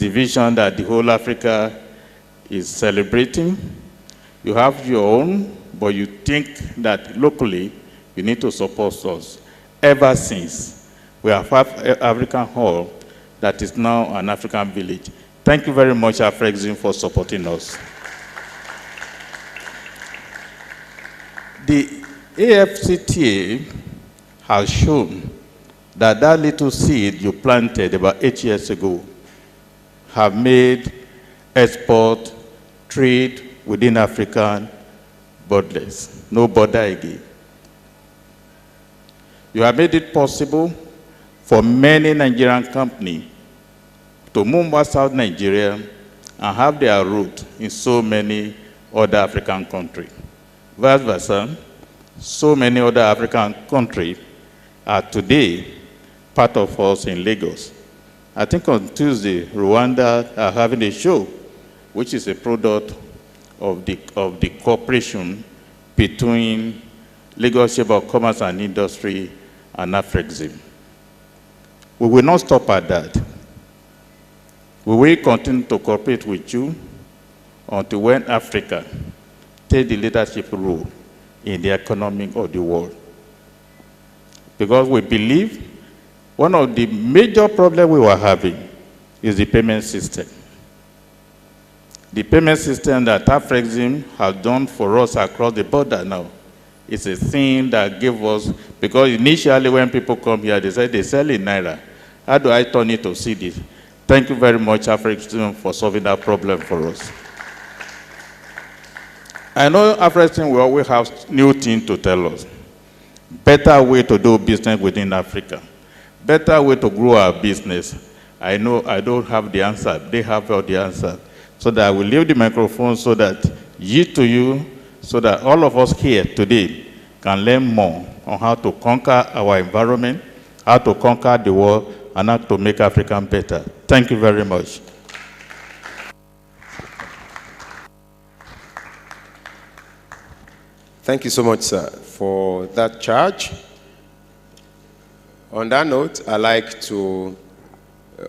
the vision that the whole Africa is celebrating. You have your own, but you think that locally you need to support us. Ever since, we have African Hall that is now an African village. Thank you very much, Afrexim, for supporting us. The AFCTA has shown that that little seed you planted about 8 years ago have made export, trade within Africa borderless, no border again. You have made it possible for many Nigerian companies to move outside Nigeria and have their root in so many other African countries. Vice versa, so many other African countries are today part of us in Lagos. I think on Tuesday, Rwanda are having a show, which is a product of the cooperation between Lagos Chamber of Commerce and Industry and Afrexim. We will not stop at that. We will continue to cooperate with you until when Africa take the leadership role in the economy of the world. Because we believe one of the major problems we were having is the payment system. The payment system that Afrexim has done for us across the border now is a thing that gave us, because initially when people come here, they say they sell in Naira. How do I turn it to cedis? Thank you very much, Afrexim, for solving that problem for us. I know Afrexim will always have new things to tell us. Better way to do business within Africa. Better way to grow our business. I know I don't have the answer. They have all the answer. So that I will leave the microphone so that you, so that all of us here today can learn more on how to conquer our environment, how to conquer the world, and how to make Africa better. Thank you very much. Thank you so much, sir, for that charge. On that note, I'd like to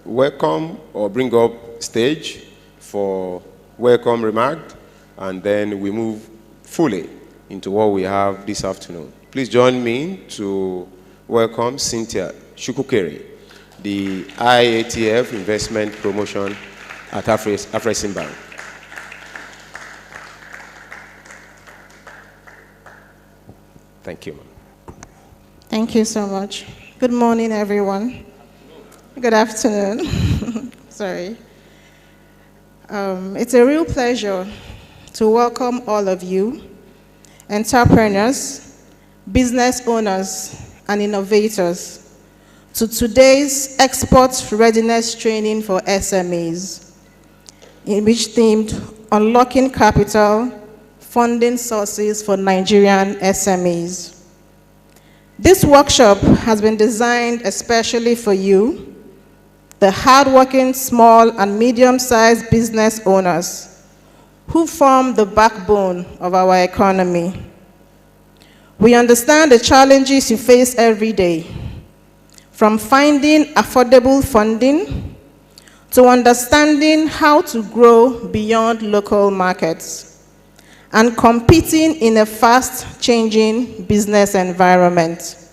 welcome or bring up stage for welcome remarks, and then we move fully into what we have this afternoon. Please join me to welcome Cynthia Shukukere, the IATF Investment Promotion at Afrexim Bank. Thank you. Thank you so much. Good morning, everyone. Good afternoon. Sorry. It's a real pleasure to welcome all of you, entrepreneurs, business owners, and innovators, to today's Export Readiness Training for SMEs, in which themed Unlocking Capital, Funding Sources for Nigerian SMEs. This workshop has been designed especially for you, the hardworking small and medium-sized business owners who form the backbone of our economy. We understand the challenges you face every day, from finding affordable funding to understanding how to grow beyond local markets and competing in a fast-changing business environment.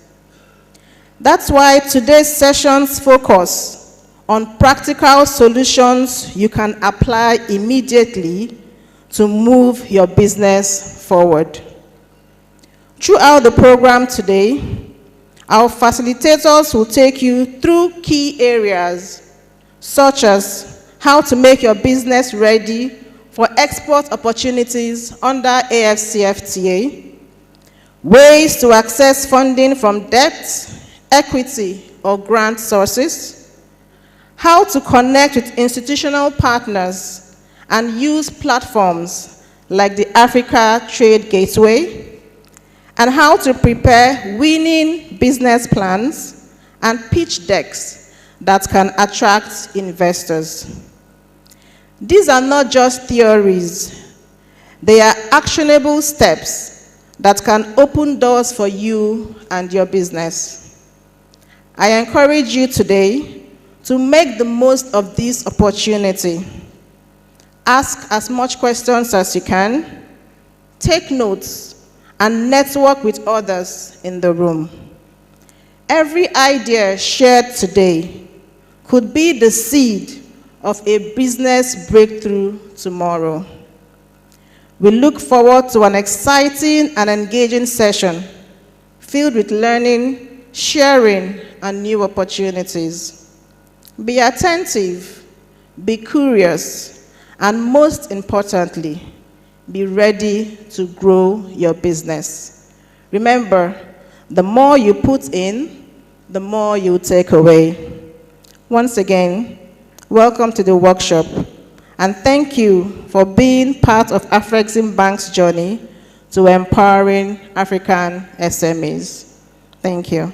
That's why today's sessions focus on practical solutions you can apply immediately to move your business forward. Throughout the program today, our facilitators will take you through key areas such as how to make your business ready for export opportunities under AFCFTA, ways to access funding from debt, equity, or grant sources, how to connect with institutional partners and use platforms like the Africa Trade Gateway, and how to prepare winning business plans and pitch decks that can attract investors. These are not just theories. They are actionable steps that can open doors for you and your business. I encourage you today to make the most of this opportunity. Ask as much questions as you can, take notes, and network with others in the room. Every idea shared today could be the seed of a business breakthrough tomorrow. We look forward to an exciting and engaging session filled with learning, sharing, and new opportunities. Be attentive, be curious, and most importantly, be ready to grow your business. Remember, the more you put in, the more you take away. Once again, welcome to the workshop, and thank you for being part of Afrexim Bank's journey to empowering African SMEs. Thank you.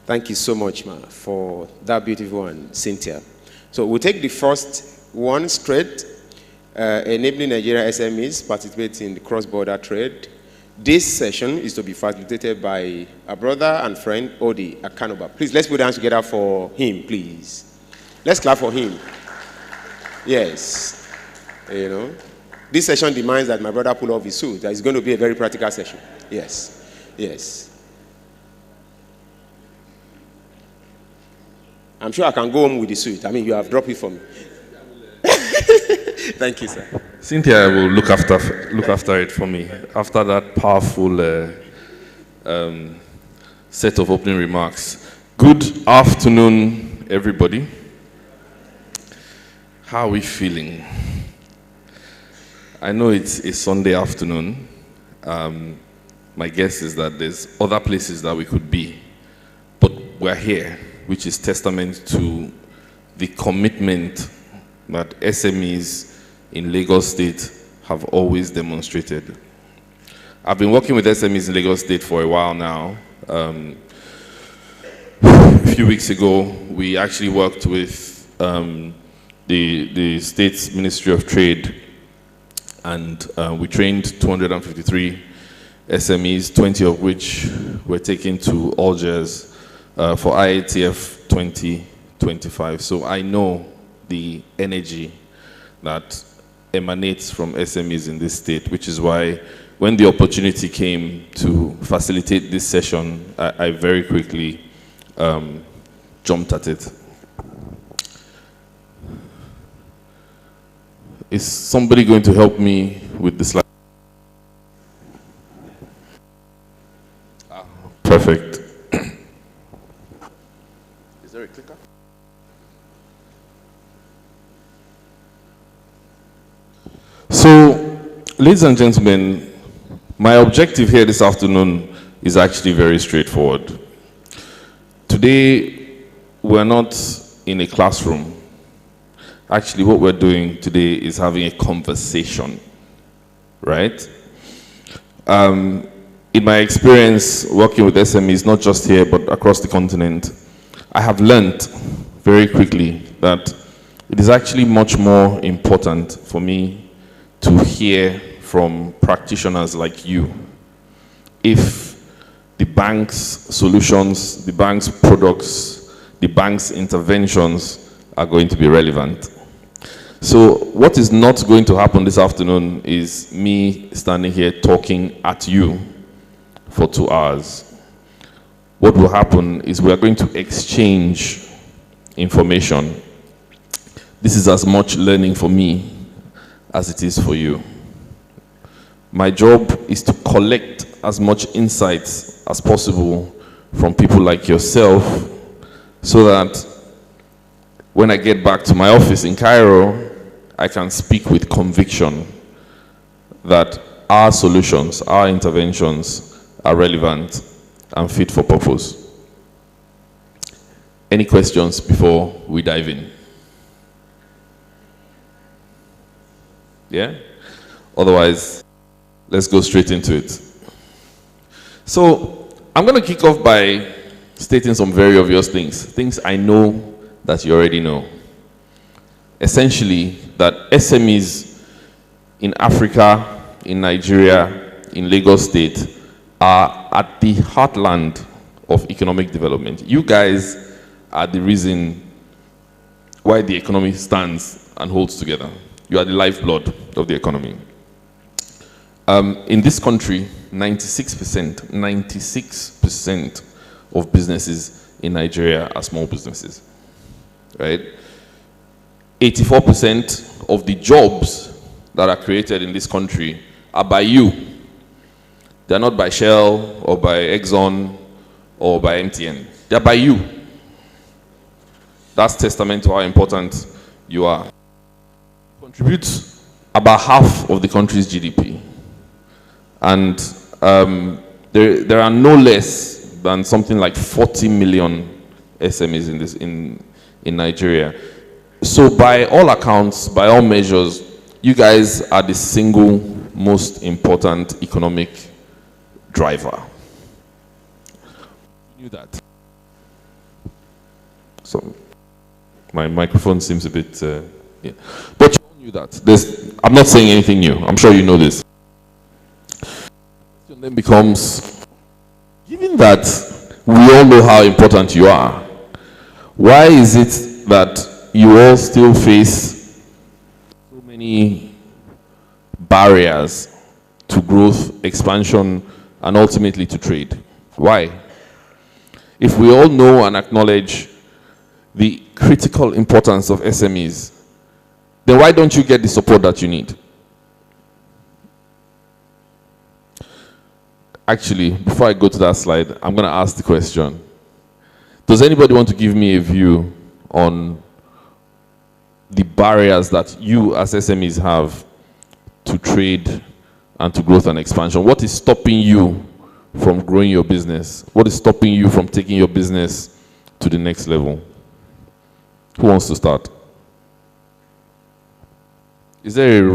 Thank you so much, ma, for that beautiful one, Cynthia. So we'll take the first one straight, enabling Nigerian SMEs participate in the cross-border trade. This session is to be facilitated by a brother and friend, Odi Akanoba. Please, let's put hands together for him, please. Let's clap for him. Yes. You know, this session demands that my brother pull off his suit. It's going to be a very practical session. Yes. Yes. I'm sure I can go home with the suit. I mean, you have dropped it for me. Thank you, sir. Cynthia will look after it for me after that powerful set of opening remarks. Good afternoon, everybody. How are we feeling? I know it's a Sunday afternoon. My guess is that there's other places that we could be, but we're here, which is testament to the commitment that SMEs in Lagos State have always demonstrated. I've been working with SMEs in Lagos State for a while now. A few weeks ago, we actually worked with the state's Ministry of Trade, and we trained 253 SMEs, 20 of which were taken to Algiers for IATF 2025. So I know the energy that emanates from SMEs in this state, which is why when the opportunity came to facilitate this session, I very quickly jumped at it. Is somebody going to help me with the slide? Perfect. Is there a clicker? So, ladies and gentlemen, my objective here this afternoon is actually very straightforward. Today, we're not in a classroom. Actually, what we're doing today is having a conversation, right? In my experience working with SMEs, not just here, but across the continent, I have learned very quickly that it is actually much more important for me to hear from practitioners like you if the bank's solutions, the bank's products, the bank's interventions are going to be relevant. So what is not going to happen this afternoon is me standing here talking at you for 2 hours. What will happen is we are going to exchange information. This is as much learning for me as it is for you. My job is to collect as much insights as possible from people like yourself so that when I get back to my office in Cairo, I can speak with conviction that our solutions, our interventions are relevant and fit for purpose. Any questions before we dive in? Yeah? Otherwise, let's go straight into it. So, I'm going to kick off by stating some very obvious things I know that you already know. Essentially, that SMEs in Africa, in Nigeria, in Lagos State, are at the heartland of economic development. You guys are the reason why the economy stands and holds together. You are the lifeblood of the economy. In this country, 96% of businesses in Nigeria are small businesses, right? 84% of the jobs that are created in this country are by you. They're not by Shell or by Exxon or by MTN. They're by you. That's testament to how important you are. You contribute about half of the country's GDP. And there are no less than something like 40 million SMEs in Nigeria. So by all accounts, by all measures, you guys are the single most important economic driver. You knew that. So my microphone seems a bit, yeah. But you all knew that. I'm not saying anything new. I'm sure you know this. The question then becomes, given that we all know how important you are, why is it that you all still face so many barriers to growth, expansion, and ultimately to trade? Why? If we all know and acknowledge the critical importance of SMEs, then why don't you get the support that you need? Actually, before I go to that slide, I'm going to ask the question. Does anybody want to give me a view on the barriers that you as SMEs have to trade and to growth and expansion? What is stopping you from growing your business? What is stopping you from taking your business to the next level? Who wants to start? Is there a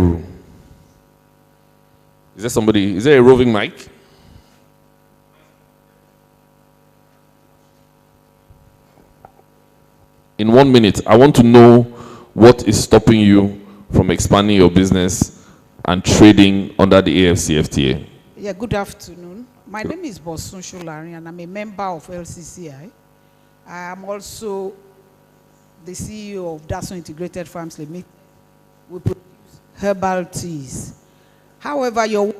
roving mic? In 1 minute, I want to know what is stopping you from expanding your business and trading under the AFCFTA. Yeah, good afternoon. My name is Bosun Sholari, and I'm a member of LCCI. I am also the CEO of Daso Integrated Farms Limited. We produce herbal teas. However, your work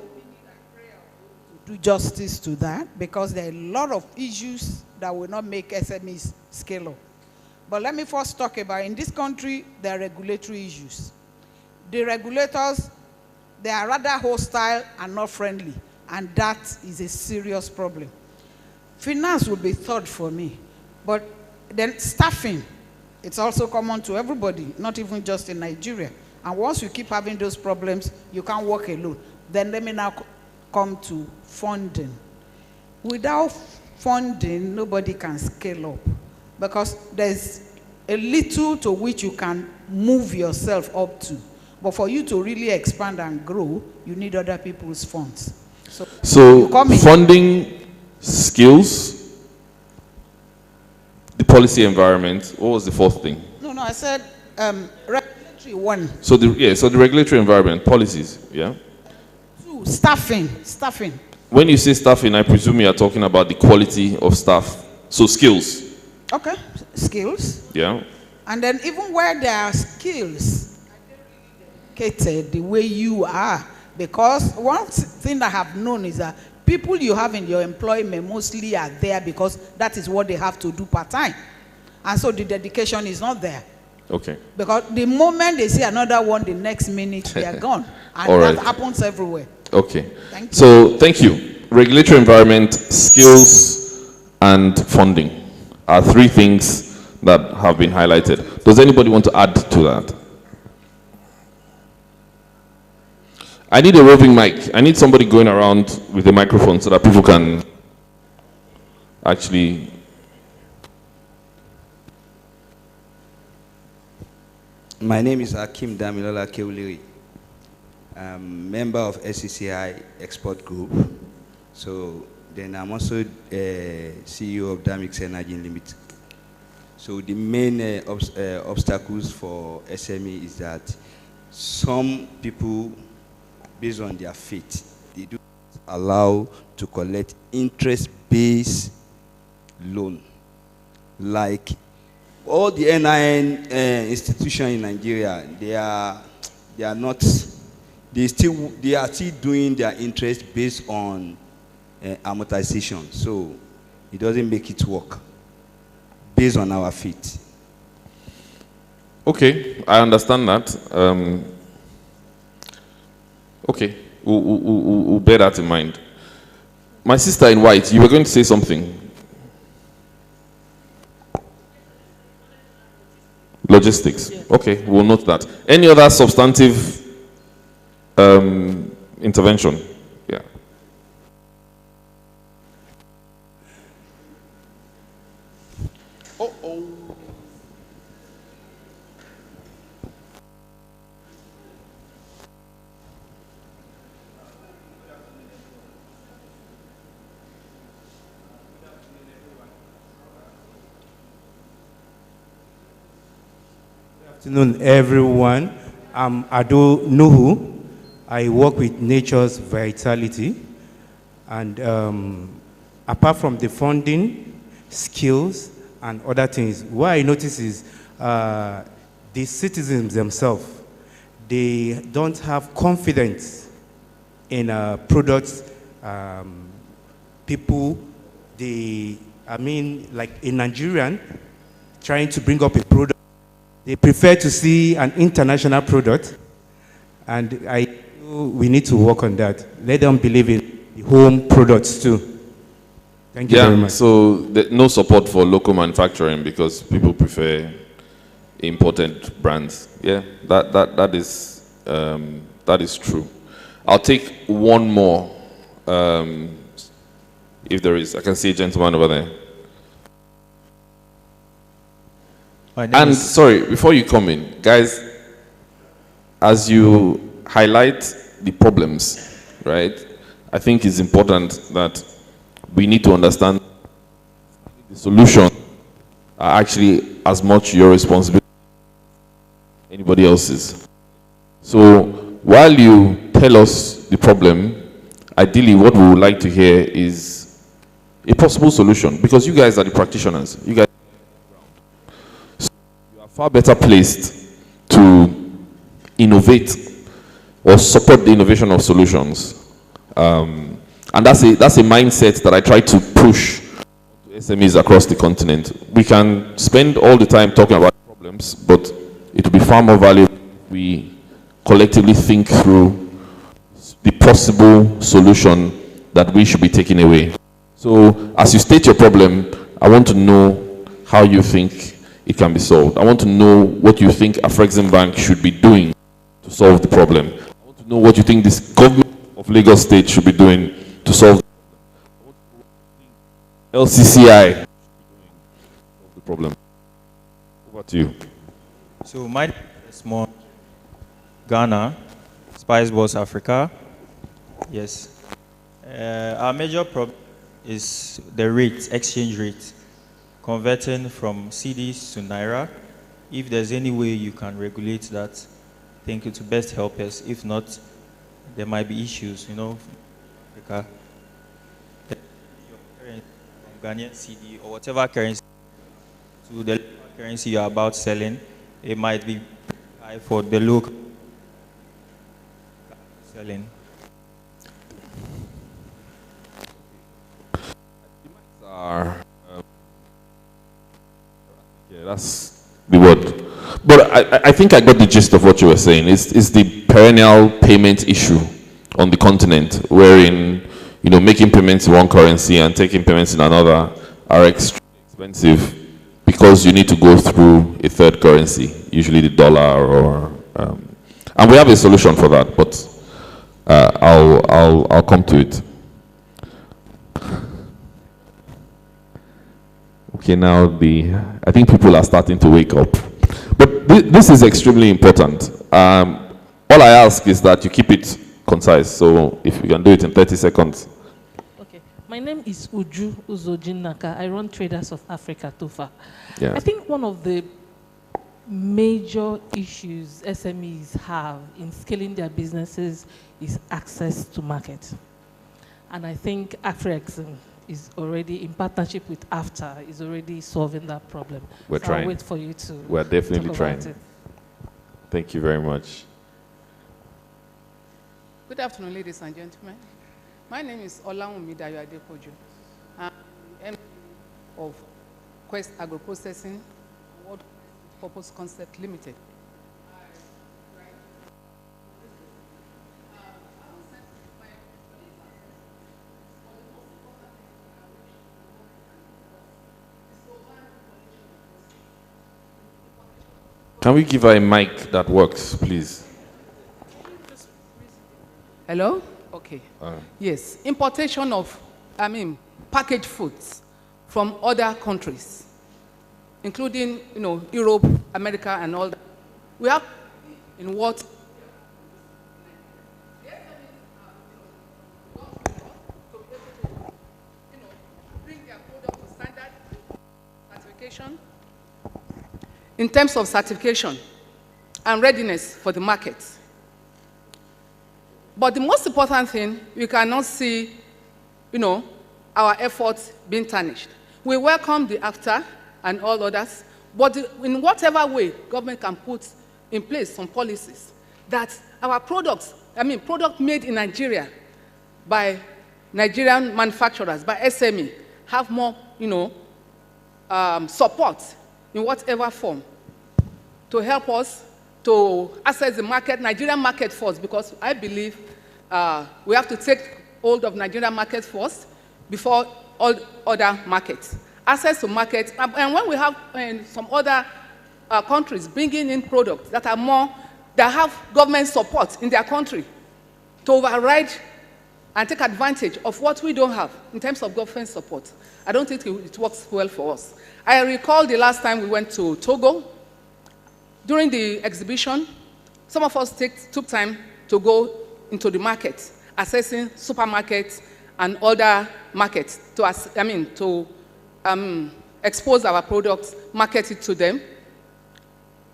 to do justice to that, because there are a lot of issues that will not make SMEs scale up. But let me first talk about, in this country, there are regulatory issues. The regulators, they are rather hostile and not friendly, and that is a serious problem. Finance will be third for me, but then staffing, it's also common to everybody, not even just in Nigeria. And once you keep having those problems, you can't work alone. Then let me now come to funding. Without funding, nobody can scale up, because there's a little to which you can move yourself up to. But for you to really expand and grow, you need other people's funds. So funding, skills, the policy environment. What was the fourth thing? No, I said regulatory one. So the regulatory environment, policies, yeah? Two, staffing. When you say staffing, I presume you are talking about the quality of staff. So skills. Okay, skills. Yeah. And then even where there are skills, the way you are, because one thing I have known is that people you have in your employment mostly are there because that is what they have to do part-time, and so the dedication is not there. Okay. Because the moment they see another one, the next minute they are gone, and that happens everywhere. Okay. Thank you. So thank you. Regulatory environment, skills, and funding are three things that have been highlighted. Does anybody want to add to that? I need a roving mic. I need somebody going around with a microphone so that people can actually. My name is Akim Damilola Keuliri. I'm member of SCCI Export Group. So then I'm also CEO of Damix Energy Limited. So the main obstacles for SME is that some people, based on their faith, they do not allow to collect interest-based loan. Like all the NIN institutions in Nigeria, they are still doing their interest based on amortization. So it doesn't make it work based on our faith. Okay, I understand that. Okay, we'll bear that in mind. My sister in white, you were going to say something. Logistics. Yes. Okay, we'll note that. Any other substantive intervention? Yeah. Good afternoon, everyone. I'm Ado Nuhu. I work with Nature's Vitality. And apart from the funding, skills, and other things, what I notice is the citizens themselves, they don't have confidence in products. People, like a Nigerian trying to bring up a product, they prefer to see an international product, and we need to work on that. Let them believe in the home products too. Thank you very much. So no support for local manufacturing because people prefer imported brands. Yeah, that is true. I'll take one more, if there is. I can see a gentleman over there. And sorry, before you come in, guys, as you highlight the problems, right, I think it's important that we need to understand the solution are actually as much your responsibility as anybody else's. So while you tell us the problem, ideally what we would like to hear is a possible solution, because you guys are the practitioners. You guys far better placed to innovate or support the innovation of solutions. And that's a mindset that I try to push to SMEs across the continent. We can spend all the time talking about problems, but it will be far more valuable if we collectively think through the possible solution that we should be taking away. So as you state your problem, I want to know how you think it can be solved. I want to know what you think Afrexim Bank should be doing to solve the problem. I want to know what you think this government of Lagos State should be doing to solve the problem. I want to know what LCCI should be doing to solve the problem. Over to you. So my name is more Ghana, Spice Boss Africa. Yes. Our major problem is the rate, exchange rate, converting from CDs to Naira. If there's any way you can regulate that, I think it will best help us. If not, there might be issues, Africa. From Ghanaian CD or whatever currency to the currency you're about selling, it might be high for the local selling. Yeah, that's the word. But I think I got the gist of what you were saying. It's the perennial payment issue on the continent, wherein making payments in one currency and taking payments in another are extremely expensive because you need to go through a third currency, usually the dollar, or and we have a solution for that. But I'll come to it. Okay, now I think people are starting to wake up. But this is extremely important. All I ask is that you keep it concise. So if you can do it in 30 seconds. Okay. My name is Uju Uzojinaka. I run Traders of Africa, TOFA. Yeah. I think one of the major issues SMEs have in scaling their businesses is access to market. And I think Afrexim is already, in partnership with AFTA, is already solving that problem. We're so trying. I'll wait for you to We're definitely talk trying. about it. Thank you very much. Good afternoon, ladies and gentlemen. My name is Olawunmi Dayo Adepoju. I'm MD of Quest Agro-Processing World Purpose Concept Limited. Can we give her a mic that works, please? Hello? Okay. Yes, importation of, packaged foods from other countries, including, Europe, America, and all that. We have in what? Bring their product to standard certification. In terms of certification and readiness for the market. But the most important thing, we cannot see, our efforts being tarnished. We welcome the AFTA and all others, but in whatever way government can put in place some policies that our products, product made in Nigeria by Nigerian manufacturers, by SME, have more, support in whatever form to help us to access the market, Nigerian market first, because I believe we have to take hold of Nigerian market first before all other markets. Access to market, and when we have some other countries bringing in products that are more, that have government support in their country to override and take advantage of what we don't have in terms of government support, I don't think it works well for us. I recall the last time we went to Togo. During the exhibition, some of us took time to go into the market, assessing supermarkets and other markets to expose our products, market it to them.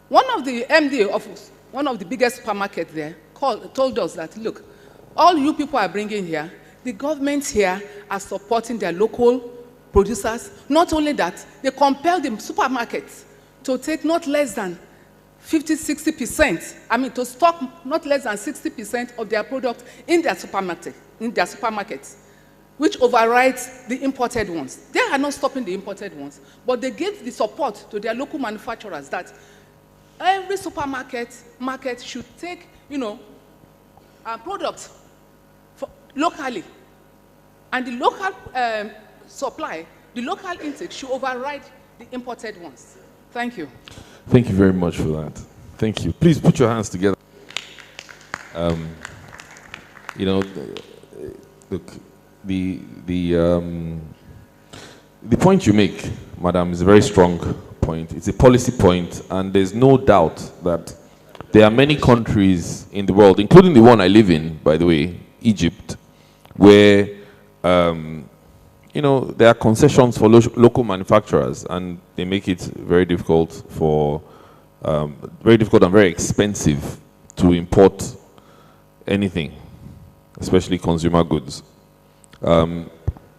One of the MD of one of the biggest supermarkets there told us that, look, all you people are bringing here, the government here are supporting their local producers. Not only that, they compel the supermarkets to take not less than 50–60%, to stock not less than 60% of their product in their supermarkets, which overrides the imported ones. They are not stopping the imported ones, but they give the support to their local manufacturers that every supermarket should take, products locally, and the local supply, the local intake should override the imported ones. Thank you. Thank you very much for that. Thank you. Please put your hands together. Look, the point you make, madam, is a very strong point. It's a policy point, and there's no doubt that there are many countries in the world, including the one I live in, by the way, Egypt, where there are concessions for local manufacturers, and they make it very difficult and very expensive to import anything, especially consumer goods.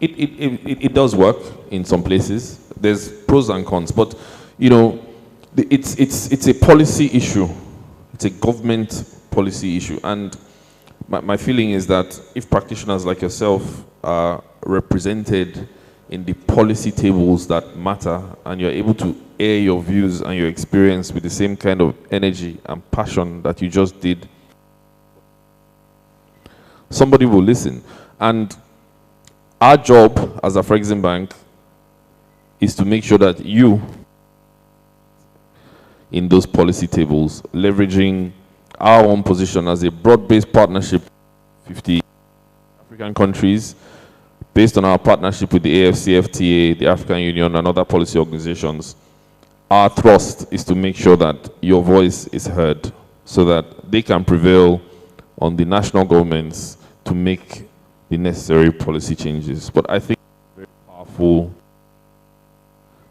It does work in some places. There's pros and cons, but it's a policy issue. It's a government policy issue, and my feeling is that if practitioners like yourself are represented in the policy tables that matter, and you're able to air your views and your experience with the same kind of energy and passion that you just did, somebody will listen. And our job as a Afrexim Bank is to make sure that you, in those policy tables, leveraging our own position as a broad-based partnership 50 African countries. Based on our partnership with the AFCFTA, the African Union, and other policy organizations, our thrust is to make sure that your voice is heard so that they can prevail on the national governments to make the necessary policy changes. But I think it's very powerful.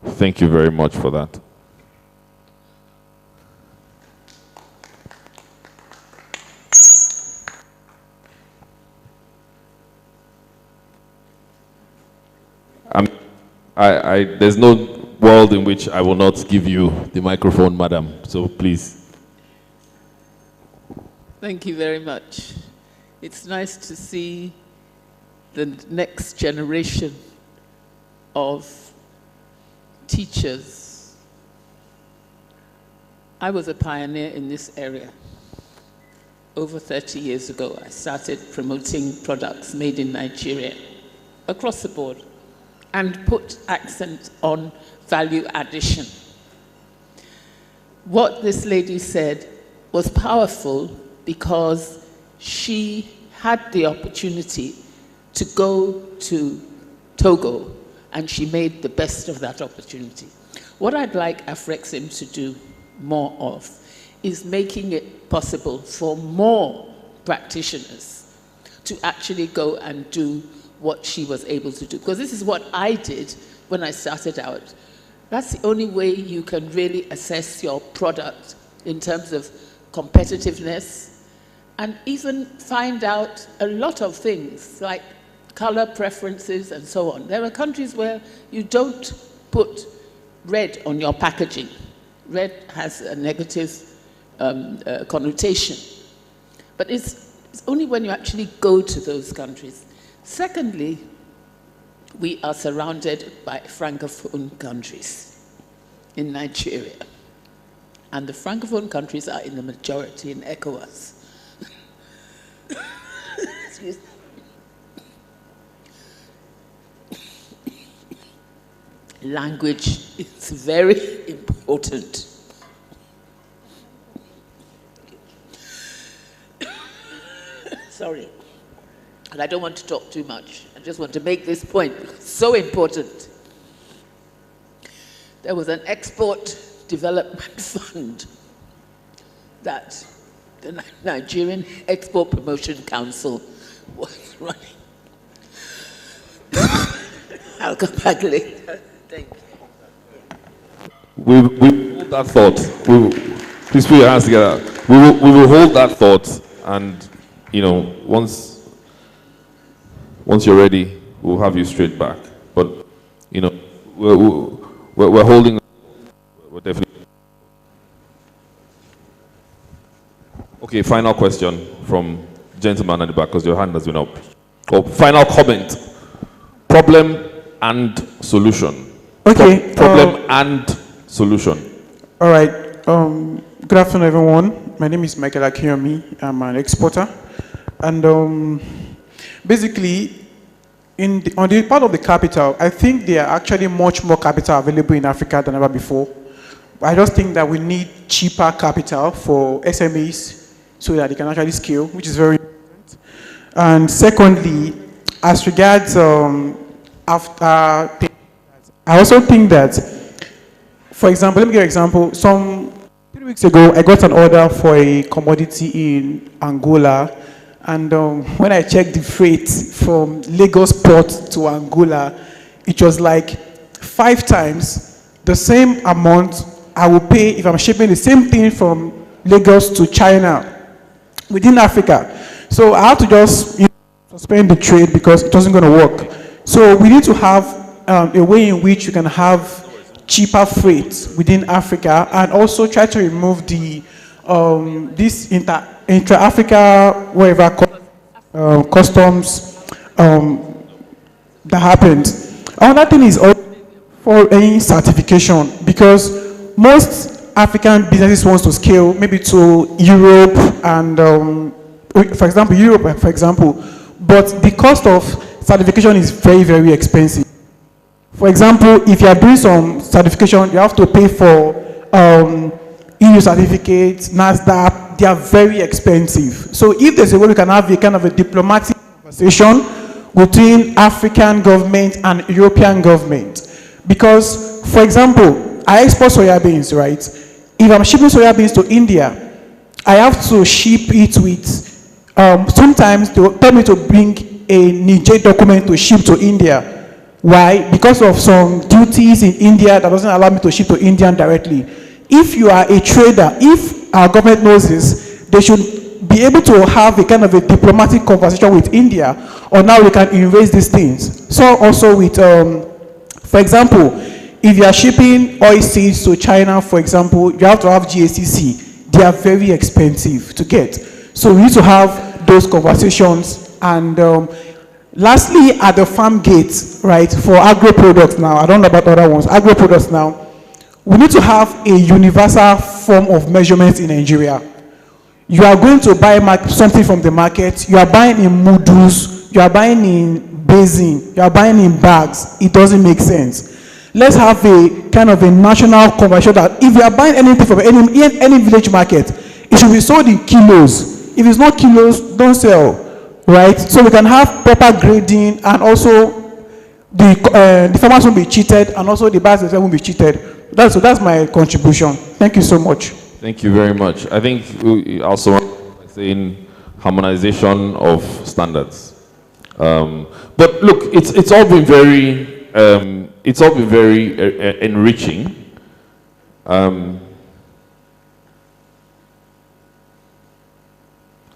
Thank you very much for that. There's no world in which I will not give you the microphone, madam. So please. Thank you very much. It's nice to see the next generation of teachers. I was a pioneer in this area. Over 30 years ago, I started promoting products made in Nigeria across the board and put accent on value addition. What this lady said was powerful because she had the opportunity to go to Togo and she made the best of that opportunity. What I'd like Afrexim to do more of is making it possible for more practitioners to actually go and do what she was able to do. Because this is what I did when I started out. That's the only way you can really assess your product in terms of competitiveness and even find out a lot of things like color preferences and so on. There are countries where you don't put red on your packaging. Red has a negative connotation. But it's only when you actually go to those countries. Secondly, we are surrounded by Francophone countries in Nigeria. And the Francophone countries are in the majority in ECOWAS. Excuse me. Language is very important. Sorry. And I don't want to talk too much. I just want to make this point. It's so important. There was an export development fund that the Nigerian Export Promotion Council was running. I'll come back later. Thank you. We hold that thought. Please put your hands together. We will hold that thought, and once you're ready, we'll have you straight back. But we're holding. We're definitely. Okay. Final question from gentleman at the back, because your hand has been up. Oh, final comment. Problem and solution. Okay. Problem and solution. All right. Good afternoon, everyone. My name is Michael Akiyomi. I'm an exporter. And basically, on the part of the capital, I think there are actually much more capital available in Africa than ever before. I just think that we need cheaper capital for SMEs so that they can actually scale, which is very important. And secondly, as regards I also think that, for example, let me give you an example. Some 3 weeks ago, I got an order for a commodity in Angola. And when I checked the freight from Lagos port to Angola, it was like 5 times the same amount I will pay if I'm shipping the same thing from Lagos to China within Africa. So I have to just suspend the trade because it wasn't going to work. So we need to have a way in which you can have cheaper freight within Africa and also try to remove the this intra-Africa whatever customs that happens. Another thing is for any certification, because most African businesses want to scale maybe to Europe and for example, but the cost of certification is very, very expensive. For example, if you are doing some certification, you have to pay for EU certificates, NASDAQ, they are very expensive. So if there's a way we can have a kind of a diplomatic conversation between African government and European government. Because, for example, I export soya beans, right? If I'm shipping soya beans to India, I have to ship it with, sometimes they tell me to bring a Niger document to ship to India. Why? Because of some duties in India that doesn't allow me to ship to India directly. If you are a trader, if our government knows this, they should be able to have a kind of a diplomatic conversation with India on how we can erase these things. So also with, for example, if you are shipping oil seeds to China, for example, you have to have GSCC. They are very expensive to get. So we need to have those conversations. And lastly, at the farm gate, right, for agro products now, I don't know about other ones, agro products now, we need to have a universal form of measurement in Nigeria. You are going to buy something from the market, you are buying in moodus, you are buying in basin, you are buying in bags. It doesn't make sense. Let's have a kind of a national conversion that if you are buying anything from any village market, it should be sold in kilos. If it's not kilos, don't sell, right? So we can have proper grading, and also the farmers won't be cheated, and also the buyers won't be cheated. That's my contribution. Thank you so much. Thank you very much. I think we also want to say in harmonization of standards. But look, it's all been very enriching.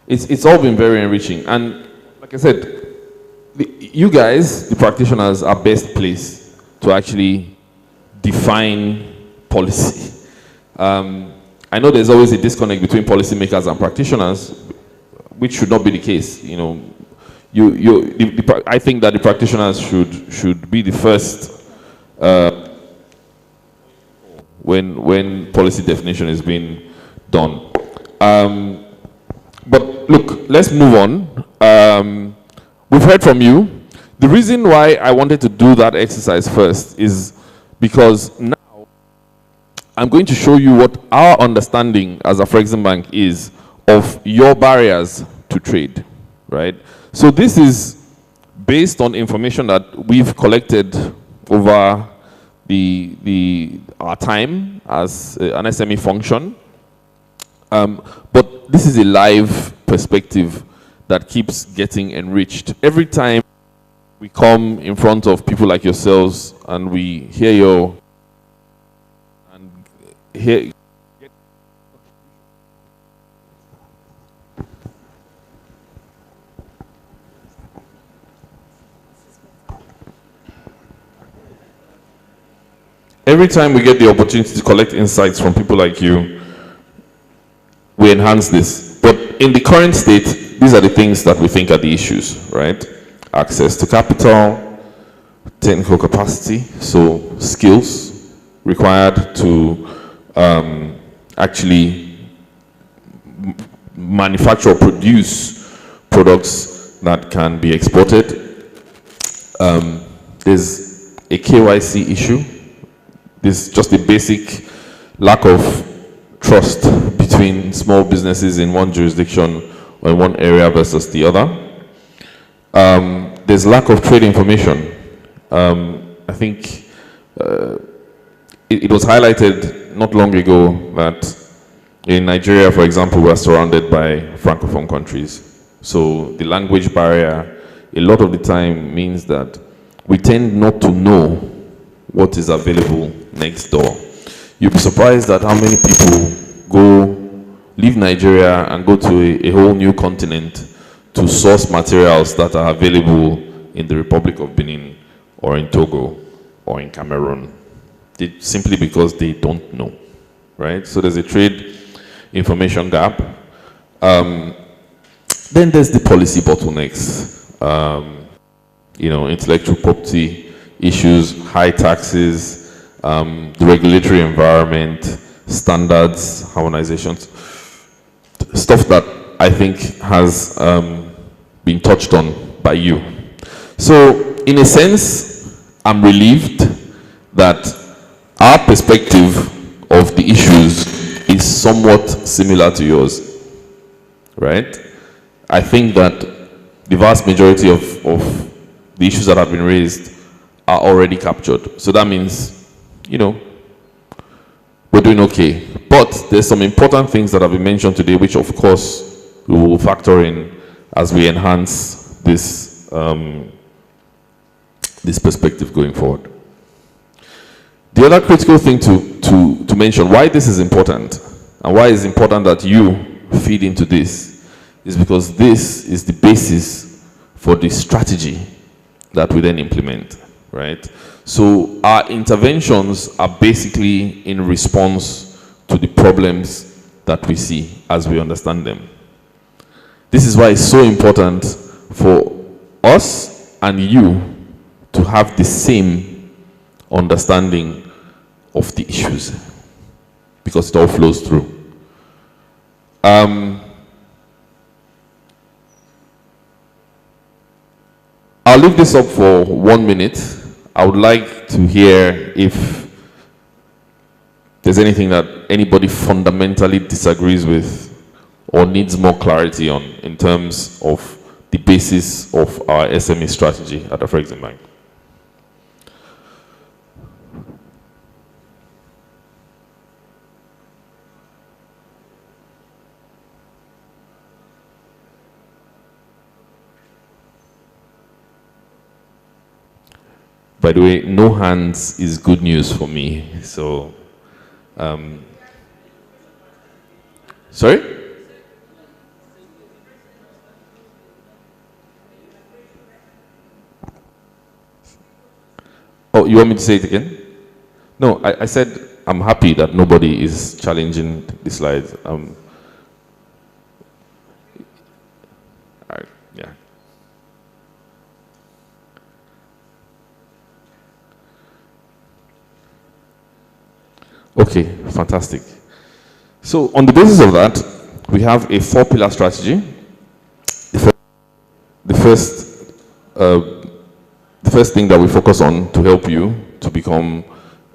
It's all been very enriching, and like I said, you guys, the practitioners, are best placed to actually define policy. I know there's always a disconnect between policymakers and practitioners, which should not be the case. You know, I think that the practitioners should be the first when policy definition is being done. But look, let's move on. We've heard from you. The reason why I wanted to do that exercise first is because now I'm going to show you what our understanding as Afrexim Bank is of your barriers to trade, right? So this is based on information that we've collected over our time as an SME function. But this is a live perspective that keeps getting enriched. Every time we come in front of people like yourselves and we hear your every time we get the opportunity to collect insights from people like you, we enhance this. But in the current state, these are the things that we think are the issues, right? Access to capital, technical capacity, so skills required to actually manufacture or produce products that can be exported. There's a KYC issue. There's just a basic lack of trust between small businesses in one jurisdiction or in one area versus the other. There's lack of trade information. I think it was highlighted not long ago that in Nigeria, for example, we're surrounded by Francophone countries. So the language barrier, a lot of the time, means that we tend not to know what is available next door. You'll be surprised at how many people leave Nigeria and go to a whole new continent to source materials that are available in the Republic of Benin or in Togo or in Cameroon, simply because they don't know, right? So there's a trade information gap. Then there's the policy bottlenecks, intellectual property issues, high taxes, the regulatory environment, standards, harmonizations, stuff that I think has been touched on by you. So in a sense, I'm relieved that our perspective of the issues is somewhat similar to yours, right? I think that the vast majority of the issues that have been raised are already captured. So that means, you know, we're doing okay. But there's some important things that have been mentioned today, which of course we will factor in as we enhance this, this perspective going forward. The other critical thing to mention, why this is important, and why it's important that you feed into this, is because this is the basis for the strategy that we then implement, right? So our interventions are basically in response to the problems that we see as we understand them. This is why it's so important for us and you to have the same understanding of the issues, because it all flows through. I'll leave this up for 1 minute. I would like to hear if there's anything that anybody fundamentally disagrees with or needs more clarity on in terms of the basis of our SME strategy at Afrexim Bank. By the way, no hands is good news for me. So, sorry? Oh, you want me to say it again? No, I said I'm happy that nobody is challenging the slides. Yeah. Okay, fantastic. So on the basis of that, we have a 4-pillar strategy. The first thing that we focus on to help you to become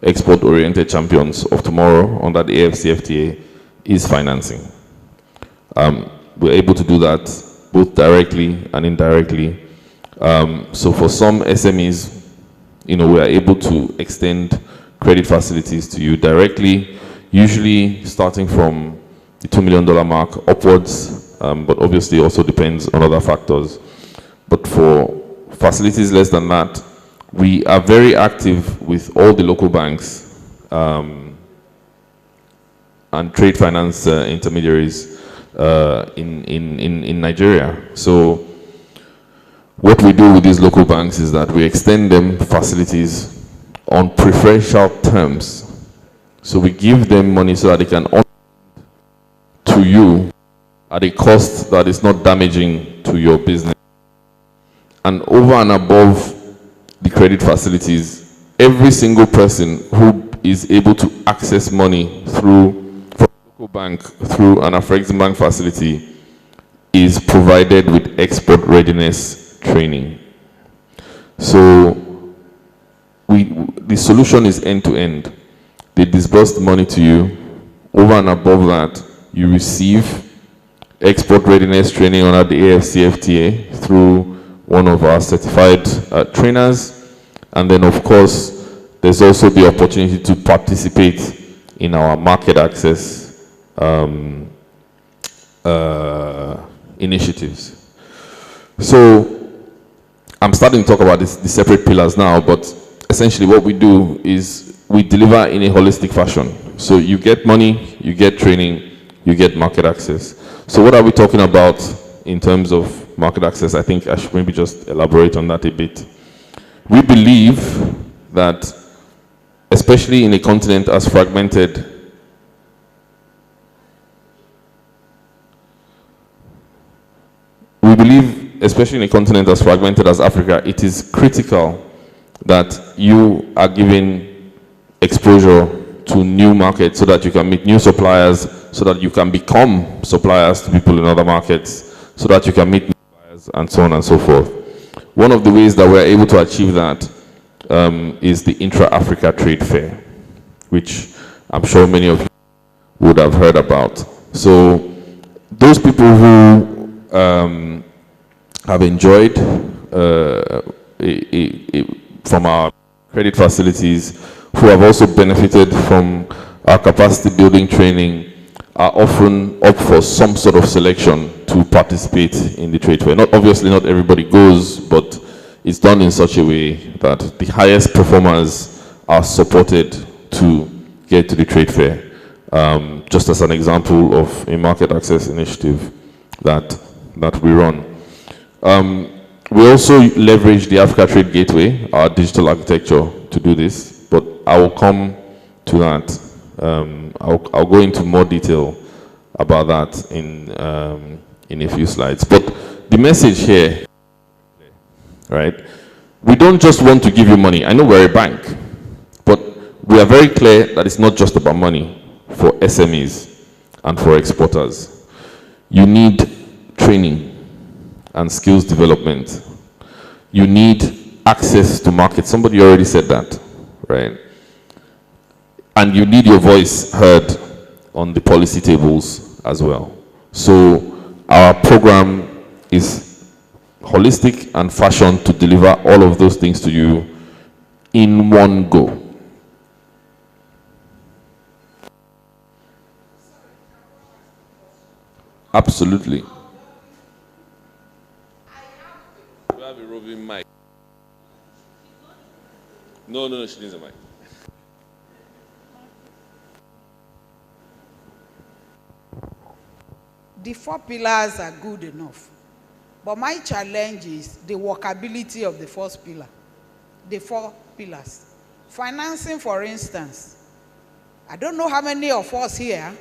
export-oriented champions of tomorrow under the AFCFTA is financing. We're able to do that both directly and indirectly. So for some SMEs, you know, we are able to extend credit facilities to you directly, usually starting from the $2 million mark upwards, but obviously also depends on other factors. But for facilities less than that, we are very active with all the local banks and trade finance intermediaries in Nigeria. So what we do with these local banks is that we extend them facilities on preferential terms. So we give them money so that they can offer to you at a cost that is not damaging to your business. And over and above the credit facilities, every single person who is able to access money from a local bank through an Afrexim Bank facility is provided with export readiness training. So the solution is end-to-end. They disburse the money to you. Over and above that, you receive export readiness training under the AFCFTA through one of our certified trainers. And then, of course, there's also the opportunity to participate in our market access initiatives. So I'm starting to talk about the separate pillars now, but essentially what we do is we deliver in a holistic fashion. So you get money, you get training, you get market access. So what are we talking about in terms of market access? I think I should maybe just elaborate on that a bit. We believe that, especially in a continent as fragmented as Africa, it is critical that you are given exposure to new markets so that you can meet new suppliers, so that you can become suppliers to people in other markets, so that you can meet new buyers, and so on and so forth. One of the ways that we're able to achieve that is the Intra-Africa Trade Fair, which I'm sure many of you would have heard about. So those people who have enjoyed from our credit facilities, who have also benefited from our capacity building training, are often up for some sort of selection to participate in the trade fair. Obviously not everybody goes, but it's done in such a way that the highest performers are supported to get to the trade fair. Just as an example of a market access initiative that we run. We also leverage the Africa Trade Gateway, our digital architecture, to do this, but I will come to that. I'll go into more detail about that in a few slides. But the message here, right? We don't just want to give you money. I know we're a bank, but we are very clear that it's not just about money for SMEs and for exporters. You need training and skills development. You need access to market. Somebody already said that, right? And you need your voice heard on the policy tables as well. So our program is holistic and fashioned to deliver all of those things to you in one go. Absolutely. We have a roving mic. No, she needs a mic. The 4 pillars are good enough. But my challenge is the workability of the first pillar. The 4 pillars. Financing, for instance. I don't know how many of us here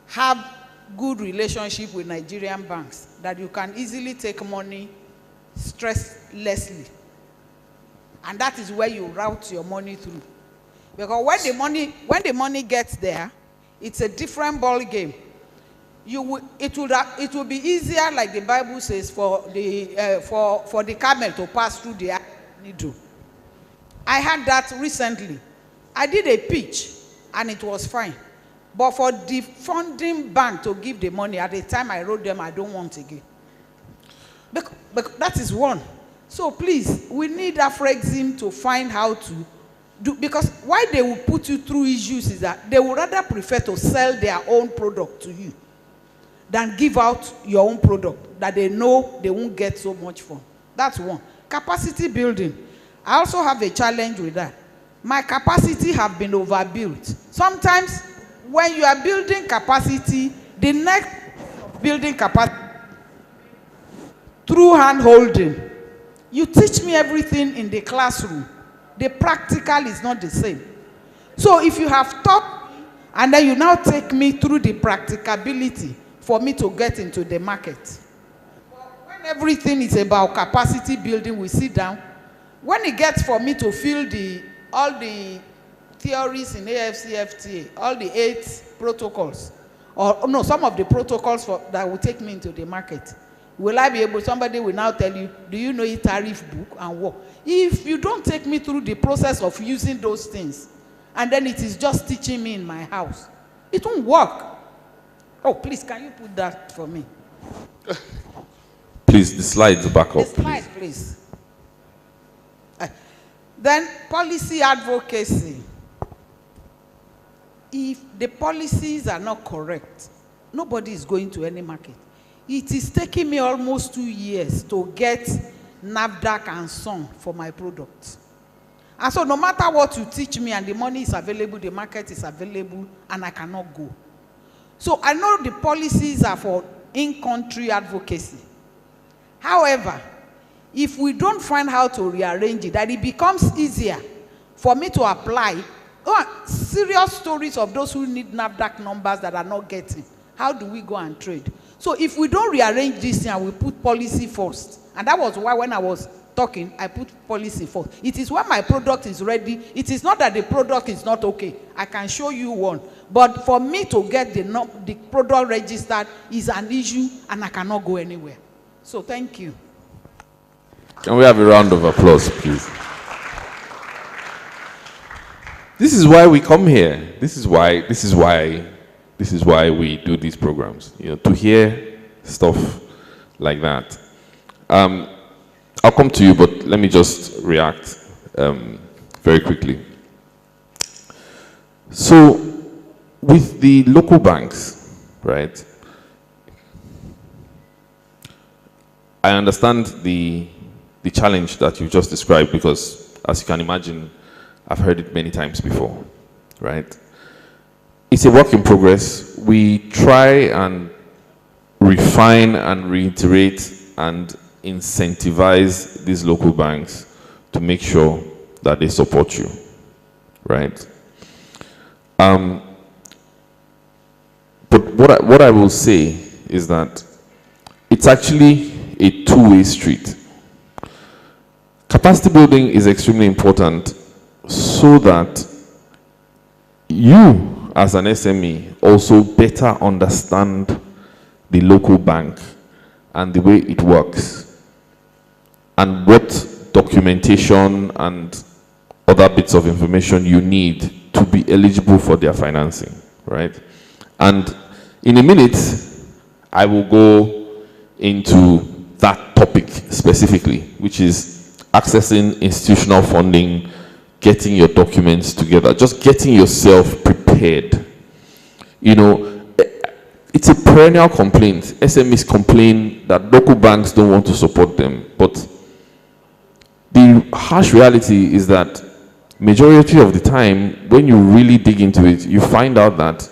have good relationship with Nigerian banks that you can easily take money stresslessly. And that is where you route your money through. Because when the money gets there, it's a different ball game. It will be easier, like the Bible says, for the camel to pass through the needle. I had that recently. I did a pitch and it was fine. But for the funding bank to give the money, at the time I wrote them, I don't want again. But that is one. So please, we need Afrexim to find how to do, because why they will put you through issues is that they would rather prefer to sell their own product to you than give out your own product that they know they won't get so much for. That's one. Capacity building. I also have a challenge with that. My capacity have been overbuilt. Sometimes when you are building capacity, the next building capacity through hand-holding. You teach me everything in the classroom. The practical is not the same. So if you have taught me, and then you now take me through the practicability for me to get into the market. When everything is about capacity building, we sit down. When it gets for me to fill all the theories in AFCFTA, all the 8 protocols, or no, some of the protocols that will take me into the market, will I be able, somebody will now tell you, do you know a tariff book and what? If you don't take me through the process of using those things, and then it is just teaching me in my house, it won't work. Oh, please, can you put that for me? Please, the slides back up. The slide, please. Then policy advocacy. If the policies are not correct, nobody is going to any market. It is taking me almost 2 years to get NAFDAC and SON for my product. And so no matter what you teach me and the money is available, the market is available, and I cannot go. So I know the policies are for in-country advocacy. However, if we don't find how to rearrange it, that it becomes easier for me to apply. Serious stories of those who need NAFDAC numbers that are not getting. How do we go and trade? So if we don't rearrange this thing and we put policy first, and that was why when I was talking, I put policy first. It is when my product is ready. It is not that the product is not okay. I can show you one. But for me to get the product registered is an issue, and I cannot go anywhere. So thank you. Can we have a round of applause, please? This is why we come here. This is why This is why we do these programs, to hear stuff like that. I'll come to you, but let me just react very quickly. So, with the local banks, right, I understand the challenge that you just described because, as you can imagine, I've heard it many times before, right? It's a work in progress. We try and refine and reiterate and incentivize these local banks to make sure that they support you, right? But what I will say is that it's actually a two-way street. Capacity building is extremely important so that you, as an SME, also better understand the local bank and the way it works and what documentation and other bits of information you need to be eligible for their financing, right? And in a minute, I will go into that topic specifically, which is accessing institutional funding, getting your documents together, just getting yourself prepared. It's a perennial complaint. SMEs complain that local banks don't want to support them, but the harsh reality is that majority of the time, when you really dig into it, you find out that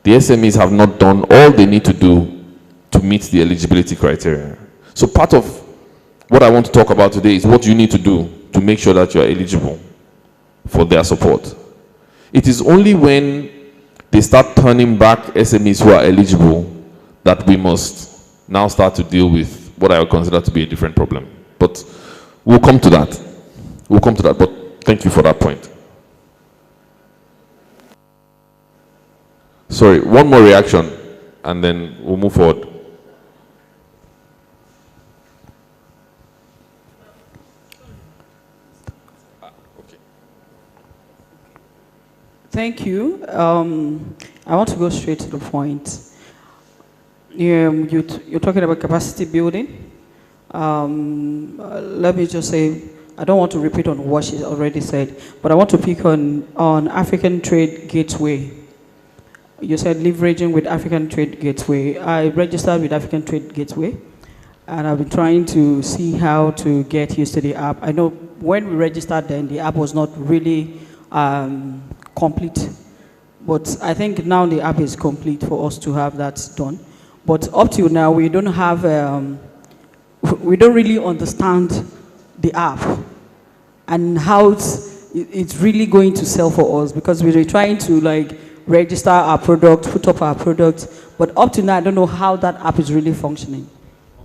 the SMEs have not done all they need to do to meet the eligibility criteria. So part of what I want to talk about today is what you need to do to make sure that you are eligible for their support. It is only when they start turning back SMEs who are eligible that we must now start to deal with what I would consider to be a different problem. But we'll come to that. We'll come to that, but thank you for that point. Sorry, one more reaction, and then we'll move forward. Thank you. I want to go straight to the point. You're talking about capacity building. Let me just say, I don't want to repeat on what she already said, but I want to pick on African Trade Gateway. You said leveraging with African Trade Gateway. I registered with African Trade Gateway, and I've been trying to see how to get used to the app. I know when we registered then, the app was not really complete, but I think now the app is complete for us to have that done. But up till now, we don't have, we don't really understand the app and how it's really going to sell for us, because we're trying to register our product, put up our product, but up to now, I don't know how that app is really functioning.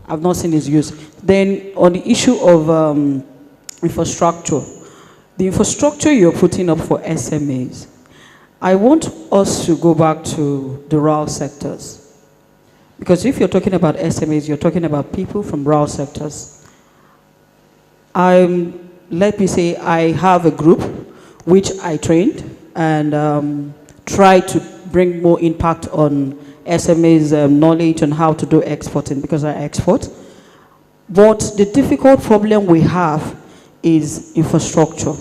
I've not seen its use. Then on the issue of infrastructure, the infrastructure you're putting up for SMEs, I want us to go back to the rural sectors. Because if you're talking about SMEs, you're talking about people from rural sectors. Let me say I have a group which I trained and try to bring more impact on SMEs' knowledge on how to do exporting, because I export. But the difficult problem we have is infrastructure,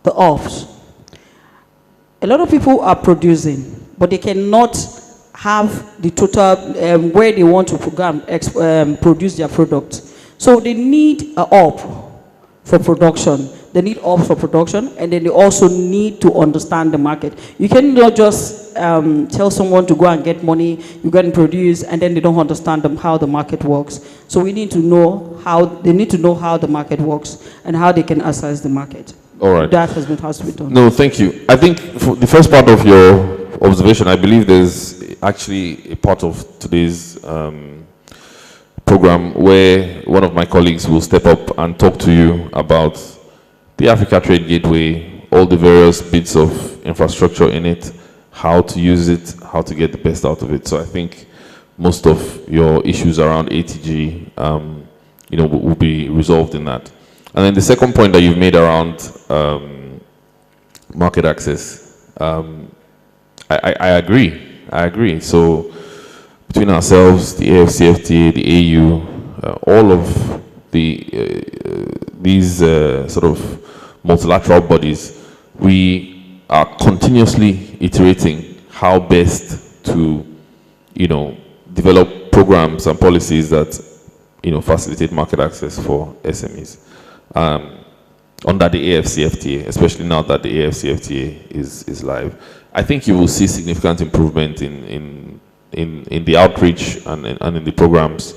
the ops. A lot of people are producing, but they cannot have the total where they want to produce their product. So they need an op for production. They need ops for production, and then they also need to understand the market. You cannot just tell someone to go and get money, you go and produce, and then they don't understand how the market works. So we need to know how, they need to know how the market works and how they can access the market. All right. That has to be done. No, thank you. I think for the first part of your observation, I believe there's actually a part of today's program where one of my colleagues will step up and talk to you about the Africa Trade Gateway, all the various bits of infrastructure in it, how to use it, how to get the best out of it. So I think most of your issues around ATG, will be resolved in that. And then the second point that you've made around market access, I agree. So between ourselves, the AFCFTA, the AU, all of these sort of multilateral bodies, we are continuously iterating how best to, develop programs and policies that, facilitate market access for SMEs under the AFCFTA, especially now that the AFCFTA is live. I think you will see significant improvement in the outreach and in the programs.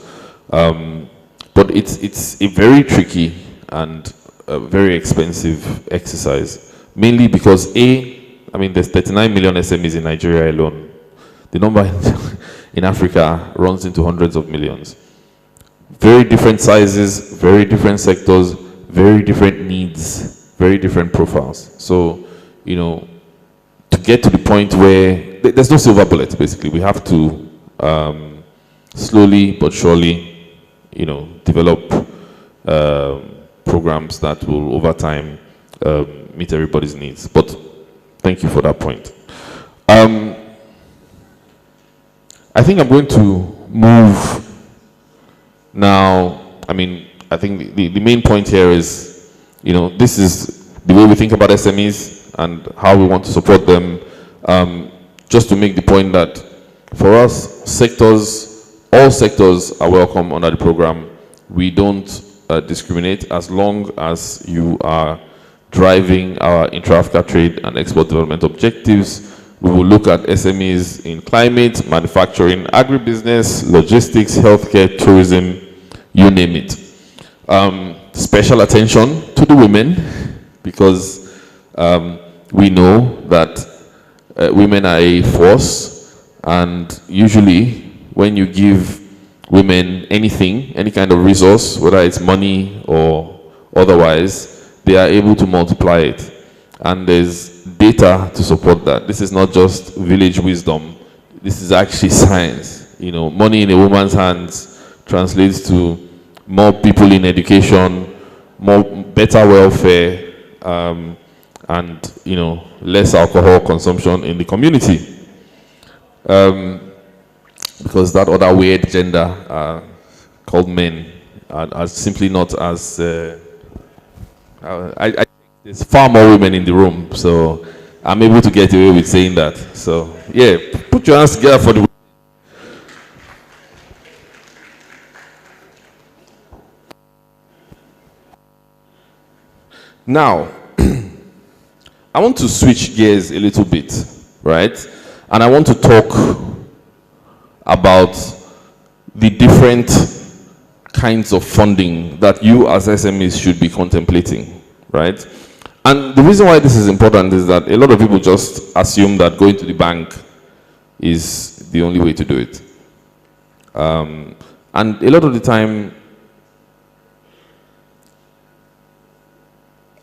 But it's a very tricky and a very expensive exercise, mainly because there's 39 million SMEs in Nigeria alone. The number in Africa runs into hundreds of millions. Very different sizes, very different sectors, very different needs, very different profiles. So, to get to the point where there's no silver bullet, basically. We have to slowly but surely, develop programs that will, over time, meet everybody's needs. But thank you for that point. I think I'm going to move now. I think the main point here is, this is the way we think about SMEs and how we want to support them. Just to make the point that for us, all sectors are welcome under the program. We don't discriminate as long as you are driving our intra-Africa trade and export development objectives. We will look at SMEs in climate, manufacturing, agribusiness, logistics, healthcare, tourism, you name it. Special attention to the women, because we know that women are a force, and usually when you give women anything, any kind of resource, whether it's money or otherwise, they are able to multiply it. And there's data to support that. This is not just village wisdom. This is actually science. Money in a woman's hands translates to more people in education, better welfare, and less alcohol consumption in the community. Because that other weird gender called men are simply not as there's far more women in the room, so I'm able to get away with saying that. So yeah, put your hands together for the women. Now, I want to switch gears a little bit, right? And I want to talk about the different kinds of funding that you as SMEs should be contemplating, right? And the reason why this is important is that a lot of people just assume that going to the bank is the only way to do it. And a lot of the time,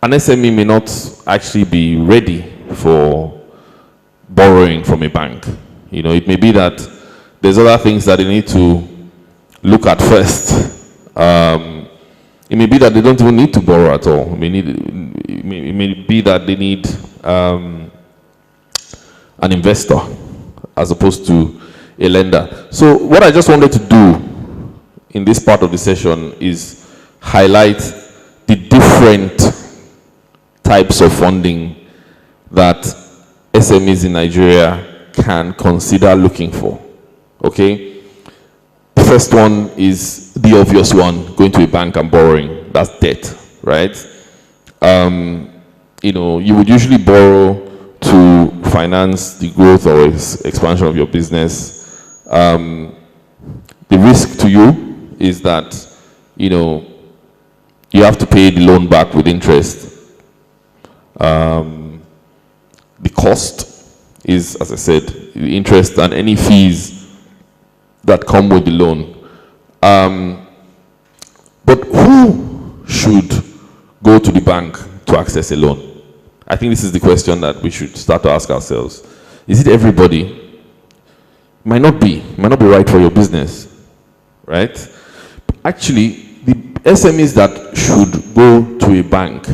an SME may not actually be ready for borrowing from a bank. It may be that there's other things that they need to look at first. It may be that they don't even need to borrow at all. It may be that they need an investor as opposed to a lender. So what I just wanted to do in this part of the session is highlight the different types of funding that SMEs in Nigeria can consider looking for. Okay? The first one is the obvious one, going to a bank and borrowing. That's debt, right? You would usually borrow to finance the growth or expansion of your business. The risk to you is that, you have to pay the loan back with interest. The cost is, as I said, the interest and any fees that come with the loan. But who should go to the bank to access a loan? I think this is the question that we should start to ask ourselves. Is it everybody? Might not be right for your business, right? Actually, the SMEs that should go to a bank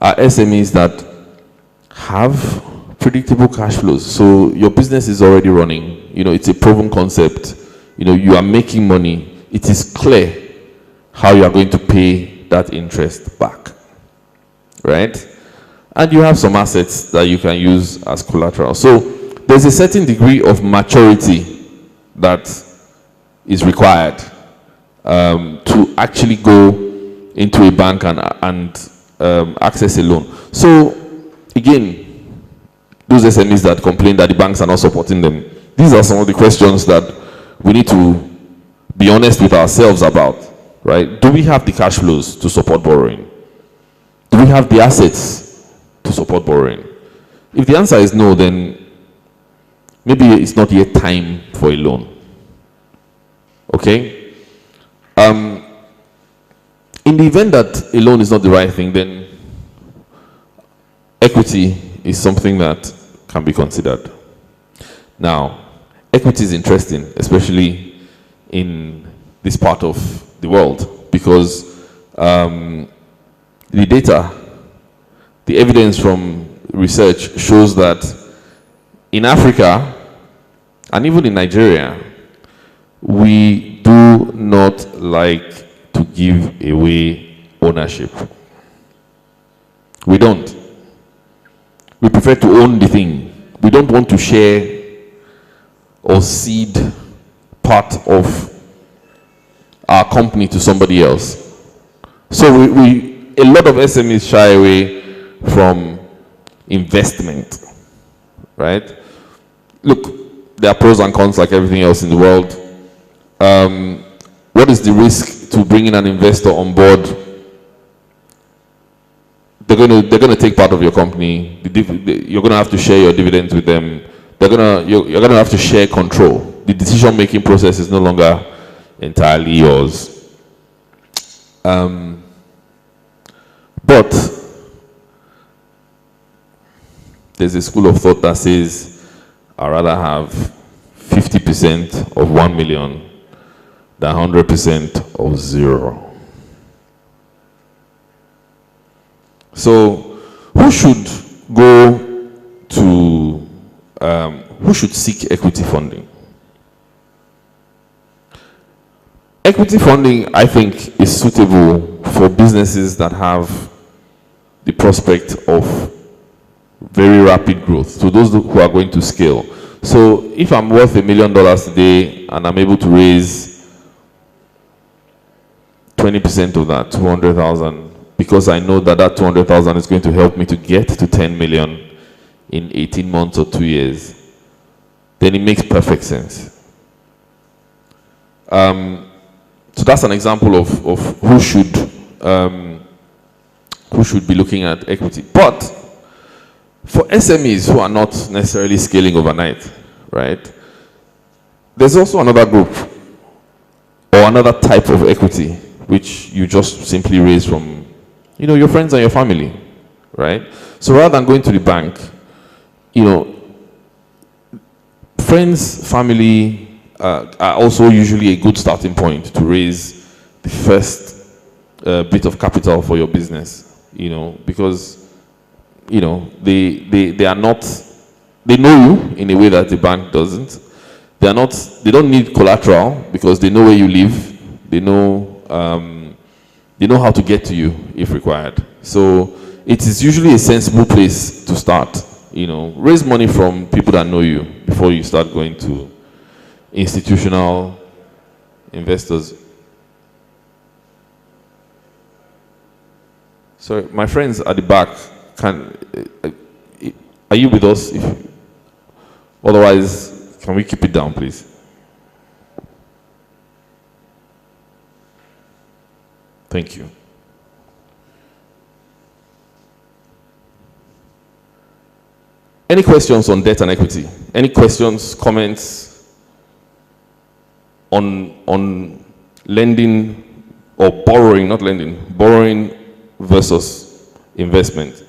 are SMEs that have predictable cash flows. So your business is already running. You know, it's a proven concept. You know, you are making money. It is clear how you are going to pay that interest back, right? And you have some assets that you can use as collateral. So there's a certain degree of maturity that is required to actually go into a bank and access a loan. So again, those SMEs that complain that the banks are not supporting them, these are some of the questions that we need to be honest with ourselves about, right? Do we have the cash flows to support borrowing? Do we have the assets to support borrowing? If the answer is no, then maybe it's not yet time for a loan. Okay? In the event that a loan is not the right thing, then equity is something that can be considered. Now, equity is interesting, especially in this part of the world, because the data, the evidence from research shows that in Africa, and even in Nigeria, we do not like to give away ownership. We don't. We prefer to own the thing. We don't want to share or cede part of our company to somebody else. So a lot of SMEs shy away from investment, right? Look, there are pros and cons like everything else in the world. What is the risk to bringing an investor on board? They're gonna take part of your company. You're gonna have to share your dividends with them. You're gonna have to share control. The decision-making process is no longer entirely yours. But there's a school of thought that says I'd rather have 50% of 1 million than 100% of 0. So who should go to, who should seek equity funding? Equity funding, I think, is suitable for businesses that have the prospect of very rapid growth. So those who are going to scale. So if I'm worth $1 million today and I'm able to raise 20% of that, 200,000, because I know that that 200,000 is going to help me to get to 10 million in 18 months or 2 years, then it makes perfect sense. So that's an example of who should be looking at equity. But for SMEs who are not necessarily scaling overnight, right, there's also another group or another type of equity which you just simply raise from, you know, your friends and your family, right? So rather than going to the bank, you know, friends, family are also usually a good starting point to raise the first bit of capital for your business, you know, because, you know, they are not, they know you in a way that the bank doesn't. They don't need collateral because they know where you live. They know how to get to you if required. So it is usually a sensible place to start. You know, raise money from people that know you before you start going to institutional investors. Sorry, my friends at the back, are you with us? Otherwise, can we keep it down, please? Thank you. Any questions on debt and equity? Any questions, comments on lending or borrowing, not lending, borrowing versus investment?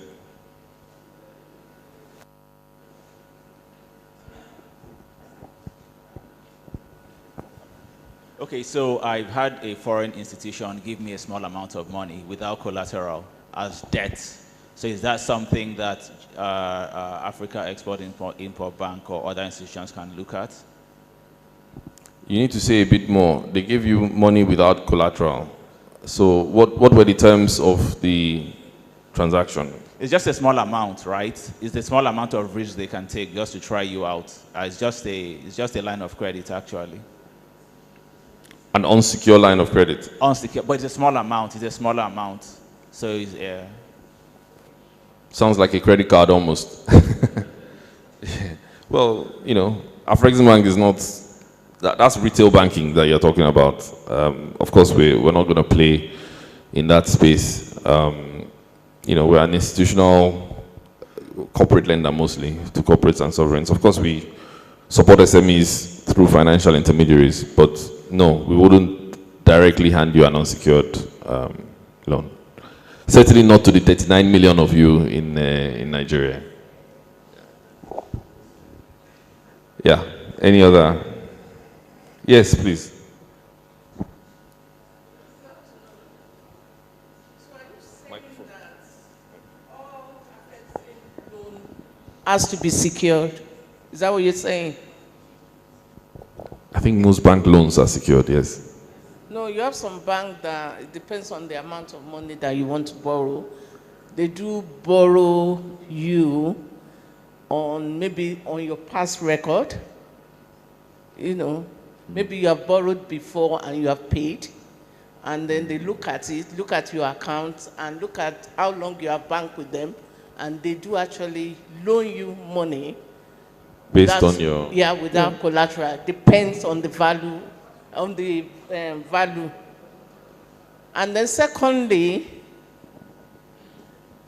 Okay, so I've had a foreign institution give me a small amount of money without collateral as debt So is that something that Africa Export-Import Bank or other institutions can look at? You need to say a bit more. They give you money without collateral. So what were the terms of the transaction? It's just a small amount, right? It's a small amount of risk they can take just to try you out. It's just a line of credit, actually. An unsecured line of credit? Unsecured, but it's a small amount. It's a smaller amount. So it's... Sounds like a credit card almost. Well, you know, Afrexim Bank is not... That's retail banking that you're talking about. Of course, we're not going to play in that space. You know, we're an institutional corporate lender mostly to corporates and sovereigns. Of course, we support SMEs through financial intermediaries, but no, we wouldn't directly hand you an unsecured loan. Certainly not to the 39 million of you in Nigeria. Yeah, any other? Yes, please. Has to be secured. Is that what you're saying? I think most bank loans are secured, yes. No, you have some bank that it depends on the amount of money that you want to borrow. They do borrow you on maybe on your past record. You know, maybe you have borrowed before and you have paid. And then they look at it, look at your account and look at how long you have banked with them. And they do actually loan you money. Based on your... Yeah, without collateral. Depends on the value, value. And then secondly,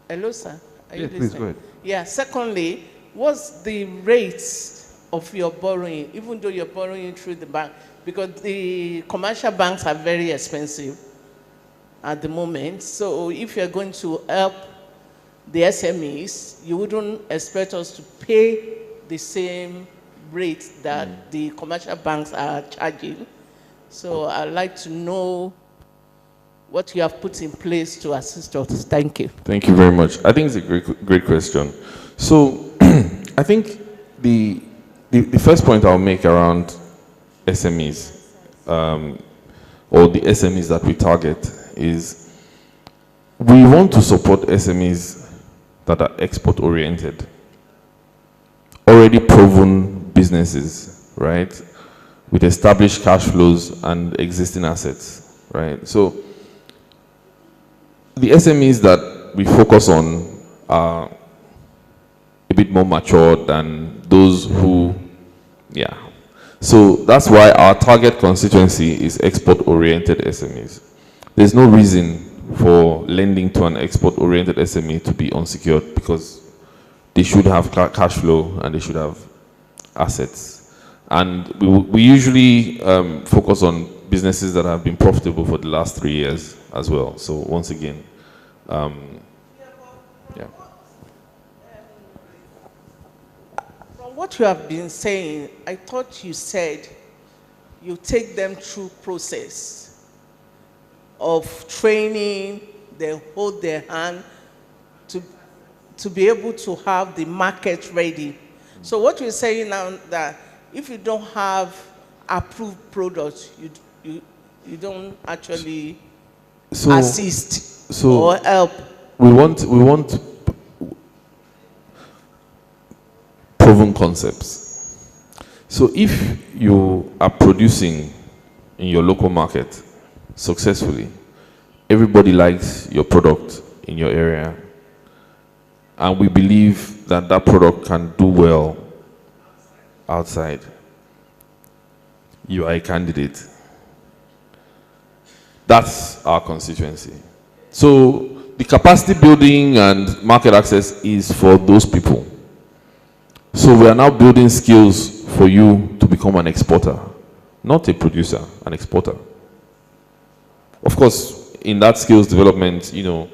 hello, sir. Are you please go ahead. Yeah, secondly, what's the rates of your borrowing, even though you're borrowing through the bank? Because the commercial banks are very expensive at the moment. So if you're going to help the SMEs, you wouldn't expect us to pay the same rate that the commercial banks are charging. So I'd like to know what you have put in place to assist us. Thank you. Thank you very much. I think it's a great question. So I think the first point I'll make around SMEs, or the SMEs that we target, is we want to support SMEs that are export-oriented, already proven businesses, right, with established cash flows and existing assets, right? So the SMEs that we focus on are a bit more mature than those who, yeah. So that's why our target constituency is export-oriented SMEs. There's no reason for lending to an export-oriented SME to be unsecured because they should have cash flow and they should have assets. And we usually focus on businesses that have been profitable for the last 3 years as well. So once again, yeah. From what you have been saying, I thought you said you take them through process of training, they hold their hand to be able to have the market ready. So what you're saying now that if you don't have approved products, you don't actually assist or help. We want proven concepts. So if you are producing in your local market successfully, everybody likes your product in your area, and we believe that that product can do well outside, you are a candidate. That's our constituency. So the capacity building and market access is for those people. So we are now building skills for you to become an exporter, not a producer, an exporter. Of course, in that skills development, you know,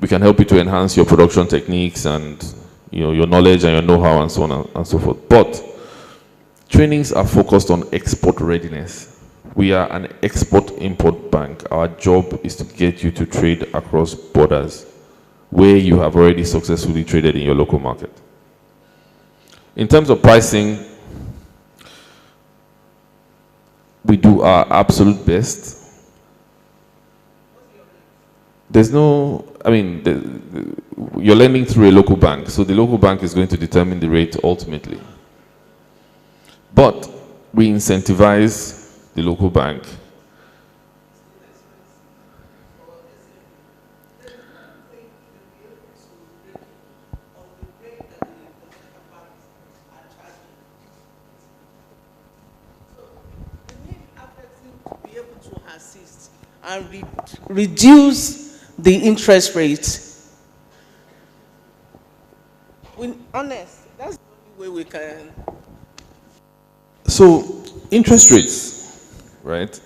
we can help you to enhance your production techniques and, you know, your knowledge and your know-how and so on and so forth. But trainings are focused on export readiness. We are an export-import bank. Our job is to get you to trade across borders where you have already successfully traded in your local market. In terms of pricing, we do our absolute best. There's no, I mean, you're lending through a local bank, so the local bank is going to determine the rate ultimately. But we incentivize the local bank and reduce the interest rate. Honest, that's the only way we can. So, interest rates, right?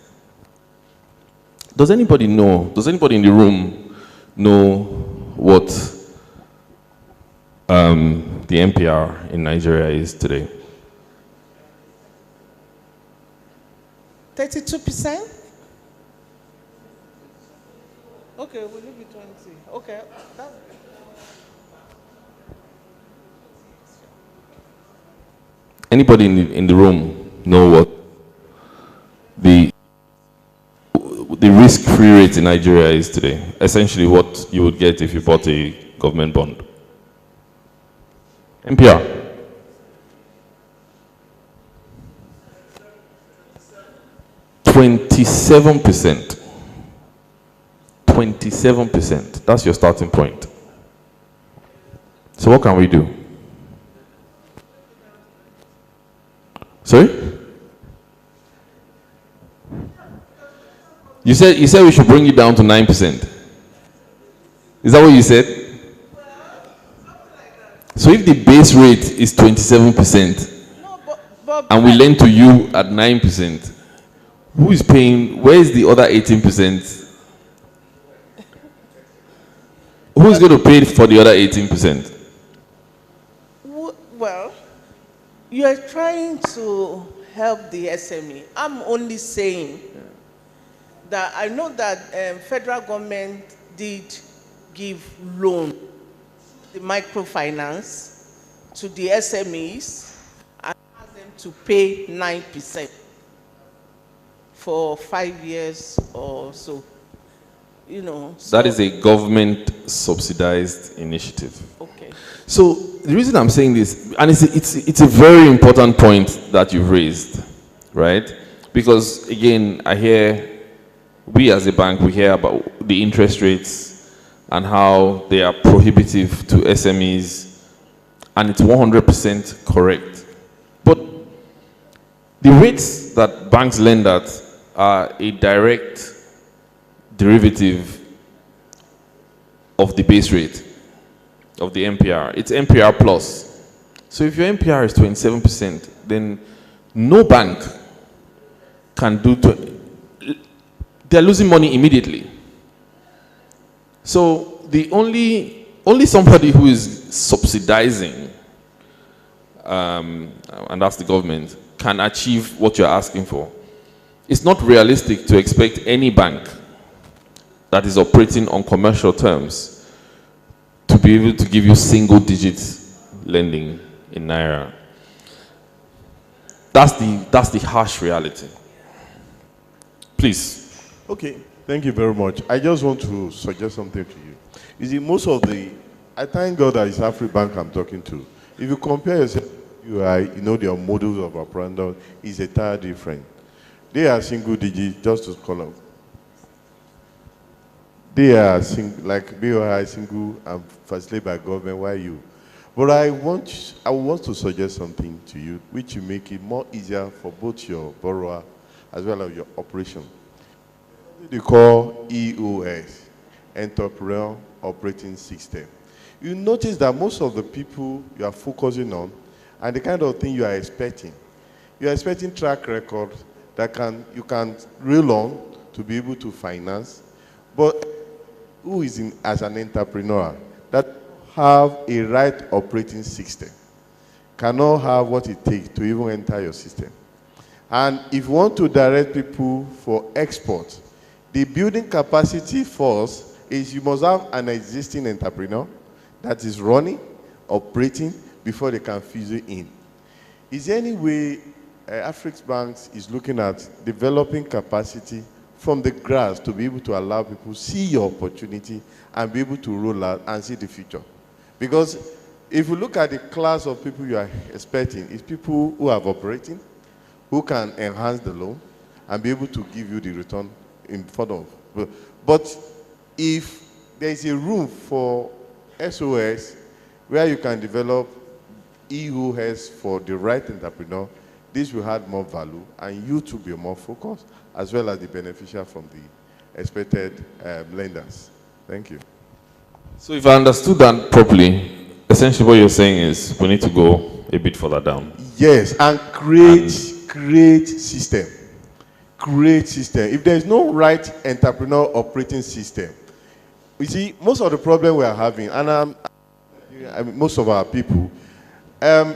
Does anybody in the room know what the MPR in Nigeria is today? 32%? Okay, we'll leave it 20. Okay. Anybody in the room know what the risk-free rate in Nigeria is today? Essentially what you would get if you bought a government bond. MPR. %27%. 27%. That's your starting point. So what can we do? Sorry? You said we should bring it down to 9%. Is that what you said? So if the base rate is 27% and we lend to you at 9%, who is paying? Where is the other 18%? Who is going to pay for the other 18%? Well, you are trying to help the SME. I'm only saying that I know that federal government did give loan, the microfinance, to the SMEs and asked them to pay 9% for 5 years or so. You know, so that is a government subsidized initiative. Okay. So the reason I'm saying this, and it's a very important point that you've raised, right? Because again, we as a bank, we hear about the interest rates and how they are prohibitive to SMEs, and it's 100% correct. But the rates that banks lend at are a direct derivative of the base rate of the MPR. It's MPR plus. So if your MPR is 27%, then no bank can do they're losing money immediately. So the only somebody who is subsidizing, and that's the government, can achieve what you're asking for. It's not realistic to expect any bank that is operating on commercial terms to be able to give you single-digit lending in Naira. That's the harsh reality. Please. Okay, thank you very much. I just want to suggest something to you. You see, I thank God that it's Afrexim I'm talking to. If you compare yourself to UI, their models of operandi is entirely different. They are single digit, just to call them. They are like BOI single and facilitated by government, why you? But I want to suggest something to you which will make it more easier for both your borrower as well as your operation. They call EOS, Entrepreneur Operating System. You notice that most of the people you are focusing on and the kind of thing you are expecting track record that you can rely on to be able to finance, but who is as an entrepreneur that have a right operating system cannot have what it takes to even enter your system. And if you want to direct people for export, the building capacity first is you must have an existing entrepreneur that is running, operating, before they can fuse it in. Is there any way Afrexim Banks is looking at developing capacity from the grass to be able to allow people to see your opportunity and be able to roll out and see the future? Because if you look at the class of people you are expecting, it's people who are operating, who can enhance the loan and be able to give you the return in front of. But if there is a room for SOS where you can develop EOS for the right entrepreneur, this will add more value and you to be more focused as well as the beneficial from the expected lenders. Thank you. So if I understood that properly, essentially what you're saying is we need to go a bit further down. Yes, and create system. Create system. If there is no right entrepreneur operating system, you see, most of the problem we are having, and most of our people,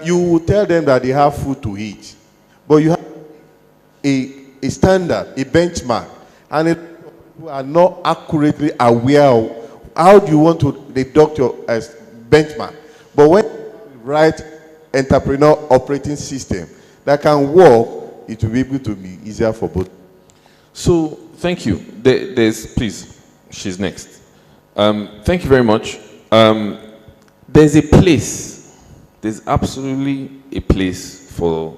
you will tell them that they have food to eat, but you have a standard, a benchmark, and people are not accurately aware of how do you want to deduct your benchmark. But when you write entrepreneur operating system that can work, it will be able to be easier for both. So thank you. Please, she's next. Thank you very much. There's a place, there's absolutely a place for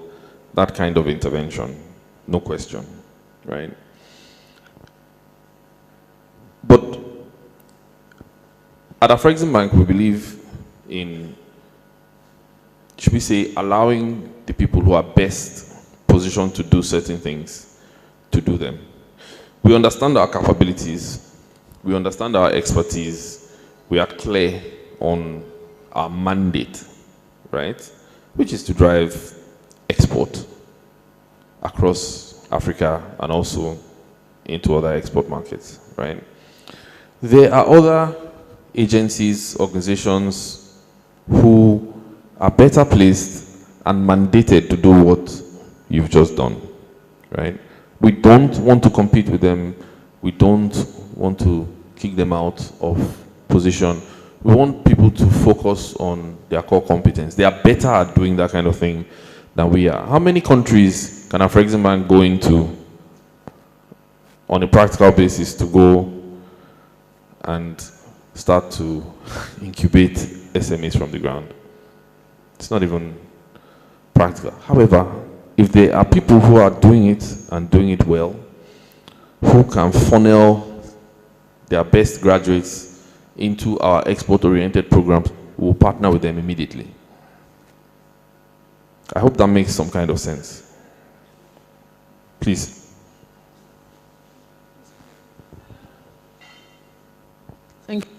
that kind of intervention, no question, right? But at Afrexim Bank, we believe in, should we say, allowing the people who are best positioned to do certain things to do them. We understand our capabilities, we understand our expertise, we are clear on our mandate, right? Which is to drive export across Africa and also into other export markets, right? There are other agencies, organizations who are better placed and mandated to do what you've just done, right? We don't want to compete with them. We don't want to kick them out of position. We want people to focus on their core competence. They are better at doing that kind of thing than we are. How many countries can Afrexim Bank go into on a practical basis to go and start to incubate SMEs from the ground? It's not even practical. However, if there are people who are doing it and doing it well, who can funnel their best graduates into our export-oriented programs, we will partner with them immediately. I hope that makes some kind of sense. Please. Thank you.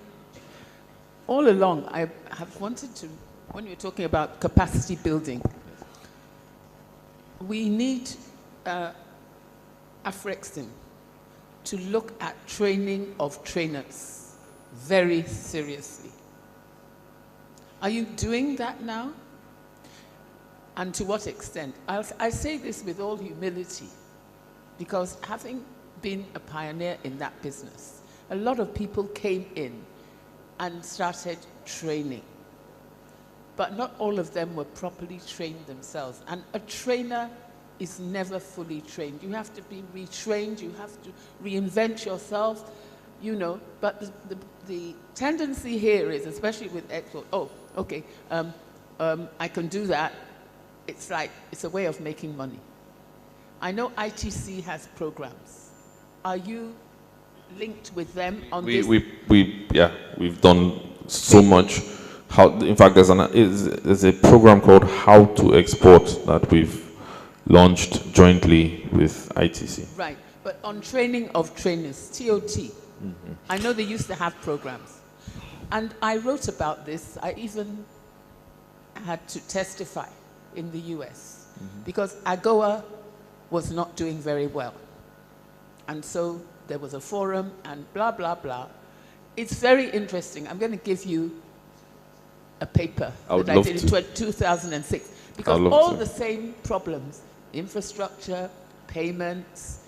All along, I have wanted to, when you're talking about capacity building, we need Afrexim to look at training of trainers very seriously. Are you doing that now? And to what extent? I say this with all humility, because having been a pioneer in that business, a lot of people came in and started training. But not all of them were properly trained themselves. And a trainer is never fully trained. You have to be retrained, you have to reinvent yourself, you know. But the tendency here is, especially with export, I can do that. It's like, it's a way of making money. I know ITC has programs. Are you linked with them on this? We've done so much. In fact, there's a program called How to Export that we've launched jointly with ITC. Right, but on training of trainers, TOT, I know they used to have programs. And I wrote about this. I even had to testify in the US because AGOA was not doing very well. And so there was a forum and blah, blah, blah. It's very interesting. I'm going to give you a paper that I did in 2006. Because all the same problems, infrastructure, payments,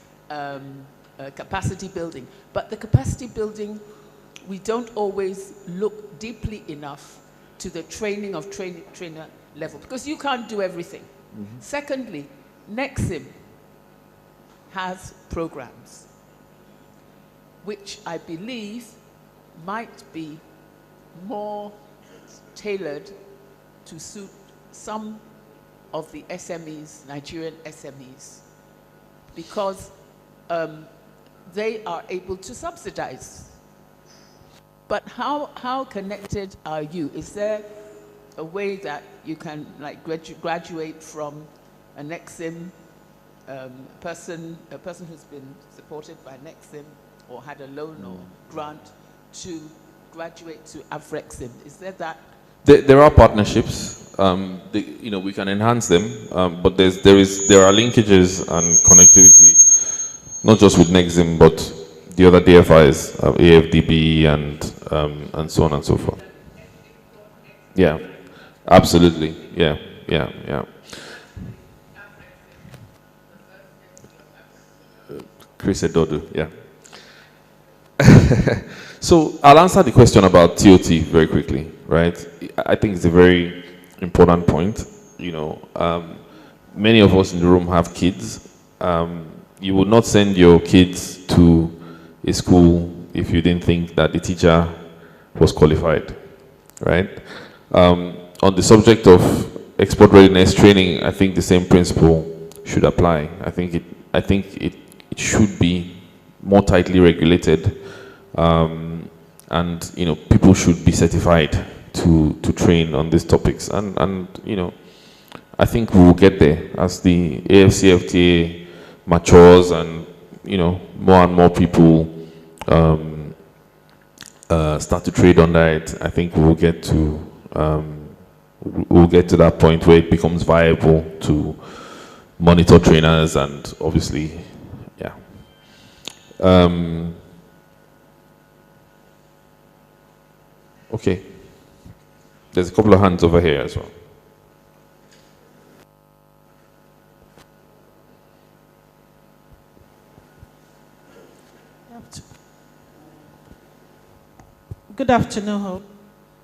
capacity building. But the capacity building we don't always look deeply enough to the training of trainer level, because you can't do everything. Secondly, Nexim has programs which I believe might be more tailored to suit some of the SMEs, Nigerian SMEs, because they are able to subsidize. But how connected are you? Is there a way that you can like graduate from a Nexim a person who's been supported by Nexim or had a loan or grant to graduate to Afrexim? Is there that? There are partnerships. We can enhance them, but there are linkages and connectivity, not just with Nexim, but the other DFIs, AFDB, and so on and so forth. Yeah, absolutely. Yeah. Chris Edodu, yeah. So I'll answer the question about TOT very quickly, right? I think it's a very important point. Many of us in the room have kids. You would not send your kids to a school if you didn't think that the teacher was qualified, right? On the subject of export readiness training, I think the same principle should apply. I think it should be more tightly regulated, and people should be certified to train on these topics. And I think we will get there as the AFCFTA matures, and more and more people start to trade under it. I think we will get to that point where it becomes viable to monitor trainers, and obviously, yeah. Okay. There's a couple of hands over here as well. Good afternoon.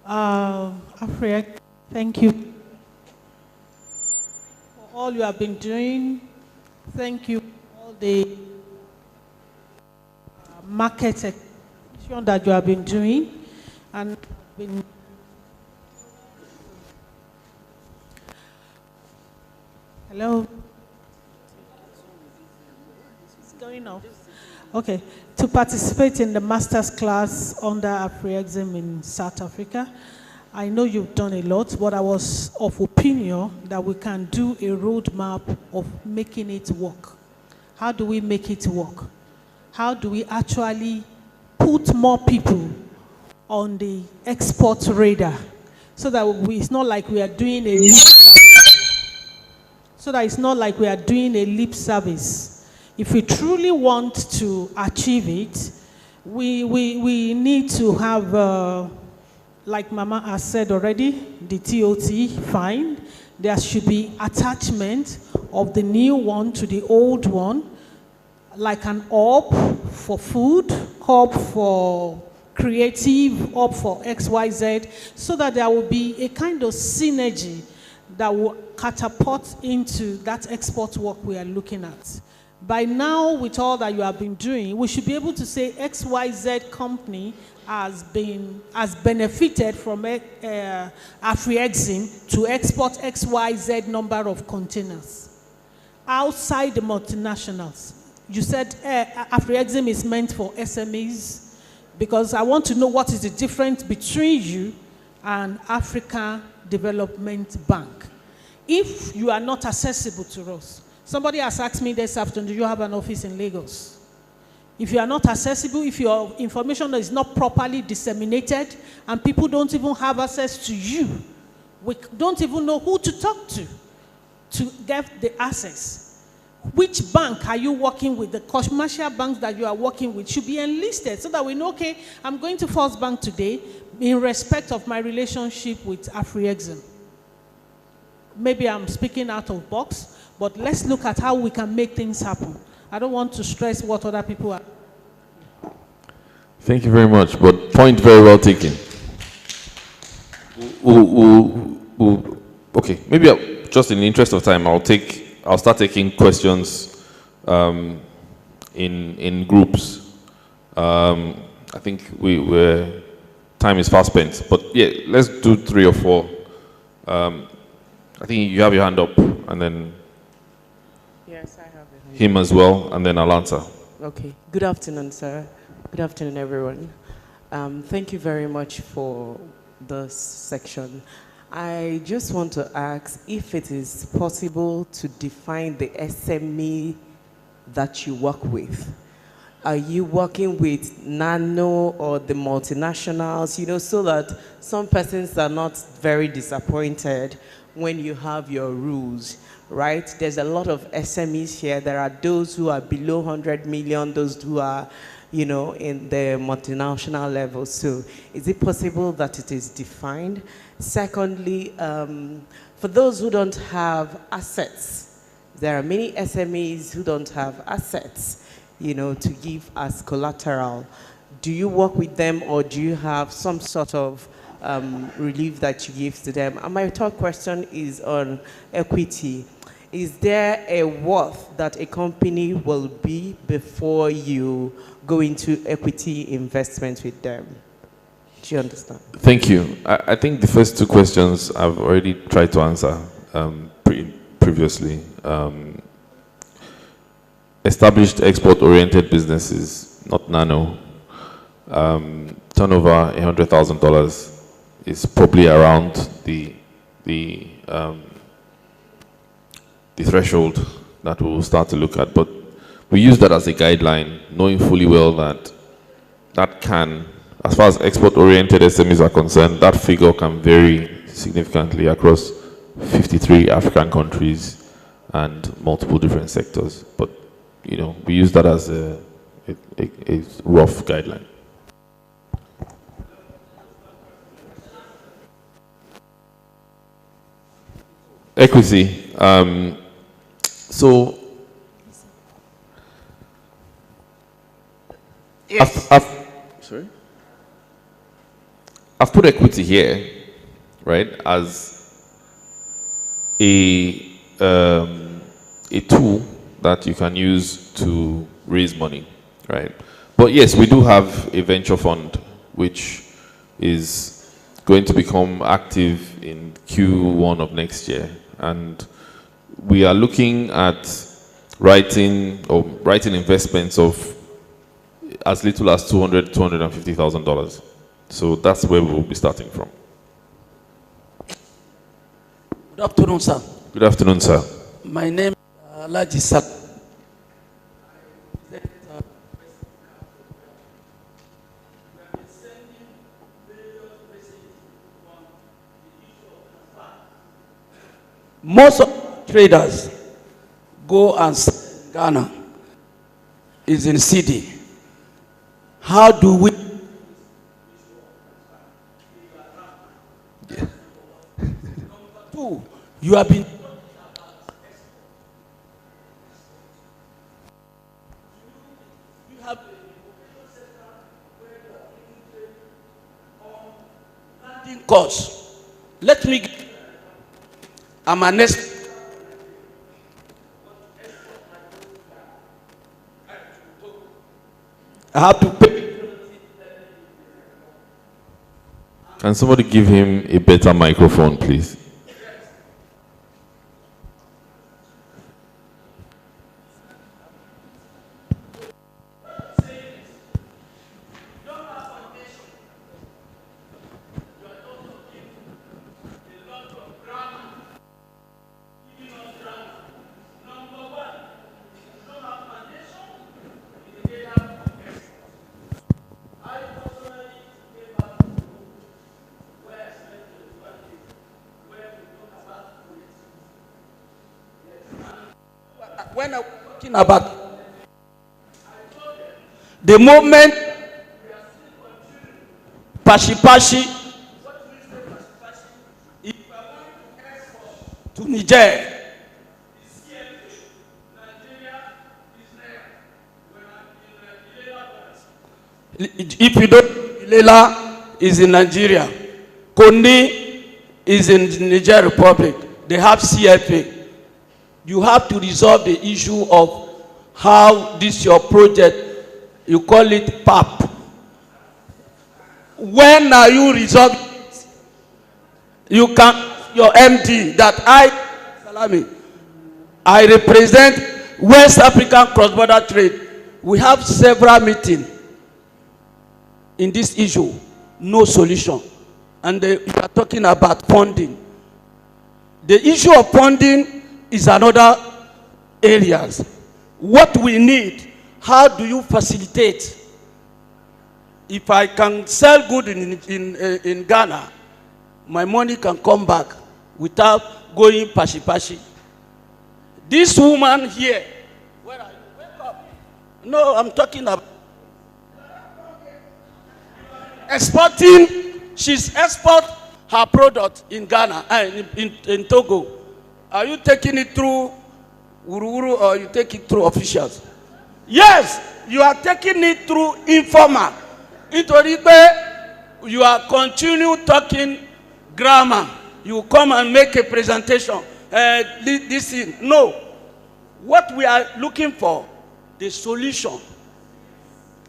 Afrexim, thank you for all you have been doing. Thank you for all the market expansion that you have been doing, and been hello. It's going off. Okay. To participate in the master's class under Afrexim in South Africa. I know you've done a lot, but I was of opinion that we can do a roadmap of making it work. How do we make it work? How do we actually put more people on the export radar so that it's not like we are doing a lip service? So that it's not like we are doing a lip service. If we truly want to achieve it, we need to have, like Mama has said already, the TOT, fine. There should be attachment of the new one to the old one, like an hub for food, hub for creative, hub for XYZ, so that there will be a kind of synergy that will catapult into that export work we are looking at. By now, with all that you have been doing, we should be able to say XYZ company has benefited from Afrexim to export XYZ number of containers outside the multinationals. You said Afrexim is meant for SMEs, because I want to know what is the difference between you and African Development Bank. If you are not accessible to us, somebody has asked me this afternoon, do you have an office in Lagos? If you are not accessible, if your information is not properly disseminated, and people don't even have access to you, we don't even know who to talk to get the access. Which bank are you working with? The commercial banks that you are working with should be enlisted so that we know, okay, I'm going to First Bank today in respect of my relationship with Afrexim. Maybe I'm speaking out of box, but let's look at how we can make things happen. I don't want to stress what other people are. Thank you very much, but point very well taken. Okay, maybe just in the interest of time, I'll start taking questions in groups. I think time is fast spent, but yeah, let's do 3 or 4. I think you have your hand up, and then yes, I have it. Him as well, and then I'll answer. Okay. Good afternoon, sir. Good afternoon, everyone. Thank you very much for this section. I just want to ask if it is possible to define the SME that you work with. Are you working with nano or the multinationals, so that some persons are not very disappointed when you have your rules, right? There's a lot of SMEs here. There are those who are below 100 million, those who are, in the multinational level. So is it possible that it is defined? Secondly, for those who don't have assets, there are many SMEs who don't have assets, to give as collateral. Do you work with them, or do you have some sort of relief that you give to them? And my third question is on equity. Is there a worth that a company will be before you go into equity investment with them? Do you understand? Thank you. I think the first 2 questions I've already tried to answer previously. Established export-oriented businesses, not nano. Turnover $100,000 is probably around the threshold that we'll start to look at, but we use that as a guideline, knowing fully well that can, as far as export-oriented SMEs are concerned, that figure can vary significantly across 53 African countries and multiple different sectors. But we use that as a rough guideline. Equity. So, yes. I've put equity here, right, as a tool that you can use to raise money, right? But yes, we do have a venture fund which is going to become active in Q1 of next year, and we are looking at writing investments of as little as $250,000. So that's where we will be starting from. Good afternoon, sir. Good afternoon, sir. My name is Alaji Sak. Most of traders go and sell in Ghana is in CD. How do we? Yeah. Two, you have been. Course. Let me. I'm an expert. I have to pay. Can somebody give him a better microphone, please? When I'm talking about the moment Pashi to Niger, If you don't, Lela is in Nigeria. Kondi is in the Niger Republic. They have CFA. You have to resolve the issue of how this your project, you call it PAP. When are you resolving it? You can, your MD, that I represent West African cross-border trade. We have several meetings in this issue, no solution. And you are talking about funding. The issue of funding is another areas. What we need, how do you facilitate? If I can sell good in Ghana, my money can come back without going pashi-pashi. This woman here, where are you? Wake up. No, I'm talking about exporting. She's export her product in Ghana, in Togo. Are you taking it through Ururu or you take it through officials? Yes, you are taking it through informal. You are continue talking grammar. You come and make a presentation. This thing. No. What we are looking for, the solution.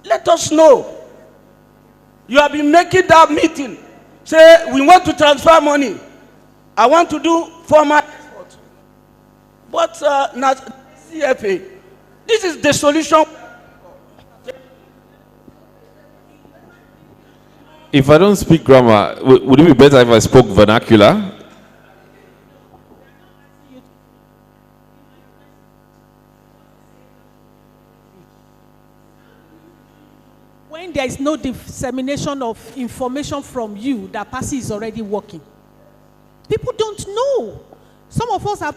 Let us know. You have been making that meeting. Say, we want to transfer money. I want to do formal export. But not CFA. This is the solution. If I don't speak grammar, would it be better if I spoke vernacular? When there is no dissemination of information from you, that PASI is already working. People don't know. Some of us have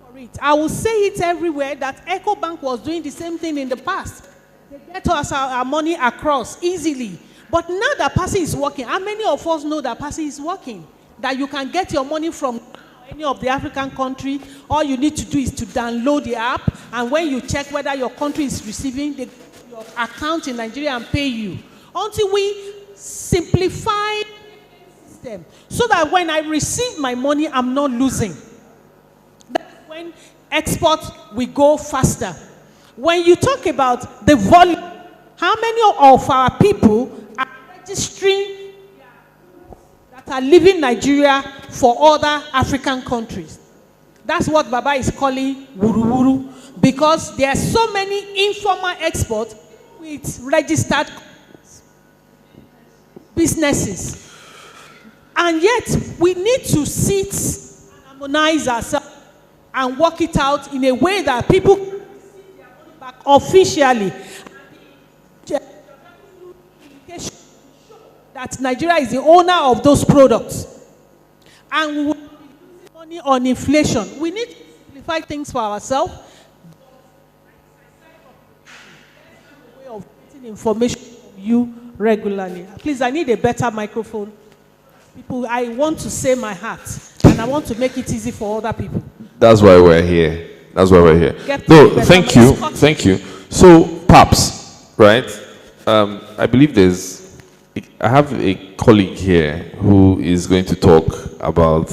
for it. I will say it everywhere that EcoBank was doing the same thing in the past. They get us our money across easily. But now that PASI is working, how many of us know that PASI is working? That you can get your money from any of the African country. All you need to do is to download the app, and when you check whether your country is receiving your account in Nigeria and pay you. Until we simplify the system so that when I receive my money, I'm not losing. That's when export will go faster. When you talk about the volume, how many of our people are registering that are leaving Nigeria for other African countries? That's what Baba is calling wuru-wuru, because there are so many informal exports with registered businesses. And yet, we need to sit and harmonize ourselves and work it out in a way that people can receive their money back officially. That Nigeria is the owner of those products. And we will be losing money on inflation. We need to simplify things for ourselves. Way of getting information from you regularly. Please, I need a better microphone. People, I want to say my heart, and I want to make it easy for other people. That's why we're here. That's why we're here. No, thank you. Thank you. So, PAPS, right? I believe I have a colleague here who is going to talk about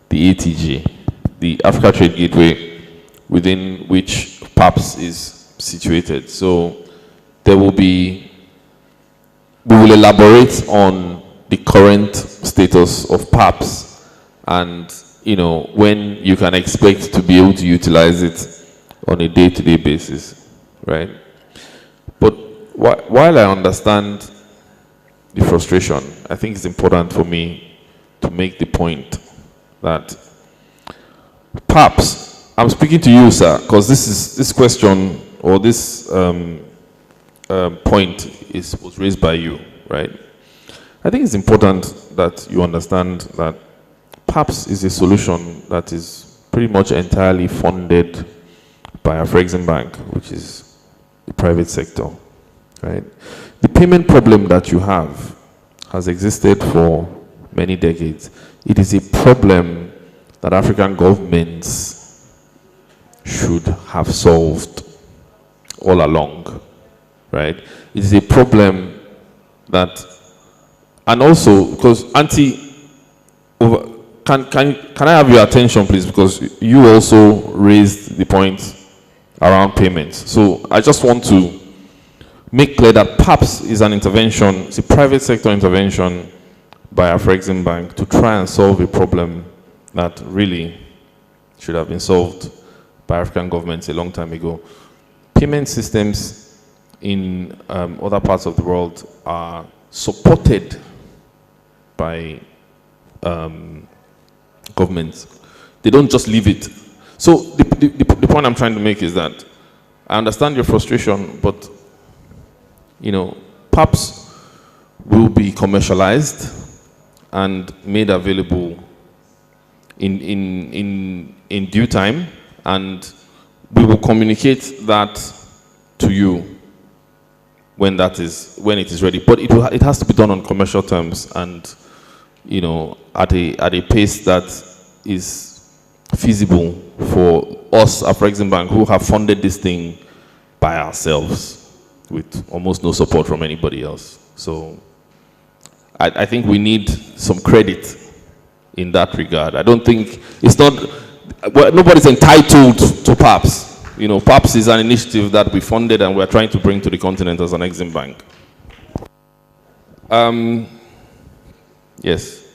the ATG, the Africa Trade Gateway, within which PAPS is situated. So we will elaborate on the current status of PAPS and, when you can expect to be able to utilize it on a day-to-day basis, right? But while I understand the frustration, I think it's important for me to make the point that PAPS, I'm speaking to you, sir, because this question or this point was raised by you, right? I think it's important that you understand that PAPS is a solution that is pretty much entirely funded by Afrexim Bank, which is the private sector, right? The payment problem that you have has existed for many decades. It is a problem that African governments should have solved all along, right? It is a problem that, and also, because Auntie, can I have your attention, please? Because you also raised the point around payments. So I just want to make clear that PAPS is an intervention, it's a private sector intervention by Afrexim Bank to try and solve a problem that really should have been solved by African governments a long time ago. Payment systems in other parts of the world are supported by governments. They don't just leave it. So the point I'm trying to make is that I understand your frustration, but you know, PAPS will be commercialized and made available in due time, and we will communicate that to you when it is ready. But it has to be done on commercial terms, and you know, at a pace that is feasible for us, Afrexim Bank, who have funded this thing by ourselves with almost no support from anybody else. So I think we need some credit in that regard. I don't think nobody's entitled to PAPS. You know, PAPS is an initiative that we funded and we're trying to bring to the continent as an Exim Bank. Yes.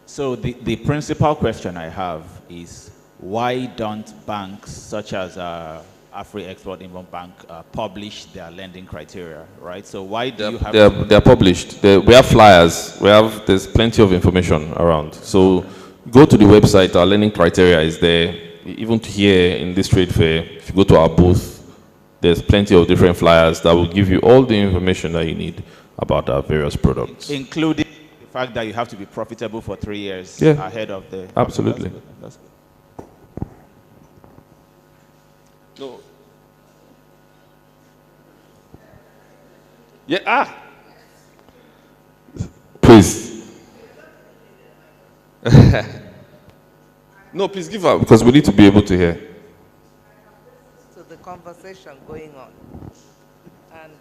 So the principal question I have is, why don't banks such as Afrexim Bank publish their lending criteria, right? So why do you have... They're published. We have flyers. There's plenty of information around. So go to the website, our lending criteria is there. Even here in this trade fair, if you go to our booth, there's plenty of different flyers that will give you all the information that you need about our various products. Including the fact that you have to be profitable for 3 years ahead of the... Absolutely. That's good. No. Yeah, Please. No, please give up. Because we need to be able to hear. To the conversation going on. And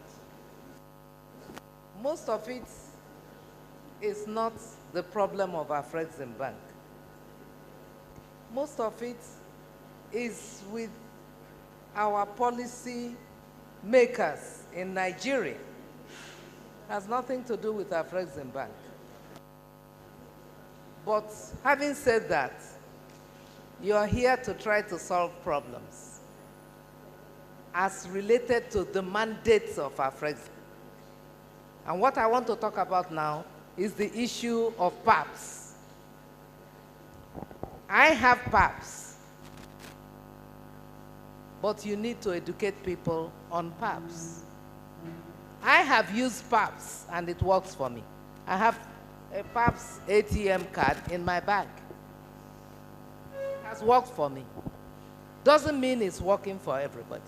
most of it is not the problem of Afrexim Bank. Most of it is with our policy makers in Nigeria. Has nothing to do with Afrexim Bank. But having said that, you are here to try to solve problems as related to the mandates of Afrexim. And what I want to talk about now is the issue of PAPS. I have PAPS. But you need to educate people on PAPS. I have used PAPS and it works for me. I have a PAPS ATM card in my bag. It has worked for me. Doesn't mean it's working for everybody.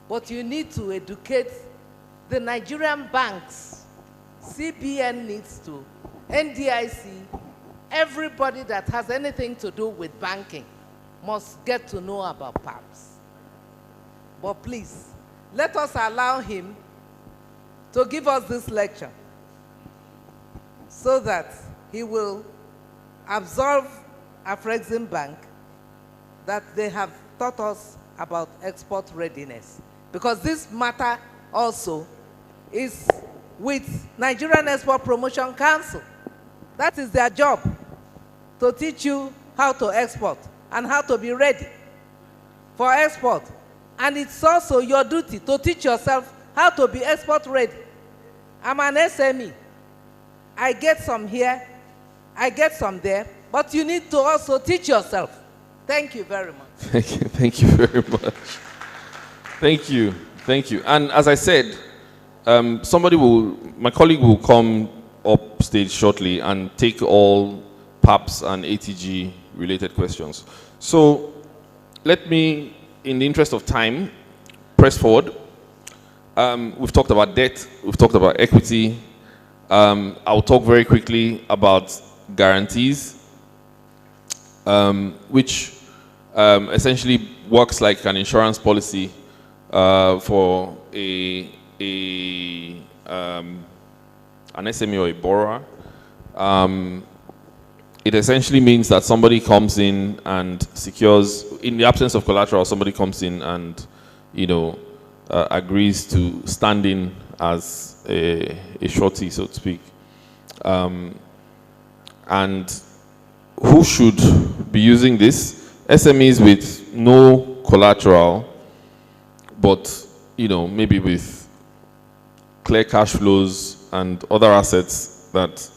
But you need to educate the Nigerian banks. CBN needs to, NDIC, everybody that has anything to do with banking must get to know about PAPS. But please, let us allow him to give us this lecture so that he will absolve Afrexim Bank that they have taught us about export readiness. Because this matter also is with Nigerian Export Promotion Council. That is their job, to teach you how to export and how to be ready for export. And it's also your duty to teach yourself how to be export ready. I'm an SME. I get some here, I get some there, but you need to also teach yourself. Thank you very much. Thank you very much. Thank you. And as I said, my colleague will come up stage shortly and take all PAPS and ATG related questions. So let me, in the interest of time, press forward. We've talked about debt, we've talked about equity. I'll talk very quickly about guarantees, which essentially works like an insurance policy for an SME or a borrower, it essentially means that somebody comes in and secures, in the absence of collateral, somebody comes in and, agrees to stand in as a shorty, so to speak. And who should be using this? SMEs with no collateral, but maybe with clear cash flows and other assets that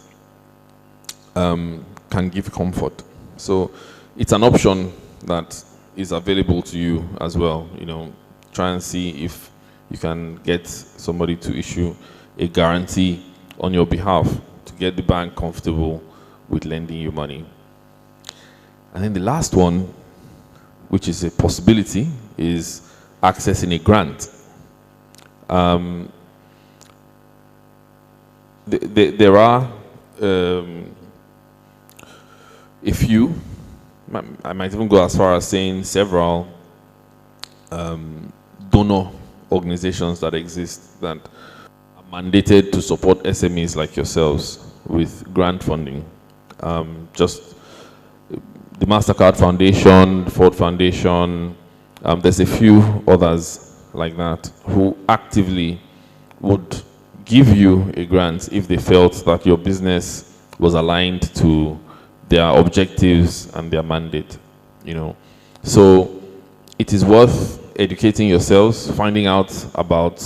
can give comfort. So it's an option that is available to you as well. Try and see if you can get somebody to issue a guarantee on your behalf to get the bank comfortable with lending you money. And then the last one, which is a possibility, is accessing a grant. There are a few, I might even go as far as saying several donor organizations that exist that are mandated to support SMEs like yourselves with grant funding. Just the MasterCard Foundation, Ford Foundation, there's a few others like that who actively would give you a grant if they felt that your business was aligned to their objectives and their mandate, So it is worth educating yourselves, finding out about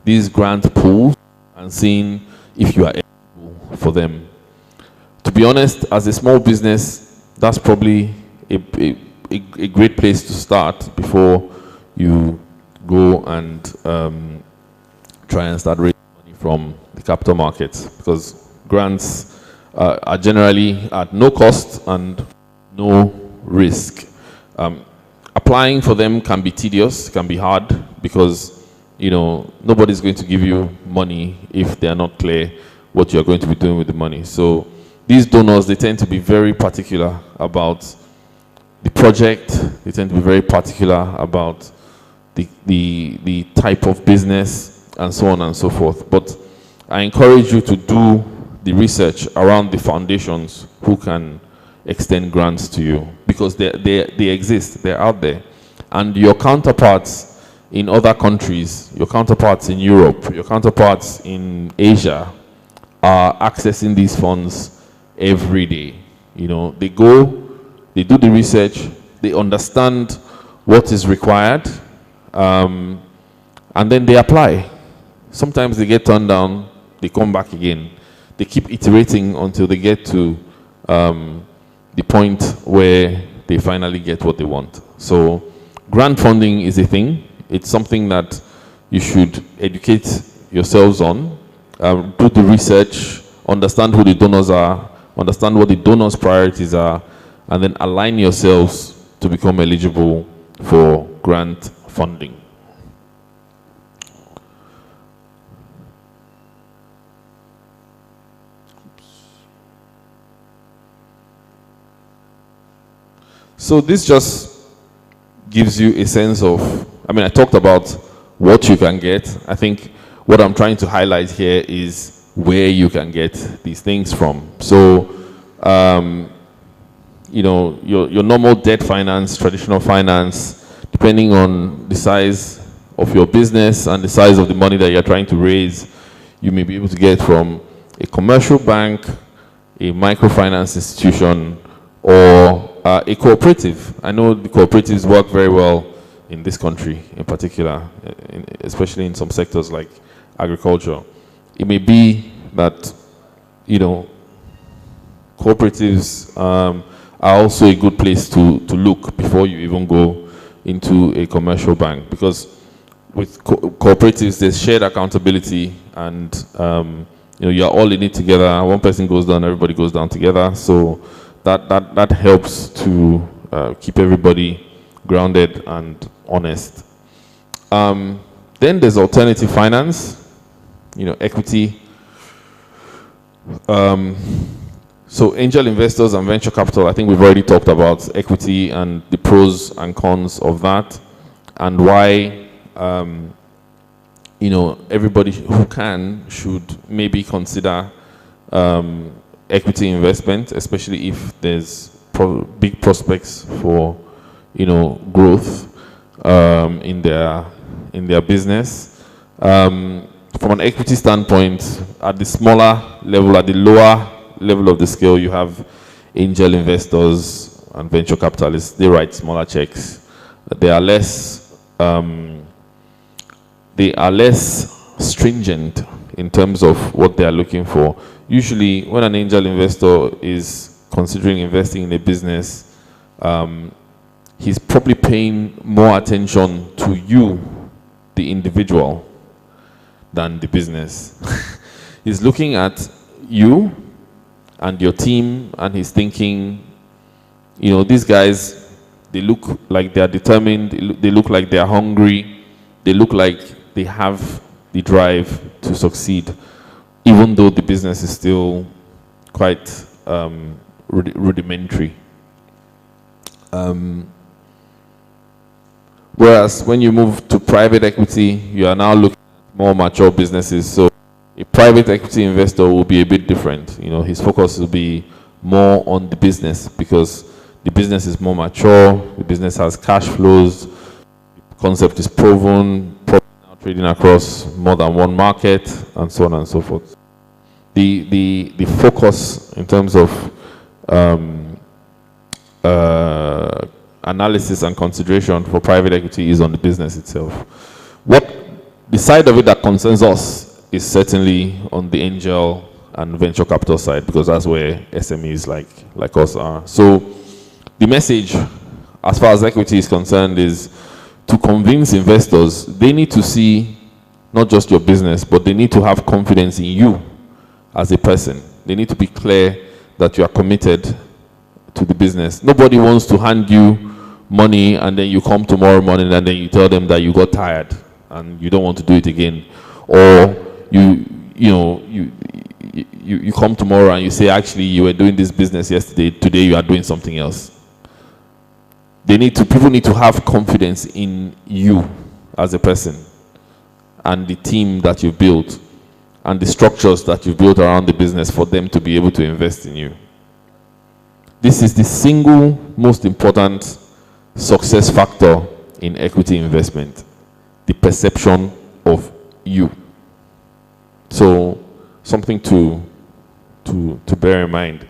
these grant pools and seeing if you are eligible for them. To be honest, as a small business, that's probably a great place to start before you go and try and start raising money from the capital markets, because grants are generally at no cost and no risk. Applying for them can be tedious, can be hard, because nobody's going to give you money if they are not clear what you're going to be doing with the money. So these donors, they tend to be very particular about the project. They tend to be very particular about the type of business and so on and so forth. But I encourage you to do the research around the foundations who can extend grants to you, because they exist, they're out there. And your counterparts in other countries, your counterparts in Europe, your counterparts in Asia are accessing these funds every day. They go, they do the research, they understand what is required, and then they apply. Sometimes they get turned down, they come back again. They keep iterating until they get to the point where they finally get what they want. So grant funding is a thing. It's something that you should educate yourselves on, do the research, understand who the donors are, understand what the donors' priorities are, and then align yourselves to become eligible for grant funding. So this just gives you a sense of, I talked about what you can get. I think what I'm trying to highlight here is where you can get these things from. So, your normal debt finance, traditional finance, depending on the size of your business and the size of the money that you're trying to raise, you may be able to get from a commercial bank, a microfinance institution, or a cooperative. I know the cooperatives work very well in this country in particular, especially in some sectors like agriculture. It may be that, cooperatives are also a good place to look before you even go into a commercial bank, because with cooperatives there's shared accountability, and you're all in it together. One person goes down, everybody goes down together. So that helps to keep everybody grounded and honest. Then there's alternative finance, equity. So angel investors and venture capital, I think we've already talked about equity and the pros and cons of that. and why you know, everybody who can should maybe consider equity investment, especially if there's big prospects for, you know, growth in their business. From an equity standpoint, at the smaller level, at the lower level of the scale, you have angel investors and venture capitalists. They write smaller checks. They are less stringent in terms of what they are looking for. Usually, when an angel investor is considering investing in a business, he's probably paying more attention to you, the individual, than the business. He's looking at you and your team, and he's thinking, you know, these guys, they look like they are determined, they look like they are hungry, they look like they have the drive to succeed, even though the business is still quite rudimentary. Whereas when you move to private equity, you are now looking at more mature businesses. So a private equity investor will be a bit different. You know, his focus will be more on the business because the business is more mature, the business has cash flows, the concept is proven, probably now trading across more than one market, and so on and so forth. The focus in terms of analysis and consideration for private equity is on the business itself. What the side of it that concerns us is certainly on the angel and venture capital side, because that's where SMEs like us are. So the message as far as equity is concerned is to convince investors they need to see not just your business, but they need to have confidence in you as a person. They need to be clear that you are committed to the business. Nobody wants to hand you money and then you come tomorrow morning and then you tell them that you got tired and you don't want to do it again, or you come tomorrow and you say, actually, you were doing this business yesterday, today you are doing something else. People need to have confidence in you as a person and the team that you've built and the structures that you've built around the business for them to be able to invest in you. This is the single most important success factor in equity investment, the perception of you. So something to bear in mind.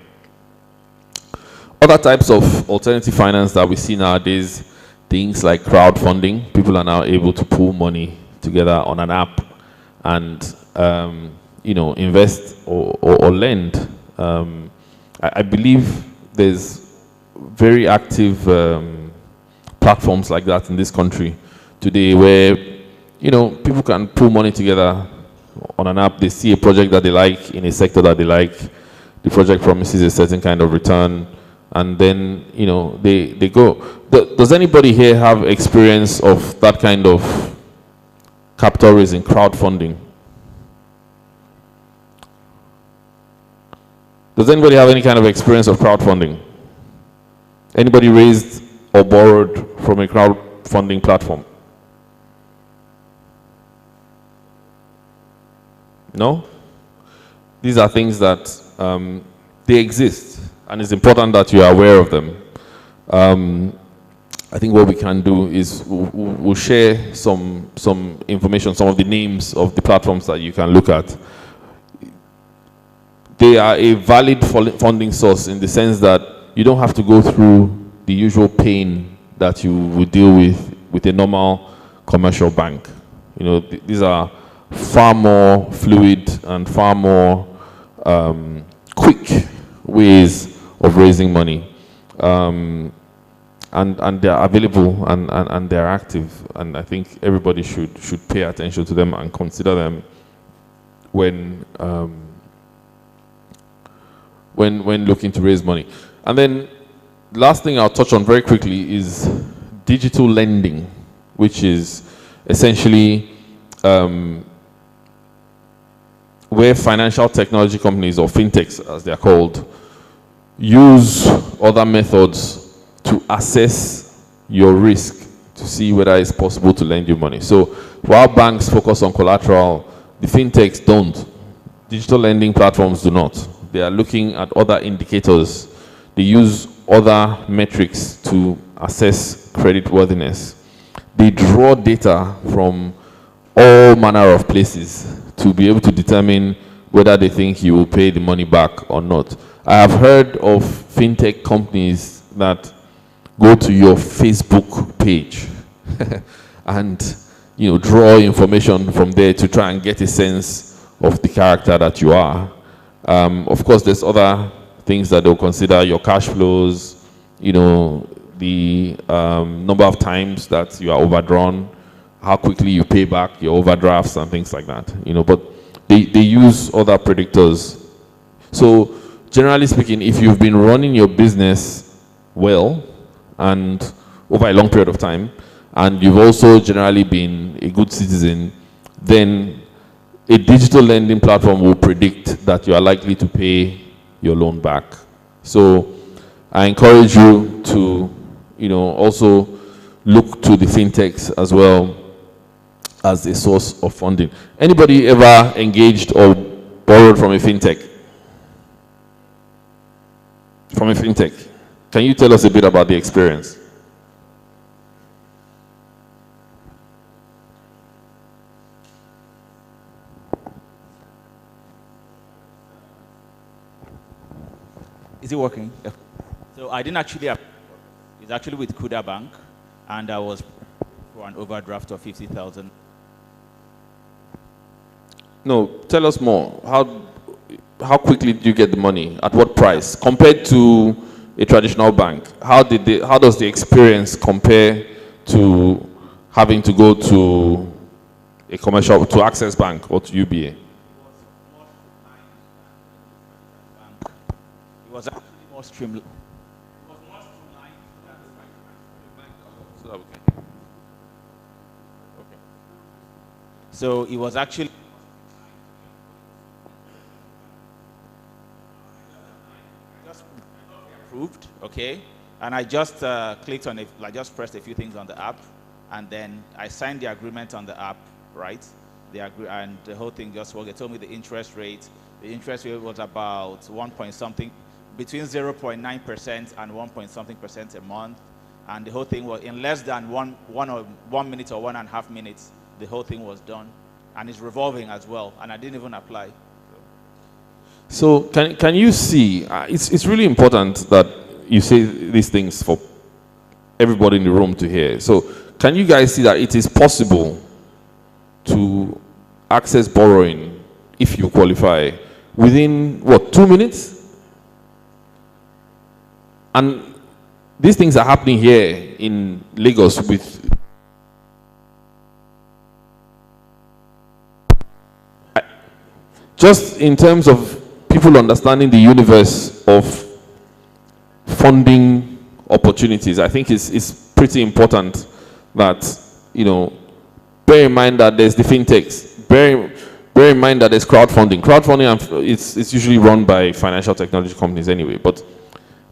Other types of alternative finance that we see nowadays, things like crowdfunding. People are now able to pool money together on an app and invest or lend. I believe there's very active platforms like that in this country today, where people can pool money together on an app. They see a project that they like in a sector that they like. The project promises a certain kind of return, and then they go. Does anybody here have experience of that kind of capital raising, crowdfunding? Does anybody have any kind of experience of crowdfunding? Anybody raised or borrowed from a crowdfunding platform? No? These are things that they exist, and it's important that you are aware of them. I think what we can do is we'll share some information, some of the names of the platforms that you can look at. They are a valid funding source in the sense that you don't have to go through the usual pain that you would deal with a normal commercial bank. These are far more fluid and far more quick ways of raising money, and they are available and they are active, and I think everybody should pay attention to them and consider them when looking to raise money. And then last thing I'll touch on very quickly is digital lending, which is essentially where financial technology companies, or fintechs as they're called, use other methods to assess your risk to see whether it's possible to lend you money. So while banks focus on collateral, the fintechs don't. Digital lending platforms do not. They are looking at other indicators. They use other metrics to assess creditworthiness. They draw data from all manner of places to be able to determine whether they think you will pay the money back or not. I have heard of fintech companies that go to your Facebook page and draw information from there to try and get a sense of the character that you are. Of course, there's other things that they'll consider: your cash flows, the number of times that you are overdrawn, how quickly you pay back your overdrafts and things like that. But they use other predictors. So generally speaking, if you've been running your business well and over a long period of time, and you've also generally been a good citizen, then a digital lending platform will predict that you are likely to pay your loan back. So I encourage you to, also look to the fintechs as well as a source of funding. Anybody ever engaged or borrowed from a fintech? From a fintech? Can you tell us a bit about the experience? Is it working? Yeah. So I didn't actually apply. It's actually with Kuda Bank, and I was for an overdraft of 50,000. No, tell us more. How quickly did you get the money? At what price? Compared to a traditional bank, how does the experience compare to having to go to a commercial, to Access Bank or to UBA? It was actually more streamlined. So it was actually just approved, okay? And I just clicked on it, I just pressed a few things on the app, and then I signed the agreement on the app, right? And the whole thing just worked. They told me the interest rate. The interest rate was about 1 point something, between 0.9% and 1 point something percent a month. And the whole thing was in less than 1 minute or 1.5 minutes. The whole thing was done, and it's revolving as well, and I didn't even apply. So can you see, it's really important that you say these things for everybody in the room to hear. So can you guys see that it is possible to access borrowing if you qualify within, 2 minutes? And these things are happening here in Lagos with just in terms of people understanding the universe of funding opportunities. I think it's pretty important that, bear in mind that there's the fintechs, bear in mind that there's crowdfunding. Crowdfunding, it's usually run by financial technology companies anyway, but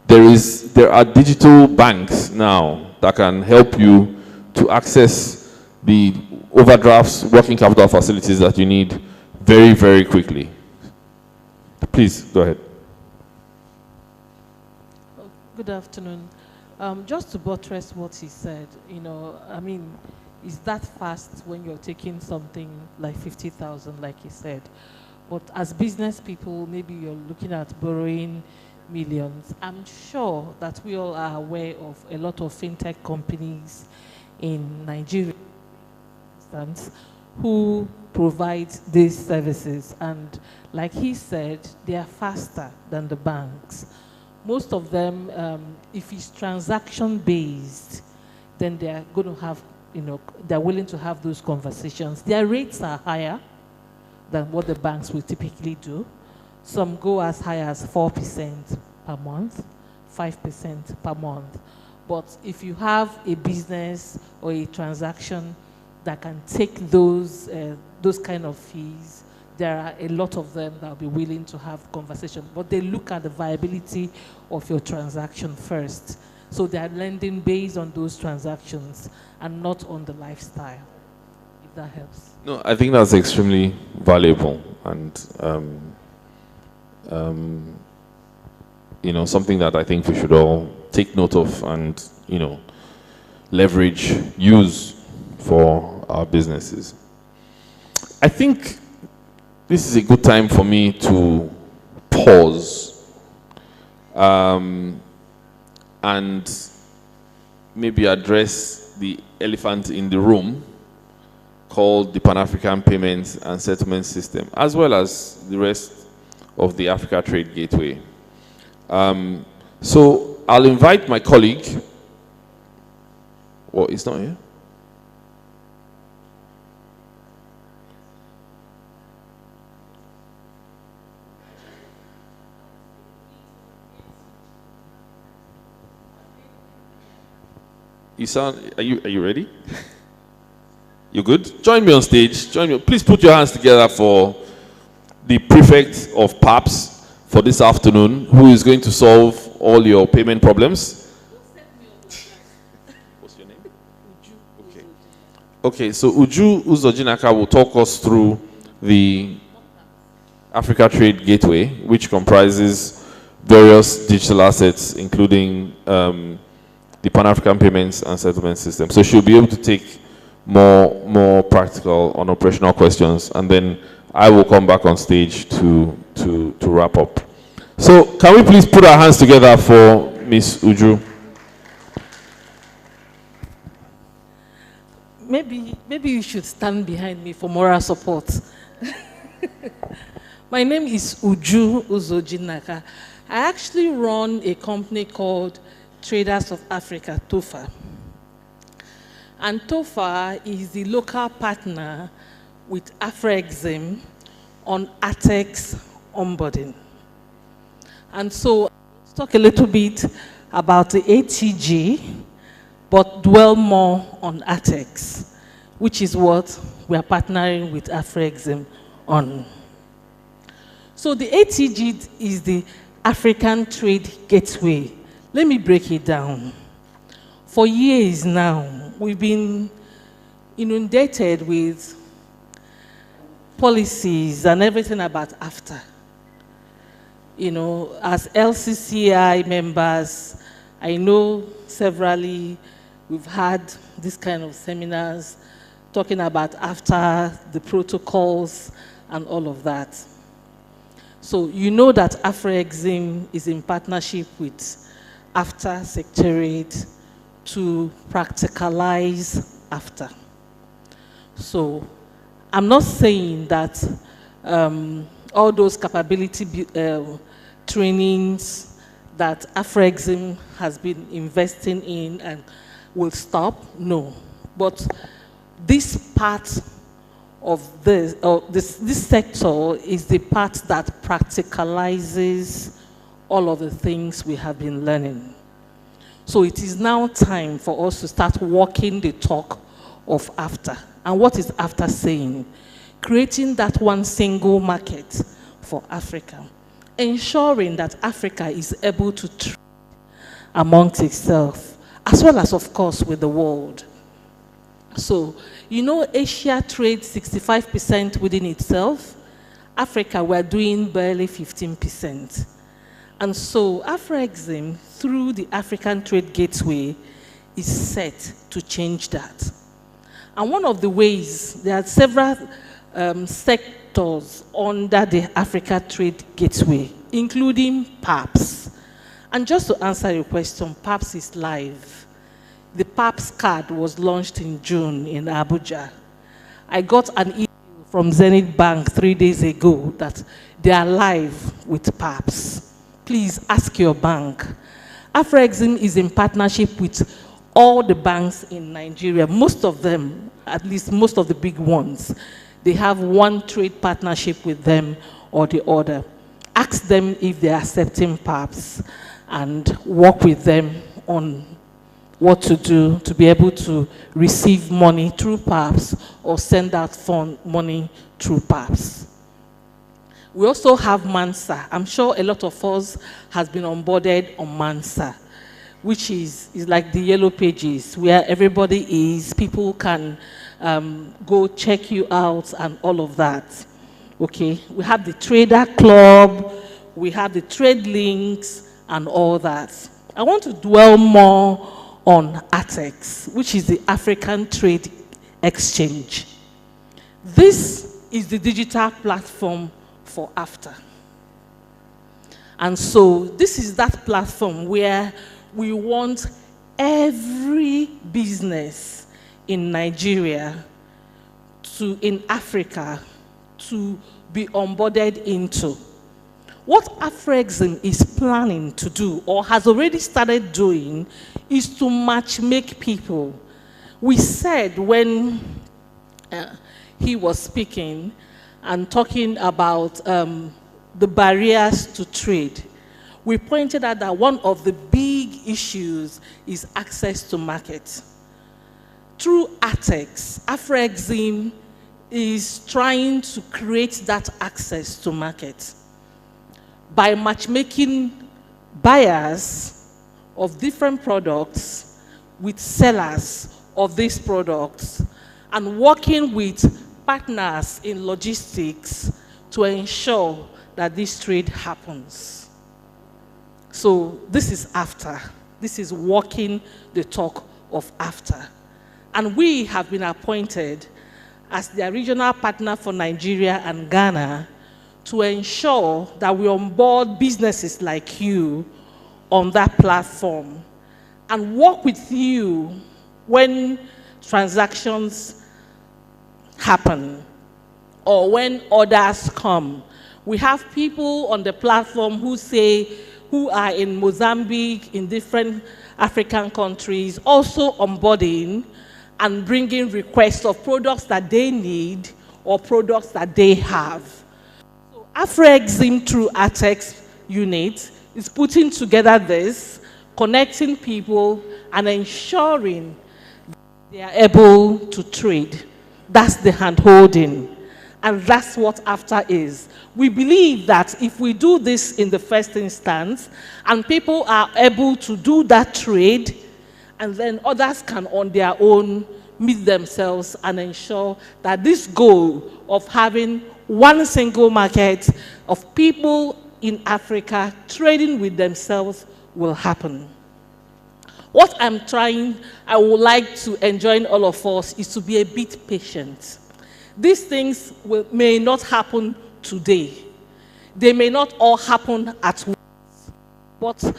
there are digital banks now that can help you to access the overdrafts, working capital facilities that you need very, very quickly. Please, go ahead. Good afternoon. Just to buttress what he said, is that fast when you're taking something like 50,000, like he said? But as business people, maybe you're looking at borrowing millions. I'm sure that we all are aware of a lot of fintech companies in Nigeria, for instance, who provide these services, and like he said, they are faster than the banks. Most of them, if it's transaction based, then they are going to have, they're willing to have those conversations. Their rates are higher than what the banks will typically do. Some go as high as 4% per month, 5% per month. But if you have a business or a transaction that can take those kind of fees, there are a lot of them that will be willing to have conversation. But they look at the viability of your transaction first. So they are lending based on those transactions and not on the lifestyle, if that helps. No, I think that's extremely valuable and you know, something that I think we should all take note of and, you know, leverage, use for our businesses. I think this is a good time for me to pause and maybe address the elephant in the room called the Pan-African Payments and Settlement System, as well as the rest of the Africa Trade Gateway. So I'll invite my colleague. Well, he's not here. Are you ready? You good? Join me on stage. Join me. Please put your hands together for the prefect of PAPS for this afternoon, who is going to solve all your payment problems. What's your name? Okay. Okay, so Uju Uzojinaka will talk us through the Africa Trade Gateway, which comprises various digital assets, including the Pan-African Payments and Settlement System. So she'll be able to take more practical and operational questions, and then I will come back on stage to wrap up. So can we please put our hands together for Miss Uju? Maybe you should stand behind me for moral support. My name is Uju Uzojinaka. I actually run a company called Traders of Africa, TOFA. And TOFA is the local partner with Afrexim on ATEX onboarding. And so let's talk a little bit about the ATG, but dwell more on ATEX, which is what we are partnering with Afrexim on. So the ATG is the African Trade Gateway. Let me break it down. For years now, we've been inundated with policies and everything about AFTA. You know, as LCCI members, I know severally we've had this kind of seminars talking about AFTA, the protocols, and all of that. So you know that Afrexim is in partnership with AFTA Secretariat to practicalize AFTA. So I'm not saying that all those capability trainings that Afrexim has been investing in and will stop, no. But this part of this sector is the part that practicalizes all of the things we have been learning. So it is now time for us to start walking the talk of AFTA. And what is AFTA saying? Creating that one single market for Africa, ensuring that Africa is able to trade amongst itself, as well as, of course, with the world. So, you know, Asia trades 65% within itself. Africa, we're doing barely 15%. And so Afrexim, through the African Trade Gateway, is set to change that. And one of the ways, there are several sectors under the Africa Trade Gateway, including PAPS. And just to answer your question, PAPS is live. The PAPS card was launched in June in Abuja. I got an email from Zenith Bank 3 days ago that they are live with PAPS. Please ask your bank. Afrexim is in partnership with all the banks in Nigeria, most of them, at least most of the big ones. They have one trade partnership with them or the other. Ask them if they are accepting PAPS and work with them on what to do to be able to receive money through PAPS or send out money through PAPS. We also have MANSA. I'm sure a lot of us has been onboarded on MANSA, which is like the yellow pages, where everybody is, people can go check you out and all of that. Okay, we have the Trader Club, we have the trade links and all that. I want to dwell more on ATEX, which is the African Trade Exchange. This is the digital platform for AFTA. And so this is that platform where we want every business in Nigeria in Africa to be onboarded into. What Afrexim is planning to do, or has already started doing, is to match-make people. We said when he was speaking and talking about the barriers to trade, we pointed out that one of the big issues is access to market. Through ATEX, Afrexim is trying to create that access to market by matchmaking buyers of different products with sellers of these products and working with partners in logistics to ensure that this trade happens. So this is AFTA. This is walking the talk of AFTA. And we have been appointed as the regional partner for Nigeria and Ghana to ensure that we onboard businesses like you on that platform and work with you when transactions happen or when orders come. We have people on the platform who are in Mozambique, in different African countries, also onboarding and bringing requests of products that they need or products that they have. So Afrexim through ATEX unit is putting together this, connecting people and ensuring they are able to trade. That's the hand-holding. And that's what AFTA is. We believe that if we do this in the first instance, and people are able to do that trade, and then others can on their own meet themselves and ensure that this goal of having one single market of people in Africa trading with themselves will happen. What I would like to enjoin all of us is to be a bit patient. These things may not happen today. They may not all happen at once. But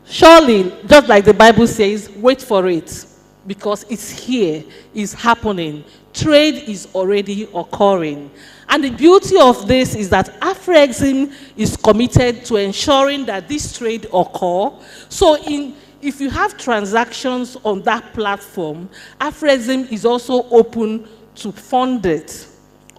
surely, just like the Bible says, wait for it. Because it's here, it's happening. Trade is already occurring. And the beauty of this is that Afrexim is committed to ensuring that this trade occur. So if you have transactions on that platform, Afrexim is also open to fund it.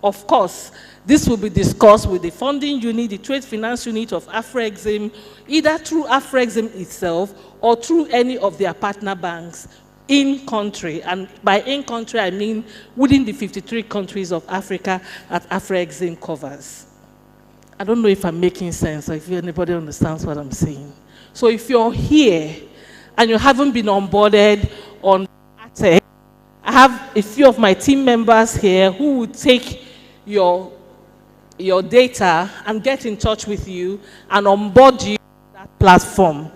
Of course, this will be discussed with the funding unit, the trade finance unit of Afrexim, either through Afrexim itself or through any of their partner banks in country. And by in country, I mean within the 53 countries of Africa that Afrexim covers. I don't know if I'm making sense or if anybody understands what I'm saying. So if you're here and you haven't been onboarded on ATEX, I have a few of my team members here who will take your data and get in touch with you and onboard you on that platform.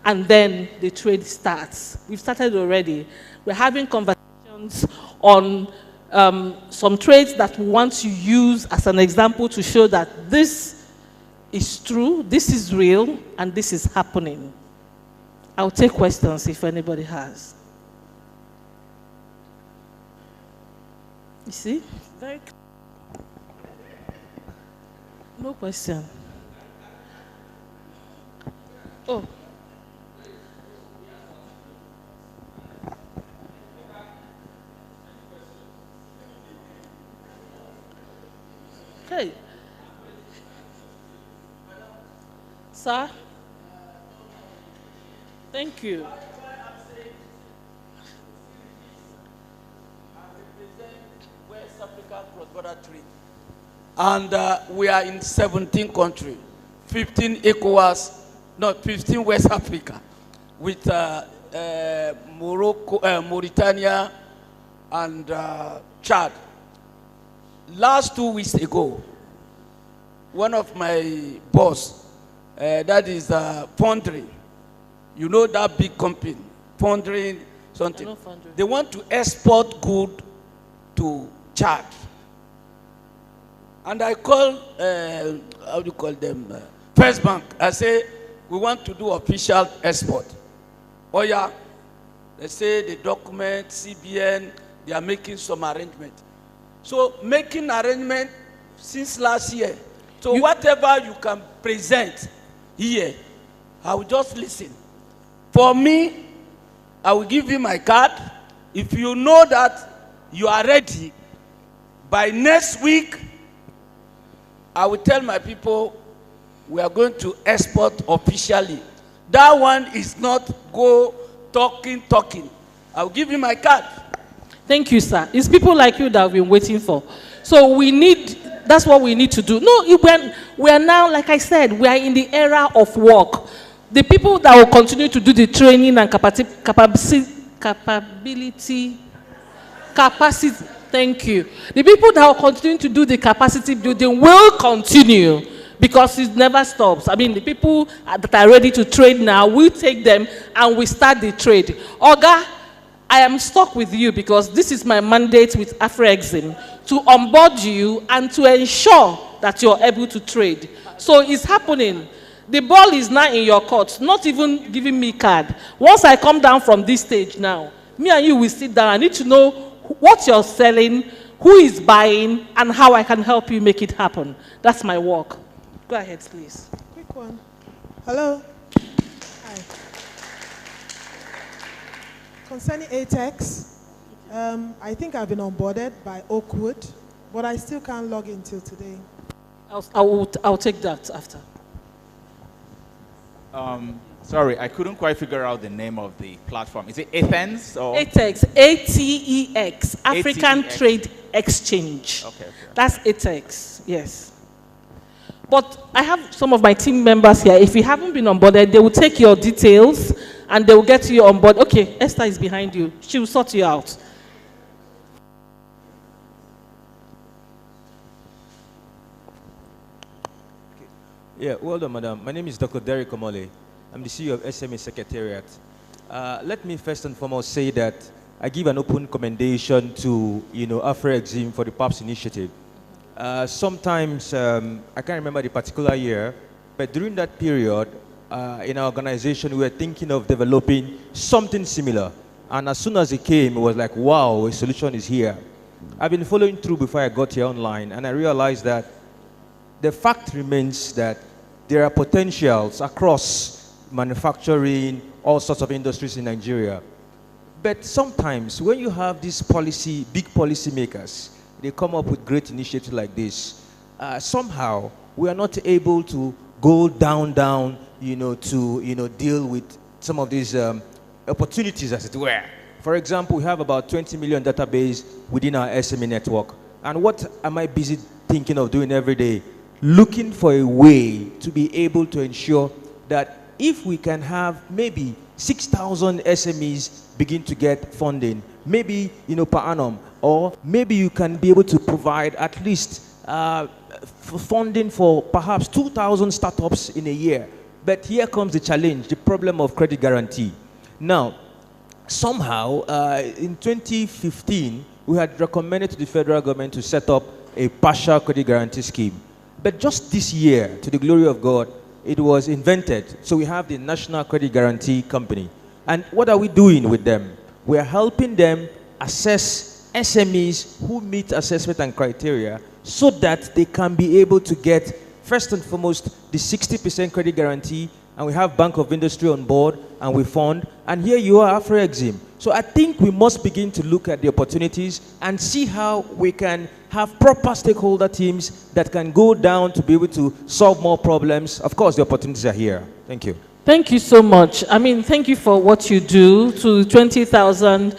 And then the trade starts. We've started already. We're having conversations on some trades that we want to use as an example to show that this is true, this is real, and this is happening. I'll take questions if anybody has. You see? Very clear. No question. Oh. Okay. Sir? Thank you. West Africa cross-border trade. And we are in 17 countries, 15 ECOWAS, not 15 West Africa. with Morocco, Mauritania, and Chad. Last 2 weeks ago, one of my boss, that is Pondering, you know that big company, Pondering something. They want to export good to Chad. And I call, how do you call them? First Bank. I say, we want to do official export. Oh yeah, they say the document, CBN, they are making some arrangement. So making arrangement since last year. So whatever you can present here, I will just listen. For me, I will give you my card. If you know that you are ready, by next week, I will tell my people we are going to export officially. That one is not go talking. I will give you my card. Thank you, sir. It's people like you that we've been waiting for. So we need, that's what we need to do. No, we are now, like I said, we are in the era of work. The people that will continue to do the training and capacity, thank you. The people that will continue to do the capacity building will continue because it never stops. I mean, the people that are ready to trade now, we take them and we start the trade. Oga, I am stuck with you because this is my mandate with Afrexim to onboard you and to ensure that you're able to trade. So it's happening. The ball is now in your court, not even giving me card. Once I come down from this stage now, me and you will sit down. I need to know what you're selling, who is buying, and how I can help you make it happen. That's my work. Go ahead, please. Quick one. Hello. Hi. Concerning ATEX, I think I've been onboarded by Oakwood, but I still can't log in till today. I'll take that after. Sorry, I couldn't quite figure out the name of the platform. Is it Athens or? ATEX, ATEX, African Trade Exchange. Okay. That's ATEX, yes. But I have some of my team members here. If you haven't been onboarded, they will take your details and they will get you on board. Okay, Esther is behind you. She will sort you out. Yeah, well done, madam. My name is Dr. Derek Omole. I'm the CEO of SME Secretariat. Let me first and foremost say that I give an open commendation to, Afrexim for the PAPS initiative. Sometimes, I can't remember the particular year, but during that period, in our organization, we were thinking of developing something similar. And as soon as it came, it was like, wow, a solution is here. I've been following through before I got here online, and I realized that the fact remains that there are potentials across manufacturing, all sorts of industries in Nigeria. But sometimes when you have these big policy makers, they come up with great initiatives like this. Somehow we are not able to go down, to deal with some of these opportunities, as it were. For example, we have about 20 million database within our SME network. And what am I busy thinking of doing every day? Looking for a way to be able to ensure that if we can have maybe 6,000 SMEs begin to get funding, maybe per annum, or maybe you can be able to provide at least funding for perhaps 2,000 startups in a year. But here comes the challenge, the problem of credit guarantee. Now, somehow in 2015, we had recommended to the federal government to set up a partial credit guarantee scheme. But just this year, to the glory of God, it was invented. So we have the National Credit Guarantee Company. And what are we doing with them? We are helping them assess SMEs who meet assessment and criteria so that they can be able to get, first and foremost, the 60% credit guarantee. And we have Bank of Industry on board, and we fund. And here you are, Afrexim. So I think we must begin to look at the opportunities and see how we can have proper stakeholder teams that can go down to be able to solve more problems. Of course, the opportunities are here. Thank you. Thank you so much. I mean, thank you for what you do to 20,000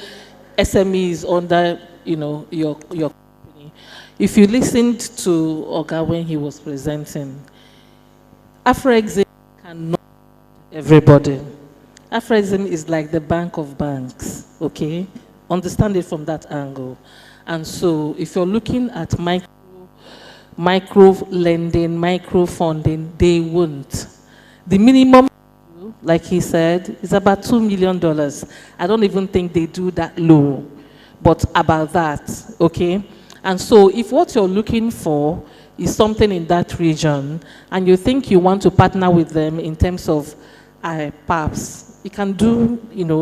SMEs under, your company. If you listened to Oga when he was presenting, Afrexim cannot everybody. Afrexim is like the bank of banks, okay? Understand it from that angle. And so if you're looking at micro lending, micro funding, they won't. The minimum, like he said, is about $2 million. I don't even think they do that low, but about that, okay? And so if what you're looking for is something in that region, and you think you want to partner with them in terms of perhaps, you can do,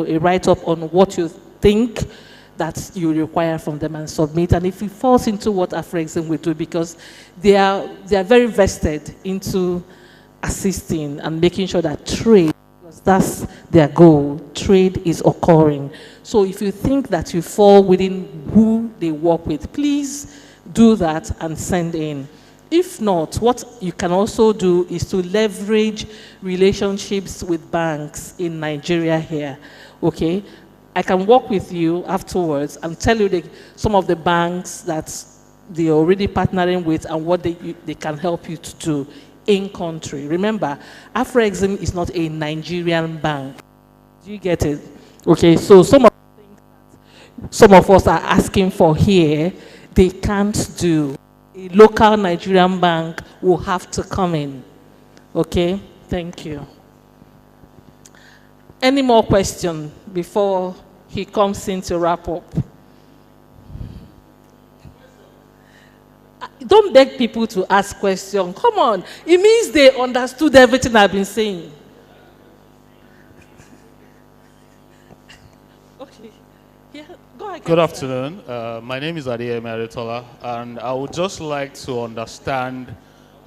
a write-up on what you think that you require from them and submit. And if it falls into what Afrexim will do, because they are very vested into assisting and making sure that trade, because that's their goal, trade is occurring. So if you think that you fall within who they work with, please do that and send in. If not, what you can also do is to leverage relationships with banks in Nigeria here, okay? I can work with you afterwards and tell you some of the banks that they're already partnering with and what they can help you to do in country. Remember, Afrexim is not a Nigerian bank. Do you get it? Okay, so some of the things that some of us are asking for here, they can't do. A local Nigerian bank will have to come in. Okay, thank you. Any more questions before he comes in to wrap up? Don't beg people to ask questions. Come on. It means they understood everything I've been saying. Okay. Yeah, go ahead. Good afternoon. My name is Adeyemi Adetola, and I would just like to understand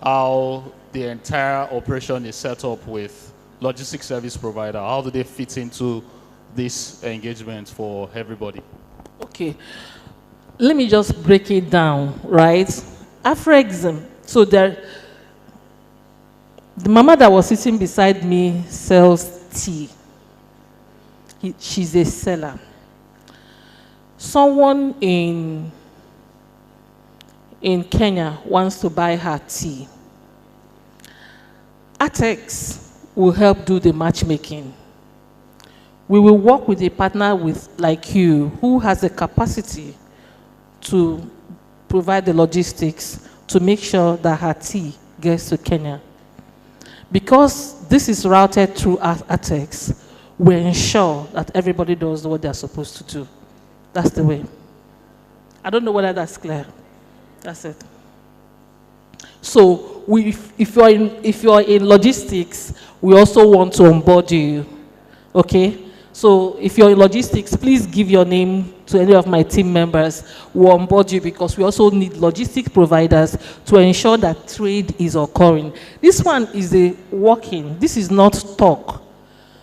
how the entire operation is set up with logistics service provider. How do they fit into this engagement for everybody? Okay. Let me just break it down, right? Afrexim. So the mama that was sitting beside me sells tea. She's a seller. Someone in Kenya wants to buy her tea. Atex will help do the matchmaking. We will work with a partner like you who has the capacity to provide the logistics to make sure that her tea gets to Kenya. Because this is routed through Atex, we ensure that everybody does what they're supposed to do. That's the way. I don't know whether that's clear. That's it. So if you're in logistics, we also want to onboard you. Okay? So if you're in logistics, please give your name to any of my team members. We'll onboard you because we also need logistic providers to ensure that trade is occurring. This one is a walk-in. This is not talk.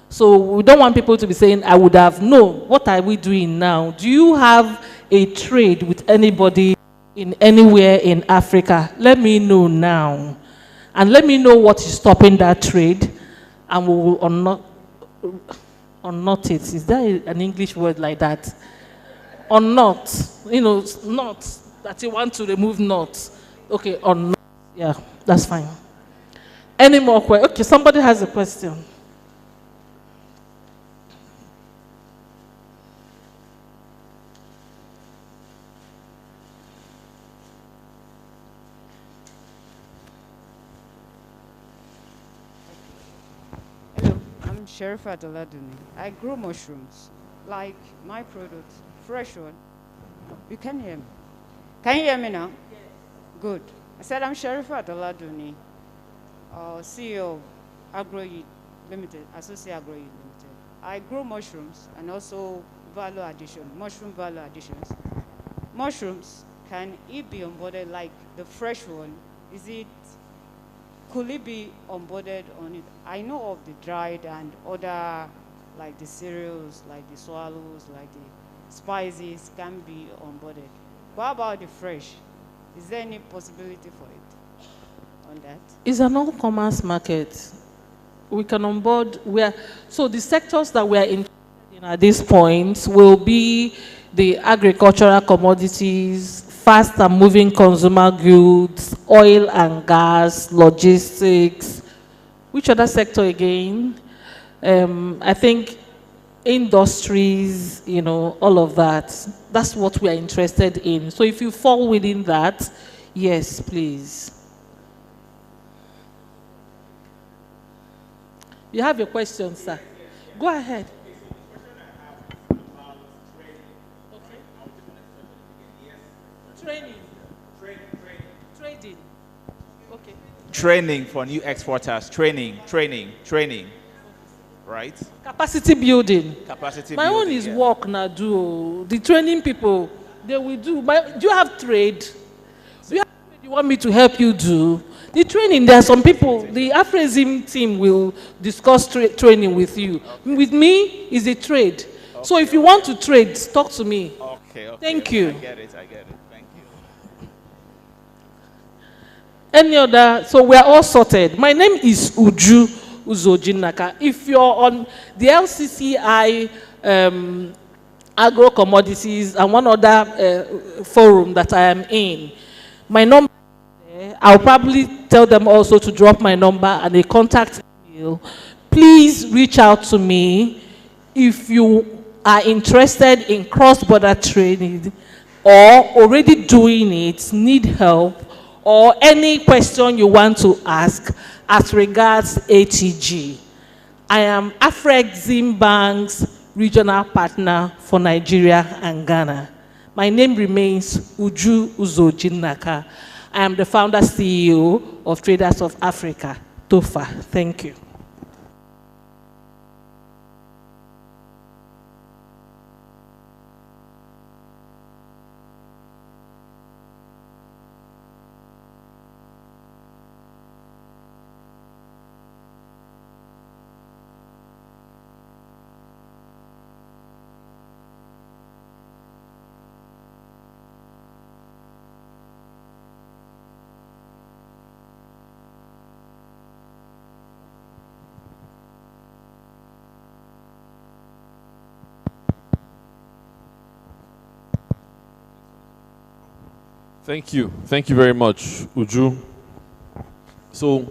So we don't want people to be saying, I would have, no, what are we doing now? Do you have a trade with anybody in anywhere in Africa? Let me know now. And let me know what is stopping that trade. And we will unknot it. Is there an English word like that? Unknot. Not that you want to remove knot. Okay, unknot. Yeah, that's fine. Any more questions? Okay, somebody has a question. I'm Sherifa Doladuni. I grow mushrooms, like my product, fresh one. You can hear me. Can you hear me now? Yes. Good. I said I'm Sherifa Doladuni, CEO of Agro-Yield Limited, Associate Agro-Yield Limited. I grow mushrooms and also value addition, mushroom value additions. Mushrooms, can it be onboarded like the fresh one? Could it be onboarded on it? I know of the dried and other, like the cereals, like the swallows, like the spices can be onboarded. But how about the fresh? Is there any possibility for it on that? It's an all-commerce market. We can onboard so the sectors that we are in at this point will be the agricultural commodities, fast and moving consumer goods, oil and gas, logistics. Which other sector again? I think industries, you know, all of that, that's what we are interested in. So if you fall within that, yes, please. You have your question, sir. Go ahead. Training. Trading. Okay. Training for new exporters. Training. Right? Capacity building. Capacity My building. own is work now, do. The training people, they will do. Do you have trade? Do you have trade you want me to help you do? The training, there are some people, the Afrexim team will discuss training with you. Okay. With me, is a trade. Okay. So if you want to trade, talk to me. Okay. Thank you. I get it. Thank you. Any other? So we're all sorted. My name is Uju Uzojinaka. If you're on the LCCI agro commodities and one other forum that I am in, my number, I'll probably tell them also to drop my number and a contact email. Please reach out to me if you are interested in cross-border trading or already doing it, need help, or any question you want to ask as regards ATG. I am Afrexim Bank's regional partner for Nigeria and Ghana. My name remains Uju Uzojinaka. I am the founder CEO of Traders of Africa, TOFA. Thank you. Thank you. Thank you very much, Uju. So,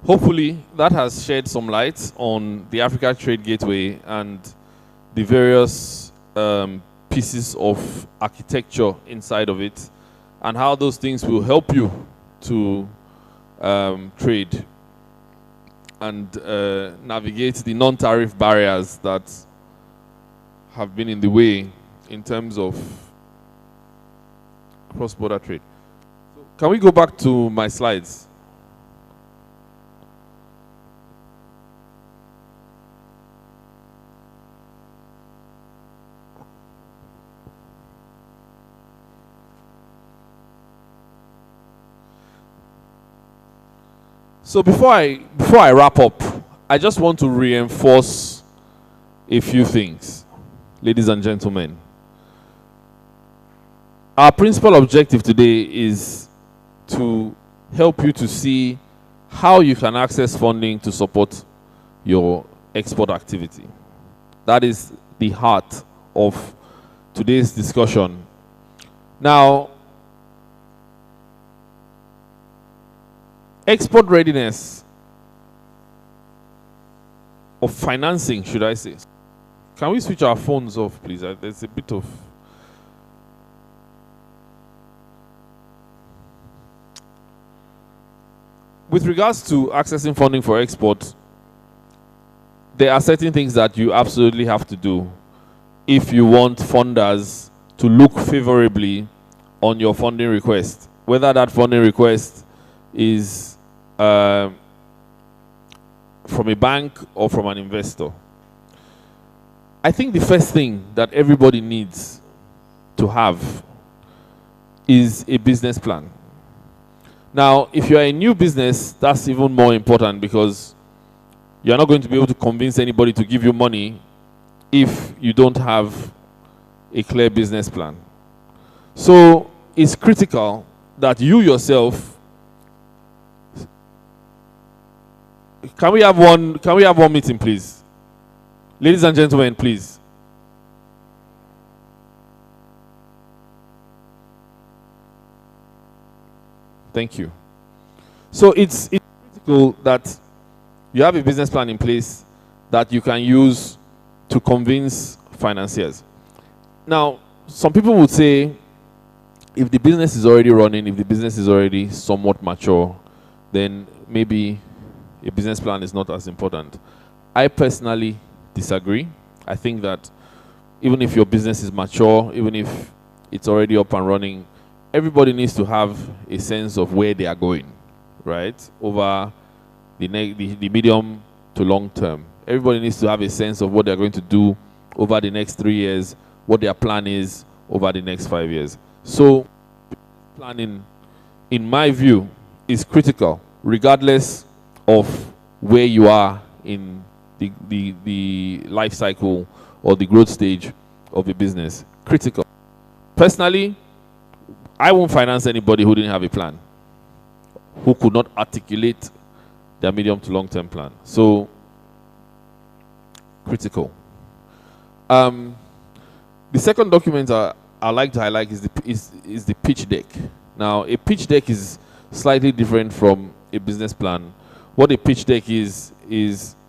hopefully, that has shed some light on the Africa Trade Gateway and the various pieces of architecture inside of it, and how those things will help you to trade and navigate the non-tariff barriers that have been in the way in terms of cross-border trade. So can we go back to my slides? So before I wrap up, I just want to reinforce a few things, ladies and gentlemen. Our principal objective today is to help you to see how you can access funding to support your export activity. That is the heart of today's discussion. Now, export readiness of financing, should I say. Can we switch our phones off, please? There's a bit of... With regards to accessing funding for export, there are certain things that you absolutely have to do if you want funders to look favorably on your funding request, whether that funding request is from a bank or from an investor. I think the first thing that everybody needs to have is a business plan. Now, if you are a new business, that's even more important because you're not going to be able to convince anybody to give you money if you don't have a clear business plan. So it's critical that you yourself... Can we have one meeting, please? Ladies and gentlemen, please. Thank you. So it's critical that you have a business plan in place that you can use to convince financiers. Now, some people would say, if the business is already running, if the business is already somewhat mature, then maybe a business plan is not as important. I personally disagree. I think that even if your business is mature, even if it's already up and running, everybody needs to have a sense of where they are going, right? Over the medium to long term. Everybody needs to have a sense of what they're going to do over the next 3 years, what their plan is over the next 5 years. So planning, in my view, is critical, regardless of where you are in the life cycle or the growth stage of a business. Critical. Personally, I won't finance anybody who didn't have a plan, who could not articulate their medium to long-term plan. So, critical. The second document I like to highlight is the pitch deck. Now, a pitch deck is slightly different from a business plan. What a pitch deck is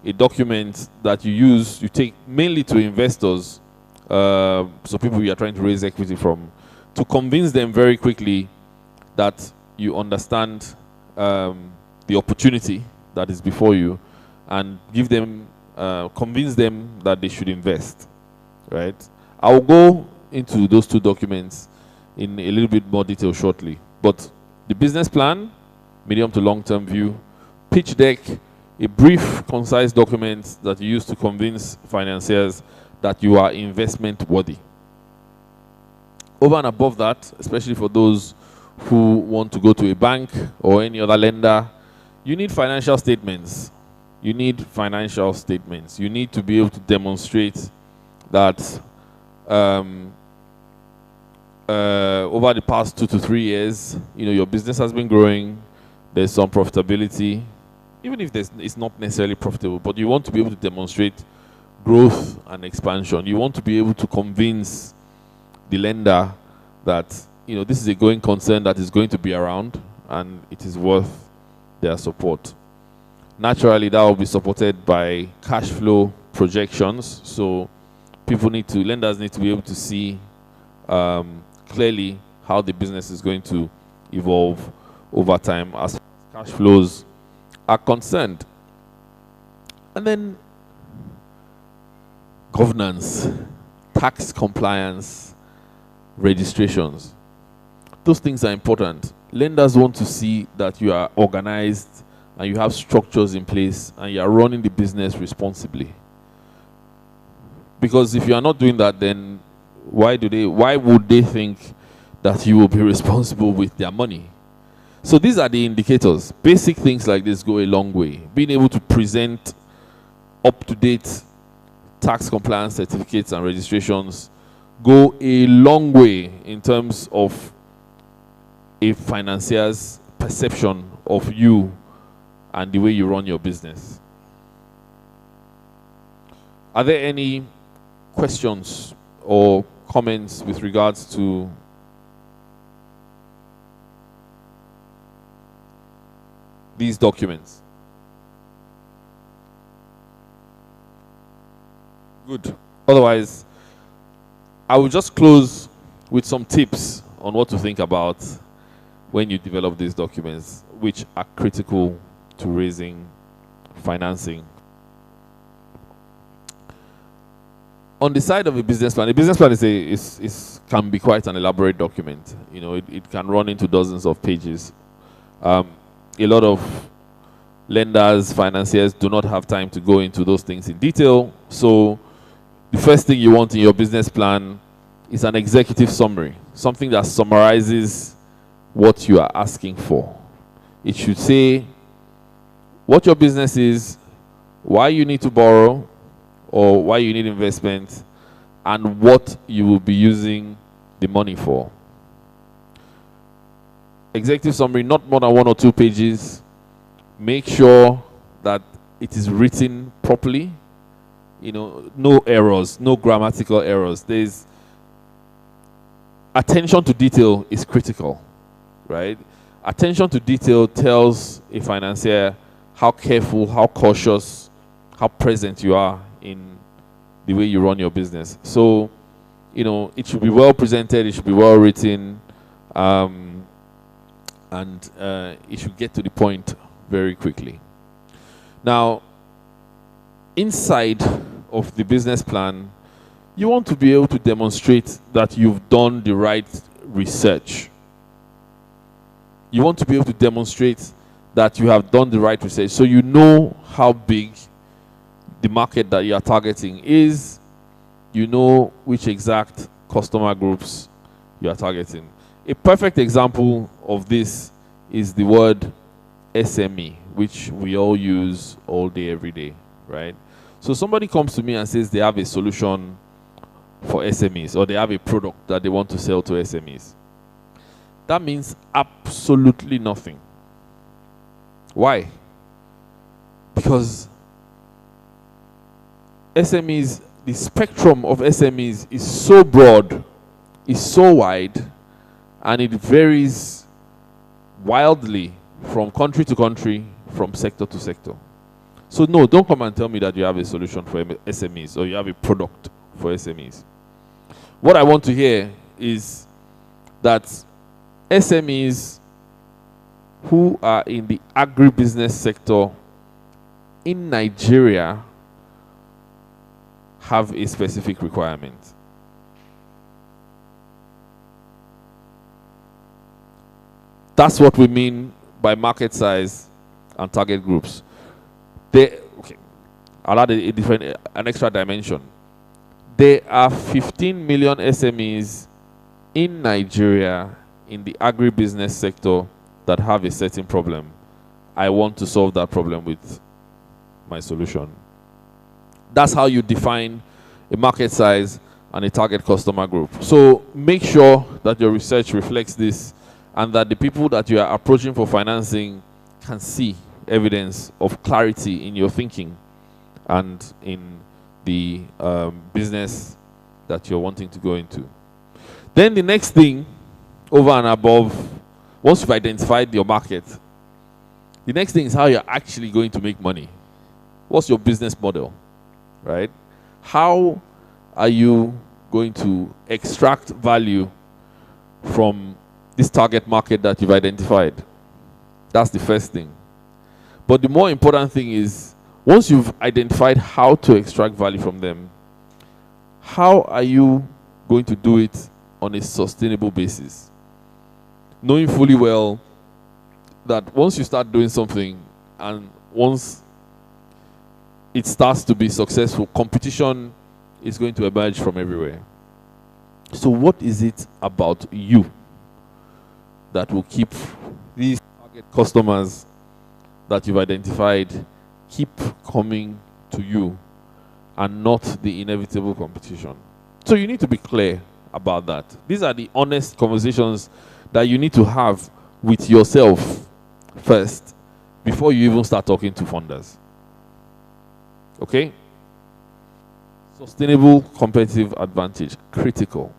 a document that you take mainly to investors, so people you are trying to raise equity from, to convince them very quickly that you understand the opportunity that is before you, and give them, convince them that they should invest, right? I will go into those two documents in a little bit more detail shortly. But the business plan, medium to long-term view, pitch deck, a brief, concise document that you use to convince financiers that you are investment worthy. Over and above that, especially for those who want to go to a bank or any other lender, you need financial statements. You need financial statements. You need to be able to demonstrate that over the past 2 to 3 years, your business has been growing. There's some profitability, even if it's not necessarily profitable, but you want to be able to demonstrate growth and expansion. You want to be able to convince the lender that this is a going concern that is going to be around and it is worth their support. Naturally, that will be supported by cash flow projections. So lenders need to be able to see clearly how the business is going to evolve over time as cash flows are concerned. And then governance, tax compliance, registrations. Those things are important. Lenders want to see that you are organized and you have structures in place and you are running the business responsibly. Because if you are not doing that, then why would they think that you will be responsible with their money? So these are the indicators. Basic things like this go a long way. Being able to present up-to-date tax compliance certificates and registrations go a long way in terms of a financier's perception of you and the way you run your business. Are there any questions or comments with regards to these documents? Good. Otherwise, I will just close with some tips on what to think about when you develop these documents, which are critical to raising financing. On the side of a business plan can be quite an elaborate document. It can run into dozens of pages. A lot of lenders, financiers do not have time to go into those things in detail. So the first thing you want in your business plan is an executive summary, something that summarizes what you are asking for. It should say what your business is, why you need to borrow, or why you need investment, and what you will be using the money for. Executive summary, not more than 1 or 2 pages. Make sure that it is written properly. No errors, no grammatical errors. There's attention to detail is critical, right? Attention to detail tells a financier how careful, how cautious, how present you are in the way you run your business. So, you know, it should be well presented, it should be well written, and it should get to the point very quickly. Now, inside of the business plan, you want to be able to demonstrate that you've done the right research. You want to be able to demonstrate that you have done the right research, so you know how big the market that you are targeting is, you know which exact customer groups you are targeting. A perfect example of this is the word SME, which we all use all day, every day, right? So somebody comes to me and says they have a solution for SMEs, or they have a product that they want to sell to SMEs. That means absolutely nothing. Why? Because SMEs, the spectrum of SMEs is so broad, is so wide, and it varies wildly from country to country, from sector to sector. So no, don't come and tell me that you have a solution for SMEs or you have a product for SMEs. What I want to hear is that SMEs who are in the agribusiness sector in Nigeria have a specific requirement. That's what we mean by market size and target groups. I'll add an extra dimension. There are 15 million SMEs in Nigeria in the agribusiness sector that have a certain problem. I want to solve that problem with my solution. That's how you define a market size and a target customer group. So make sure that your research reflects this, and that the people that you are approaching for financing can see evidence of clarity in your thinking and in the business that you're wanting to go into. Then the next thing, over and above, once you've identified your market, the next thing is how you're actually going to make money. What's your business model, right? How are you going to extract value from this target market that you've identified? That's the first thing. But the more important thing is, once you've identified how to extract value from them, how are you going to do it on a sustainable basis? Knowing fully well that once you start doing something and once it starts to be successful, competition is going to emerge from everywhere. So what is it about you that will keep these target customers that you've identified keep coming to you and not the inevitable competition? So you need to be clear about that. These are the honest conversations that you need to have with yourself first before you even start talking to funders. Okay? Sustainable competitive advantage, critical.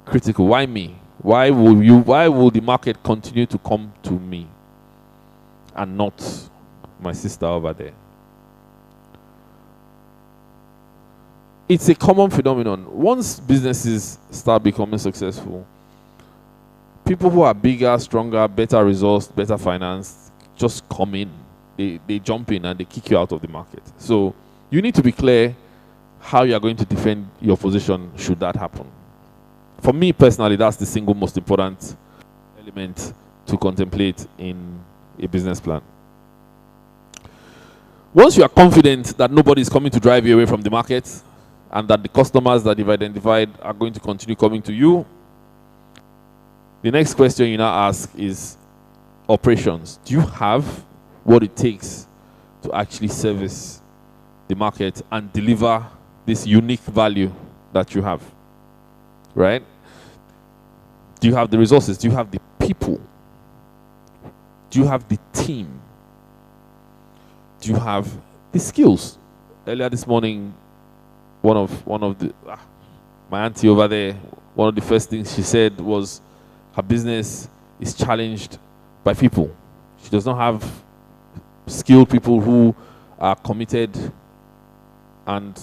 Critical. Why me? Why will the market continue to come to me and not my sister over there? It's a common phenomenon. Once businesses start becoming successful, people who are bigger, stronger, better resourced, better financed just come in. They jump in and they kick you out of the market. So you need to be clear how you are going to defend your position should that happen. For me personally, that's the single most important element to contemplate in a business plan. Once you are confident that nobody is coming to drive you away from the market and that the customers that you've identified are going to continue coming to you, the next question you now ask is operations. Do you have what it takes to actually service the market and deliver this unique value that you have? Right? Do you have the resources? Do you have the people? Do you have the team? Do you have the skills? Earlier this morning, one of the my auntie over there, one of the first things she said was her business is challenged by people. She does not have skilled people who are committed and,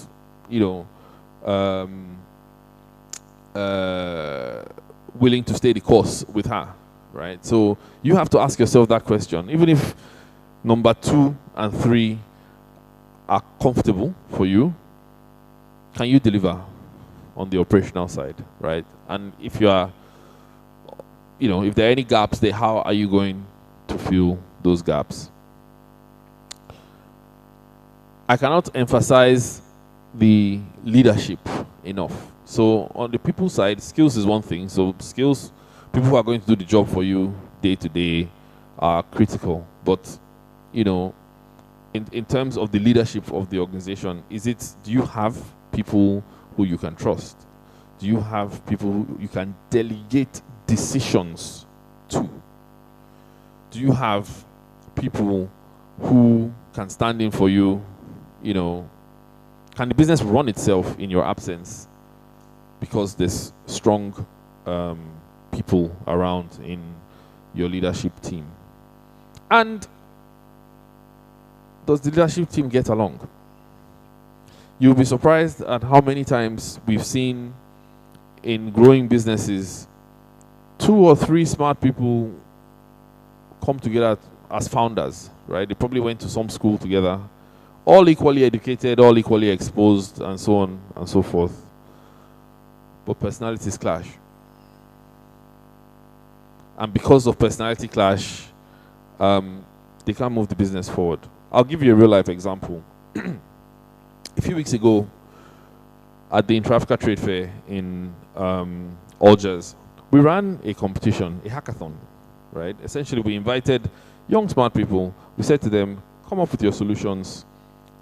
you know, willing to stay the course with her, right? So you have to ask yourself that question. Even if number 2 and 3 are comfortable for you, can you deliver on the operational side, right? And if you are, you know, if there are any gaps there, how are you going to fill those gaps? I cannot emphasize the leadership enough. So on the people side, skills is one thing. So skills, people who are going to do the job for you day to day are critical. But, you know, in terms of the leadership of the organization, do you have people who you can trust? Do you have people who you can delegate decisions to? Do you have people who can stand in for you? You know, can the business run itself in your absence because there's strong people around in your leadership team? And does the leadership team get along? You'll be surprised at how many times we've seen in growing businesses 2 or 3 smart people come together as founders, right? They probably went to some school together, all equally educated, all equally exposed, and so on and so forth. But personalities clash. And because of personality clash, they can't move the business forward. I'll give you a real life example. A few weeks ago, at the Intra-Africa Trade Fair in Algiers, we ran a competition, a hackathon, right? Essentially, we invited young, smart people. We said to them, come up with your solutions.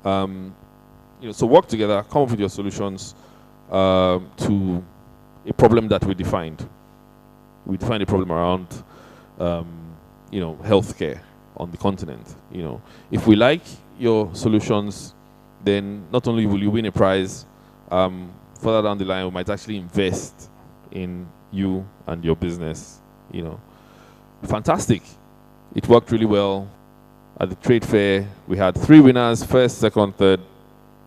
So work together, come up with your solutions to a problem that we defined. We defined a problem around, healthcare on the continent. You know, if we like your solutions, then not only will you win a prize, further down the line, we might actually invest in you and your business. You know, fantastic. It worked really well. At the trade fair, we had 3 winners, first, second, third.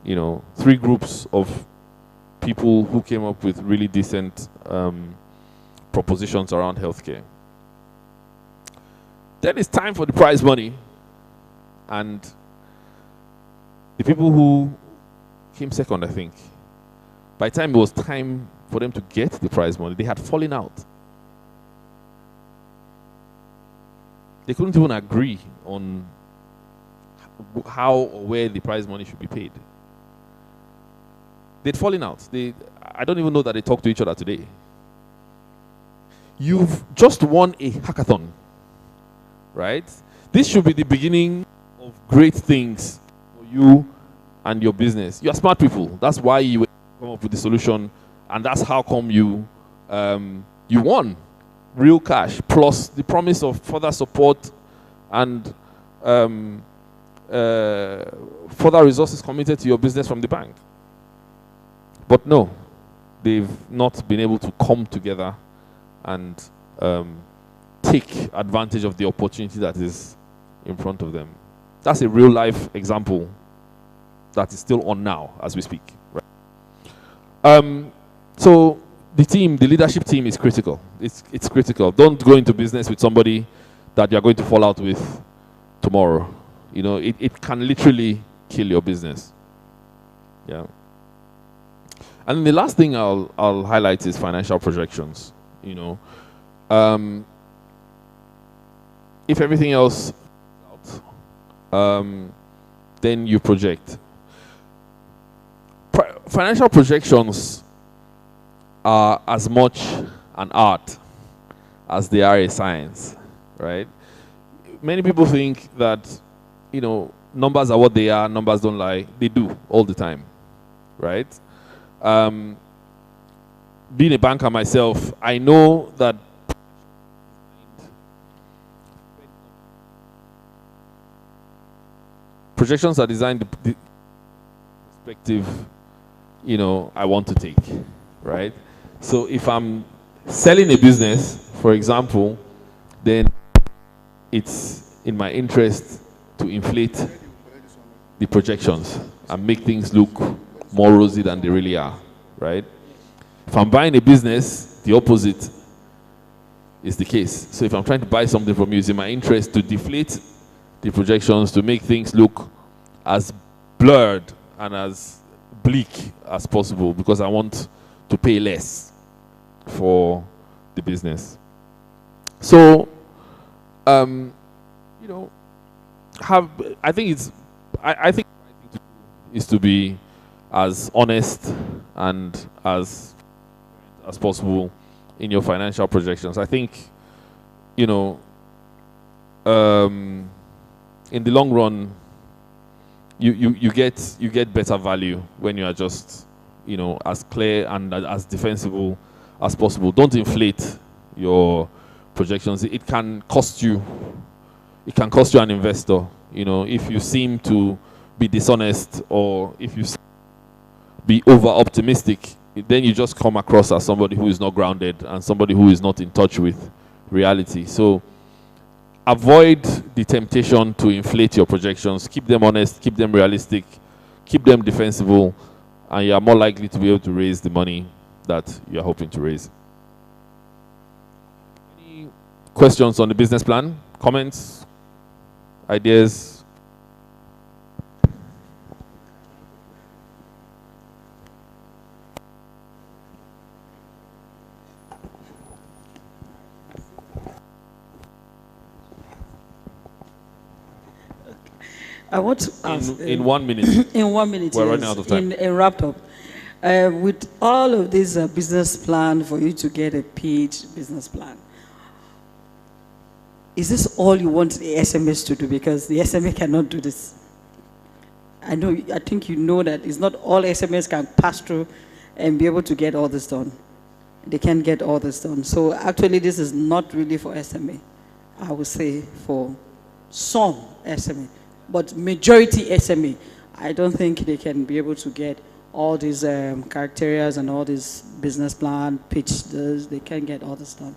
You know, 3 groups of people who came up with really decent propositions around healthcare. Then it's time for the prize money, and the people who came second, I think, by the time it was time for them to get the prize money, they had fallen out. They couldn't even agree on how or where the prize money should be paid. They'd fallen out. I don't even know that they talk to each other today. You've just won a hackathon, right? This should be the beginning of great things for you and your business. You are smart people. That's why you come up with the solution, and that's how come you won real cash plus the promise of further support and further resources committed to your business from the bank. But no, they've not been able to come together and take advantage of the opportunity that is in front of them. That's a real life example that is still on now as we speak. Right? So the leadership team is critical. It's critical. Don't go into business with somebody that you're going to fall out with tomorrow. You know, it can literally kill your business. Yeah. And the last thing I'll highlight is financial projections. You know, if everything else then you project. Financial projections are as much an art as they are a science, right? Many people think that, you know, numbers are what they are, numbers don't lie. They do all the time, right? Being a banker myself, I know that projections are designed the perspective, you know, I want to take, right? So if I'm selling a business, for example, then it's in my interest to inflate the projections and make things look more rosy than they really are, right? If I'm buying a business, the opposite is the case. So if I'm trying to buy something from you, it's in my interest to deflate the projections to make things look as blurred and as bleak as possible, because I want to pay less for the business. So, you know, I think the right thing to do is to be as honest and as possible in your financial projections. I think, you know, in the long run, you get better value when you are just, you know, as clear and as defensible as possible. Don't inflate your projections. It can cost you. It can cost you an investor. You know, if you seem to be dishonest or if you be over optimistic, then you just come across as somebody who is not grounded and somebody who is not in touch with reality. So avoid the temptation to inflate your projections. Keep them honest, keep them realistic, keep them defensible, and you are more likely to be able to raise the money that you are hoping to raise. Any questions on the business plan? Comments? Ideas? I want to ask in 1 minute. In 1 minute, We're yes, running out of time. in wrapped up. With all of this business plan for you to get a paid business plan, is this all you want the SMS to do? Because the SMA cannot do this. I think you know that it's not all SMS can pass through and be able to get all this done. They can't get all this done. So actually, this is not really for SMA. I would say for some SMA. But majority SMA, I don't think they can be able to get all these criteria and all this business plan, pitch this, they can't get all this done.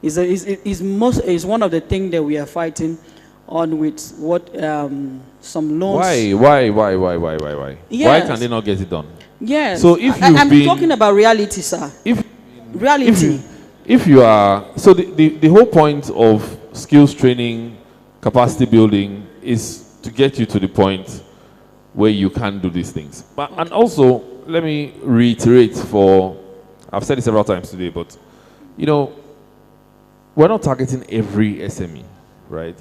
It's one of the things that we are fighting on with what some loans. Why? Yes. Why can they not get it done? Yes. So if I'm talking about reality, sir. If you are, so the whole point of skills training, capacity building is to get you to the point where you can do these things. But and also, let me reiterate I've said it several times today, but you know, we're not targeting every SME, right?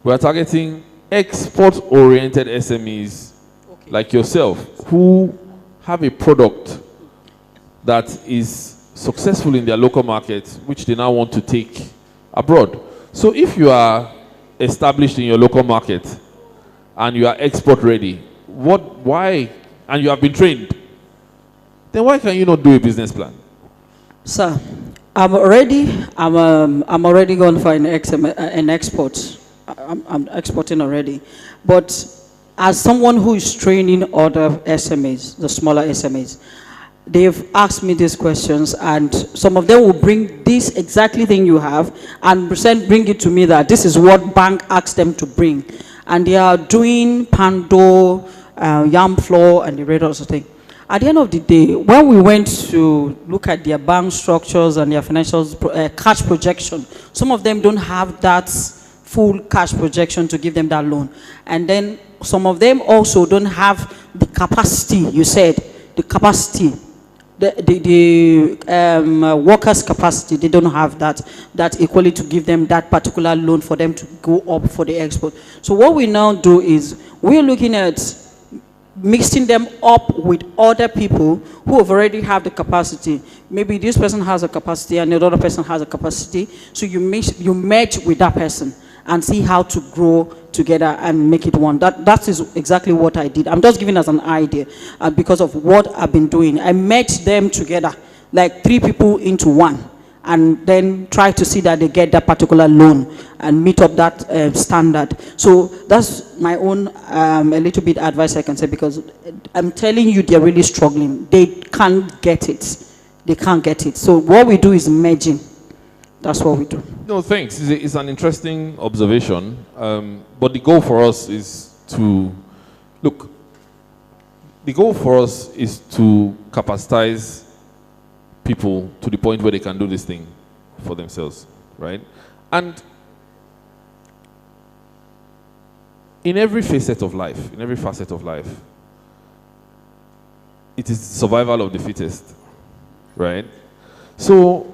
We're targeting export-oriented SMEs like yourself who have a product that is successful in their local market, which they now want to take abroad. So if you are established in your local market and you are export ready, why, and you have been trained, then why can you not do a business plan? Sir, I'm already going for an export. I'm exporting already. But as someone who is training other SMEs, the smaller SMEs, they've asked me these questions, and some of them will bring this exactly thing you have and bring it to me that this is what bank asked them to bring. And they are doing Pando, Yam Floor, and the rest of the thing. At the end of the day, when we went to look at their bank structures and their financial cash projection, some of them don't have that full cash projection to give them that loan. And then some of them also don't have the capacity, you said, the capacity, the workers' capacity, they don't have that equally to give them that particular loan for them to go up for the export. So what we now do is we're looking at mixing them up with other people who have already have the capacity. Maybe this person has a capacity and the other person has a capacity. So you merge with that person and see how to grow together and make it one. That is exactly what I did. I'm just giving us an idea because of what I've been doing. I merged them together, like 3 people into one, and then try to see that they get that particular loan and meet up that standard. So that's my own a little bit advice I can say, because I'm telling you they're really struggling. They can't get it. They can't get it. So what we do is merging. That's what we do. No, thanks. It's an interesting observation. But the goal for us is to, look, the goal for us is to capacitize people to the point where they can do this thing for themselves, right? And in every facet of life, it is survival of the fittest, right? So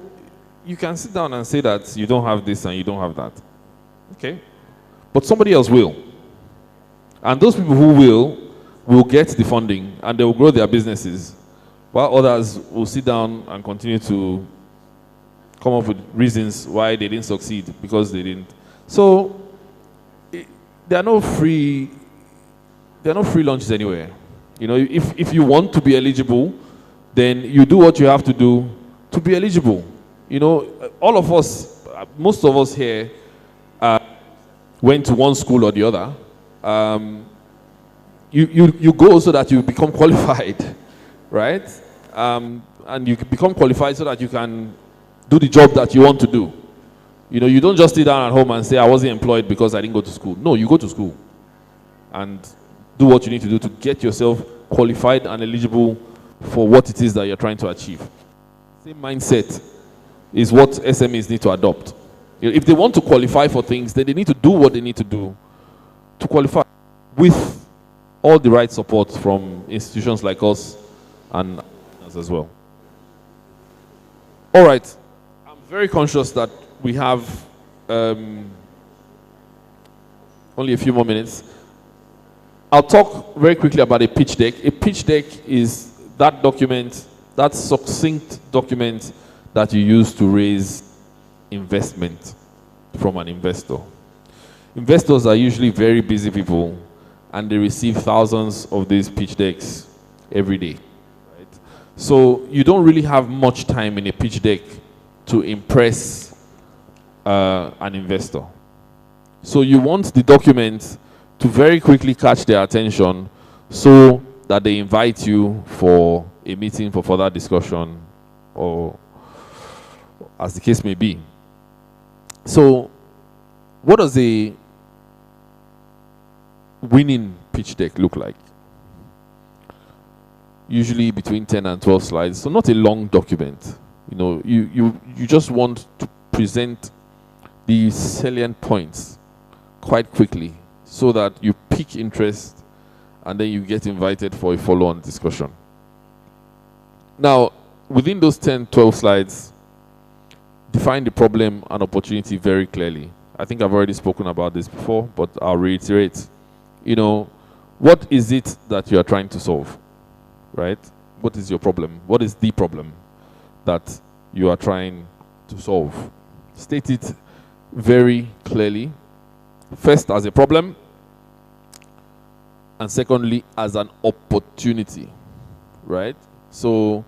you can sit down and say that you don't have this and you don't have that, okay? But somebody else will. And those people who will get the funding and they will grow their businesses, while others will sit down and continue to come up with reasons why they didn't succeed because they didn't. So there are no free lunches anywhere. You know, if you want to be eligible, then you do what you have to do to be eligible. You know, all of us, most of us here went to one school or the other. You go so that you become qualified, right? And you become qualified so that you can do the job that you want to do. You know, you don't just sit down at home and say, I wasn't employed because I didn't go to school. No, you go to school and do what you need to do to get yourself qualified and eligible for what it is that you're trying to achieve. Same mindset is what SMEs need to adopt. If they want to qualify for things, then they need to do what they need to do to qualify with all the right support from institutions like us and us as well. All right. I'm very conscious that we have only a few more minutes. I'll talk very quickly about a pitch deck. A pitch deck is that document, that succinct document that you use to raise investment from an investor. Investors are usually very busy people and they receive thousands of these pitch decks every day. Right? So you don't really have much time in a pitch deck to impress an investor. So you want the document to very quickly catch their attention so that they invite you for a meeting for further discussion or as the case may be. So what does a winning pitch deck look like? Usually between 10 and 12 slides, so not a long document. You know, you just want to present the salient points quite quickly so that you pique interest and then you get invited for a follow-on discussion. Now, within those 10, 12 slides, define the problem and opportunity very clearly. I think I've already spoken about this before, but I'll reiterate. You know, what is it that you are trying to solve, right? What is your problem? What is the problem that you are trying to solve? State it very clearly. First, as a problem, and secondly, as an opportunity, right? So,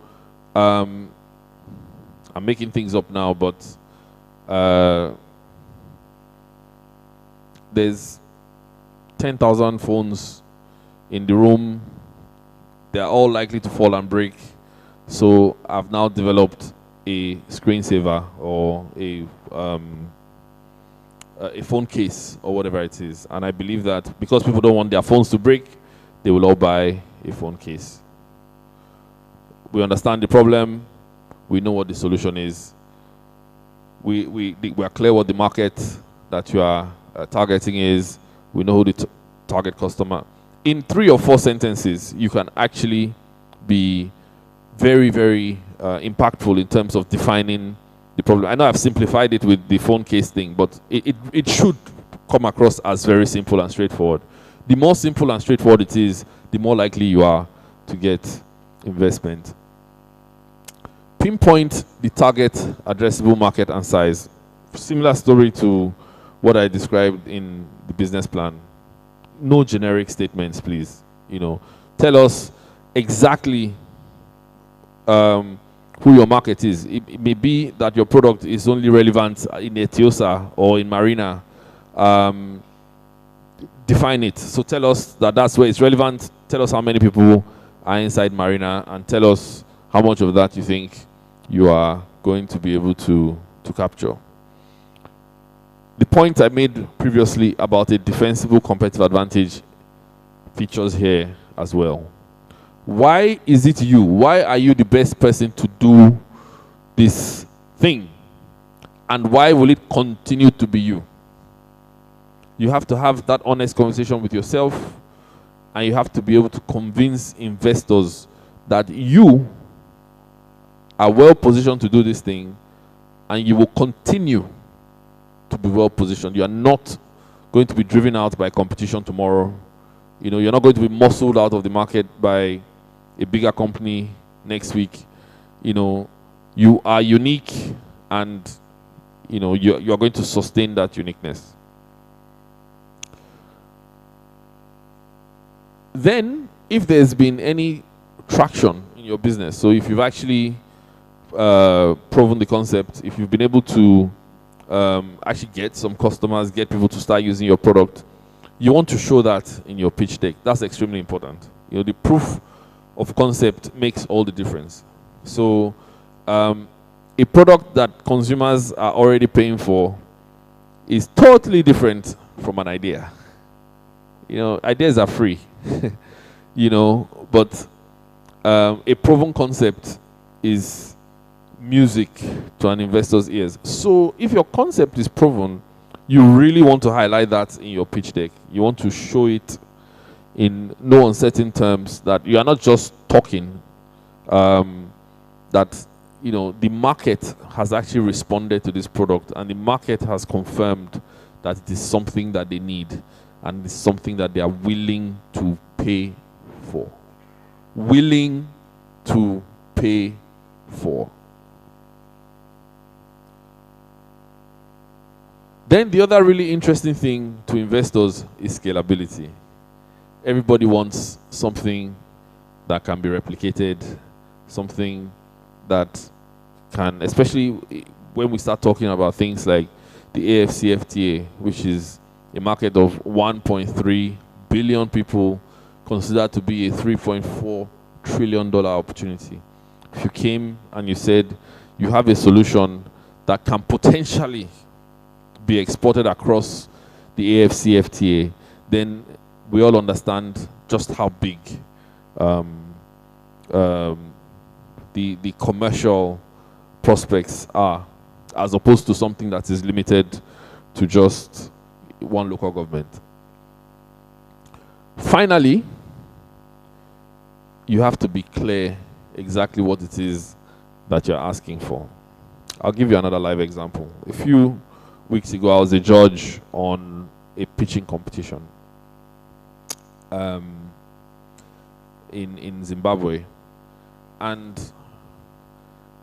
I'm making things up now, but there's 10,000 phones in the room. They're all likely to fall and break. So I've now developed a screensaver or a phone case or whatever it is. And I believe that because people don't want their phones to break, they will all buy a phone case. We understand the problem. We know what the solution is. We are clear what the market that you are targeting is. We know who the target customer. In 3 or 4 sentences, you can actually be very, very impactful in terms of defining the problem. I know I've simplified it with the phone case thing, but it should come across as very simple and straightforward. The more simple and straightforward it is, the more likely you are to get investment. Pinpoint the target addressable market and size. Similar story to what I described in the business plan. No generic statements, please. You know, tell us exactly who your market is. It may be that your product is only relevant in Etiosa or in Marina. Define it. So tell us that that's where it's relevant. Tell us how many people are inside Marina, and tell us how much of that you think you are going to be able to capture. The point I made previously about a defensible competitive advantage features here as well. Why is it you? Why are you the best person to do this thing? And why will it continue to be you? You have to have that honest conversation with yourself, and you have to be able to convince investors that you are well positioned to do this thing, and you will continue to be well positioned. You are not going to be driven out by competition tomorrow. You know, you're not going to be muscled out of the market by a bigger company next week. You know, you are unique, and you know you are going to sustain that uniqueness. Then, if there's been any traction in your business, so if you've actually proven the concept, if you've been able to actually get some customers, get people to start using your product, you want to show that in your pitch deck. That's extremely important. You know, the proof of concept makes all the difference. So, a product that consumers are already paying for is totally different from an idea. You know, ideas are free, you know, but a proven concept is music to an investor's ears. So if your concept is proven, you really want to highlight that in your pitch deck. You want to show it in no uncertain terms that you are not just talking, that, you know, the market has actually responded to this product, and the market has confirmed that it is something that they need, and it's something that they are willing to pay for. Willing to pay for. Then the other really interesting thing to investors is scalability. Everybody wants something that can be replicated, something that can, especially when we start talking about things like the AFCFTA, which is a market of 1.3 billion people, considered to be a $3.4 trillion opportunity. If you came and you said you have a solution that can potentially be exported across the AFCFTA, then we all understand just how big the commercial prospects are, as opposed to something that is limited to just one local government. Finally, you have to be clear exactly what it is that you're asking for. I'll give you another live example. A few weeks ago, I was a judge on a pitching competition in Zimbabwe. And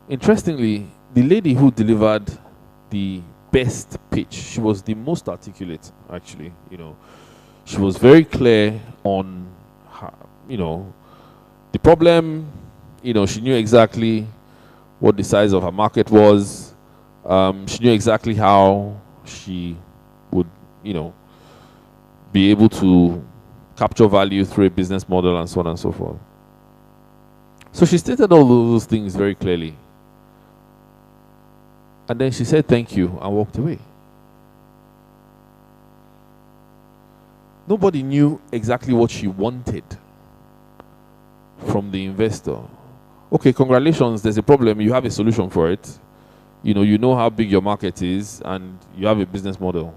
interestingly, the lady who delivered the best pitch, she was the most articulate, actually. You know, she was very clear on her, you know, the problem. You know, she knew exactly what the size of her market was. She knew exactly how she would, you know, be able to capture value through a business model and so on and so forth. So she stated all those things very clearly. And then she said thank you and walked away. Nobody knew exactly what she wanted from the investor. Okay, congratulations, there's a problem, you have a solution for it. You know how big your market is, and you have a business model.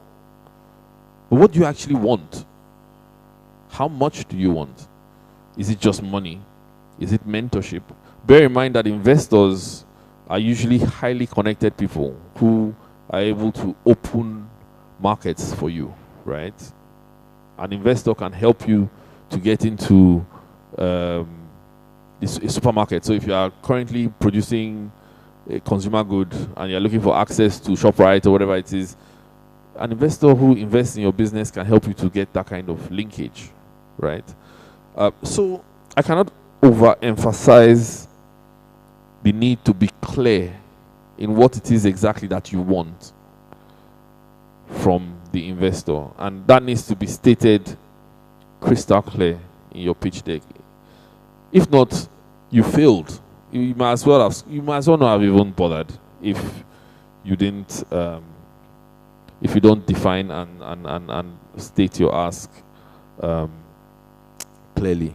But what do you actually want? How much do you want? Is it just money? Is it mentorship? Bear in mind that investors are usually highly connected people who are able to open markets for you, right? An investor can help you to get into a supermarket. So if you are currently producing a consumer good and you're looking for access to ShopRite or whatever it is, an investor who invests in your business can help you to get that kind of linkage, right? So I cannot overemphasize the need to be clear in what it is exactly that you want from the investor, and that needs to be stated crystal clear in your pitch deck. If not, you failed. You might as well not have even bothered if you didn't if you don't define and state your ask clearly.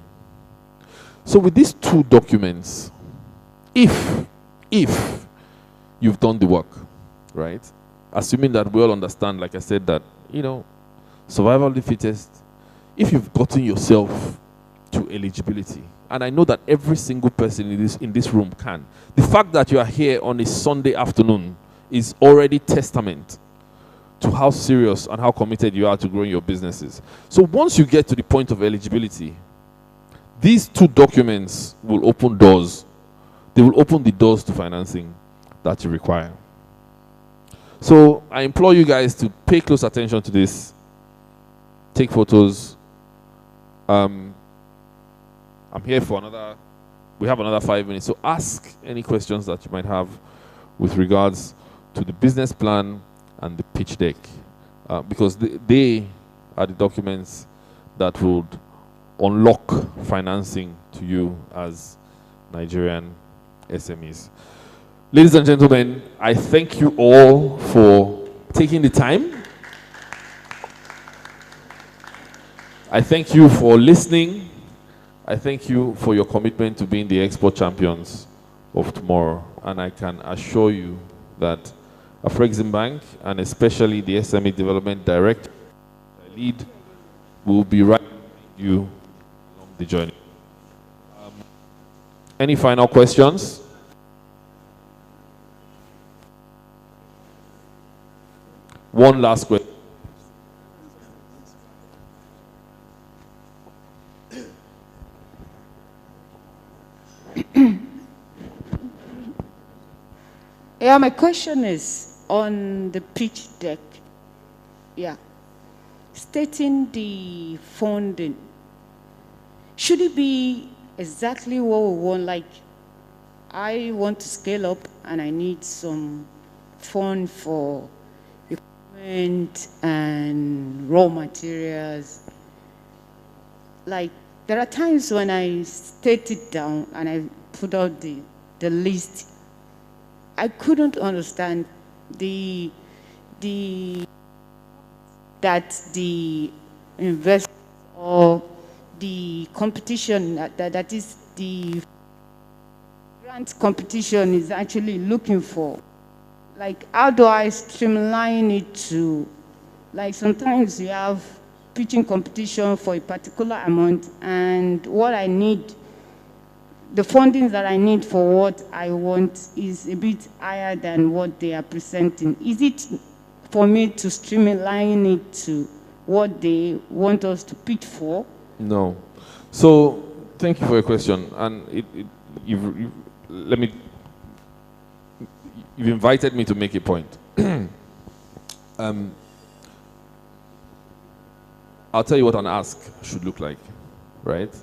So with these two documents, if you've done the work, right? Assuming that we all understand, like I said, that, survival of the fittest, if you've gotten yourself to eligibility, and I know that every single person in this room can, the fact that you are here on a Sunday afternoon is already testament to how serious and how committed you are to growing your businesses. So once you get to the point of eligibility, these two documents will open doors. They will open the doors to financing that you require. So I implore you guys to pay close attention to this. Take photos. I'm here for we have another 5 minutes. So ask any questions that you might have with regards to the business plan and the pitch deck. Because they are the documents that would unlock financing to you as Nigerian SMEs. Ladies and gentlemen, I thank you all for taking the time. I thank you for listening. I thank you for your commitment to being the export champions of tomorrow. And I can assure you that Afrexim Bank, and especially the SME Development Director I lead, will be right with you along the journey. Any final questions? One last question. Yeah, my question is on the pitch deck. Yeah. Stating the funding. Should it be exactly what we want? Like, I want to scale up and I need some fund for equipment and raw materials. Like, there are times when I state it down and I put out the list, I couldn't understand that the investors or the competition, that is the grant competition is actually looking for. Like, how do I streamline it to, like, sometimes you have pitching competition for a particular amount, and what I need, the funding that I need for what I want is a bit higher than what they are presenting. Is it for me to streamline it to what they want us to pitch for? No. So thank you for your question. And you've invited me to make a point. I'll tell you what an ask should look like, right?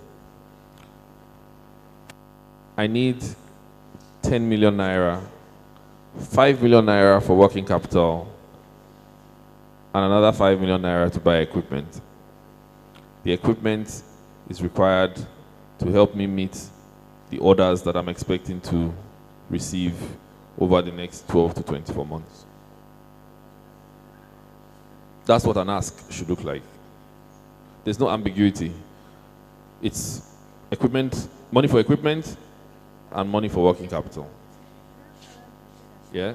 I need 10 million naira, 5 million naira for working capital, and another 5 million naira to buy equipment. The equipment is required to help me meet the orders that I'm expecting to receive over the next 12 to 24 months. That's what an ask should look like. There's no ambiguity. It's equipment, money for equipment, and money for working capital. Yeah?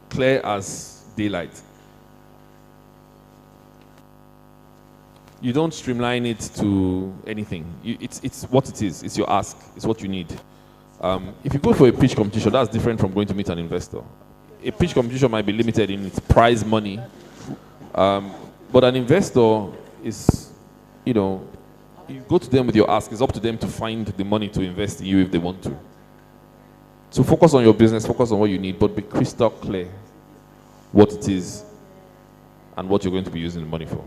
Clear as daylight. You don't streamline it to anything. It's what it is. It's your ask. It's what you need. If you go for a pitch competition, that's different from going to meet an investor. A pitch competition might be limited in its prize money. But an investor is, you go to them with your ask. It's up to them to find the money to invest in you if they want to. So focus on your business, focus on what you need, but be crystal clear what it is and what you're going to be using the money for.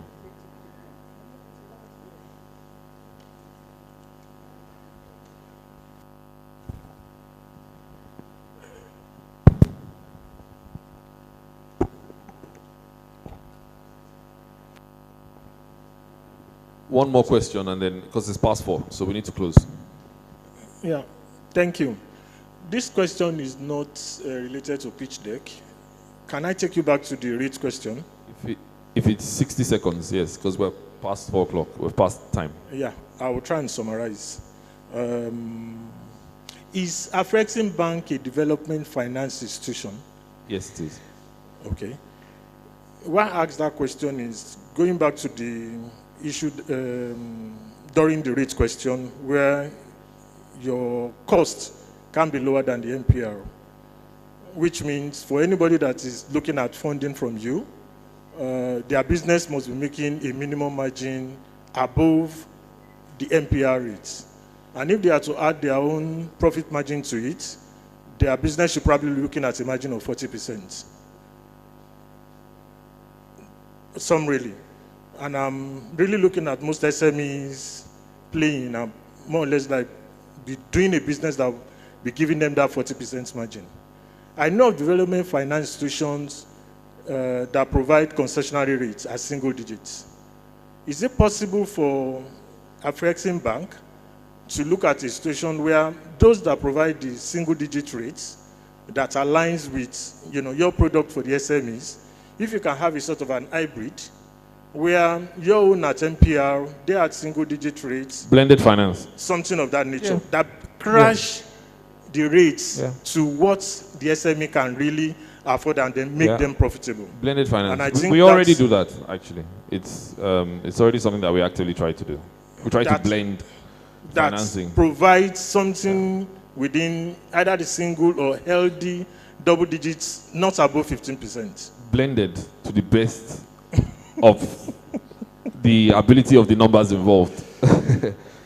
One more question, and then, because it's past 4, so we need to close. Yeah, thank you. This question is not related to pitch deck. Can I take you back to the REIT question? If it's 60 seconds, yes, because we're past 4 o'clock. We're past time. Yeah, I will try and summarize. Is Afrexim Bank a development finance institution? Yes, it is. Okay. Why I asked that question is going back to the issue during the rate question where your cost can be lower than the NPR, which means for anybody that is looking at funding from you, their business must be making a minimum margin above the NPR rate. And if they are to add their own profit margin to it, their business should probably be looking at a margin of 40%. Some really. And I'm really looking at most SMEs playing more or less like be doing a business that will be giving them that 40% margin. I know of development finance institutions that provide concessionary rates at single digits. Is it possible for Afrexim Bank to look at a situation where those that provide the single digit rates that aligns with your product for the SMEs, if you can have a sort of an hybrid where your own at NPR, they at single digit rates. Blended finance. Something of that nature. That crash the rates to what the SME can really afford and then make them profitable. Blended finance. And I think we already do that, actually. It's already something that we actively try to do. We try to blend financing. That provides something within either the single or healthy double digits, not above 15%. Blended to the best of the ability of the numbers involved.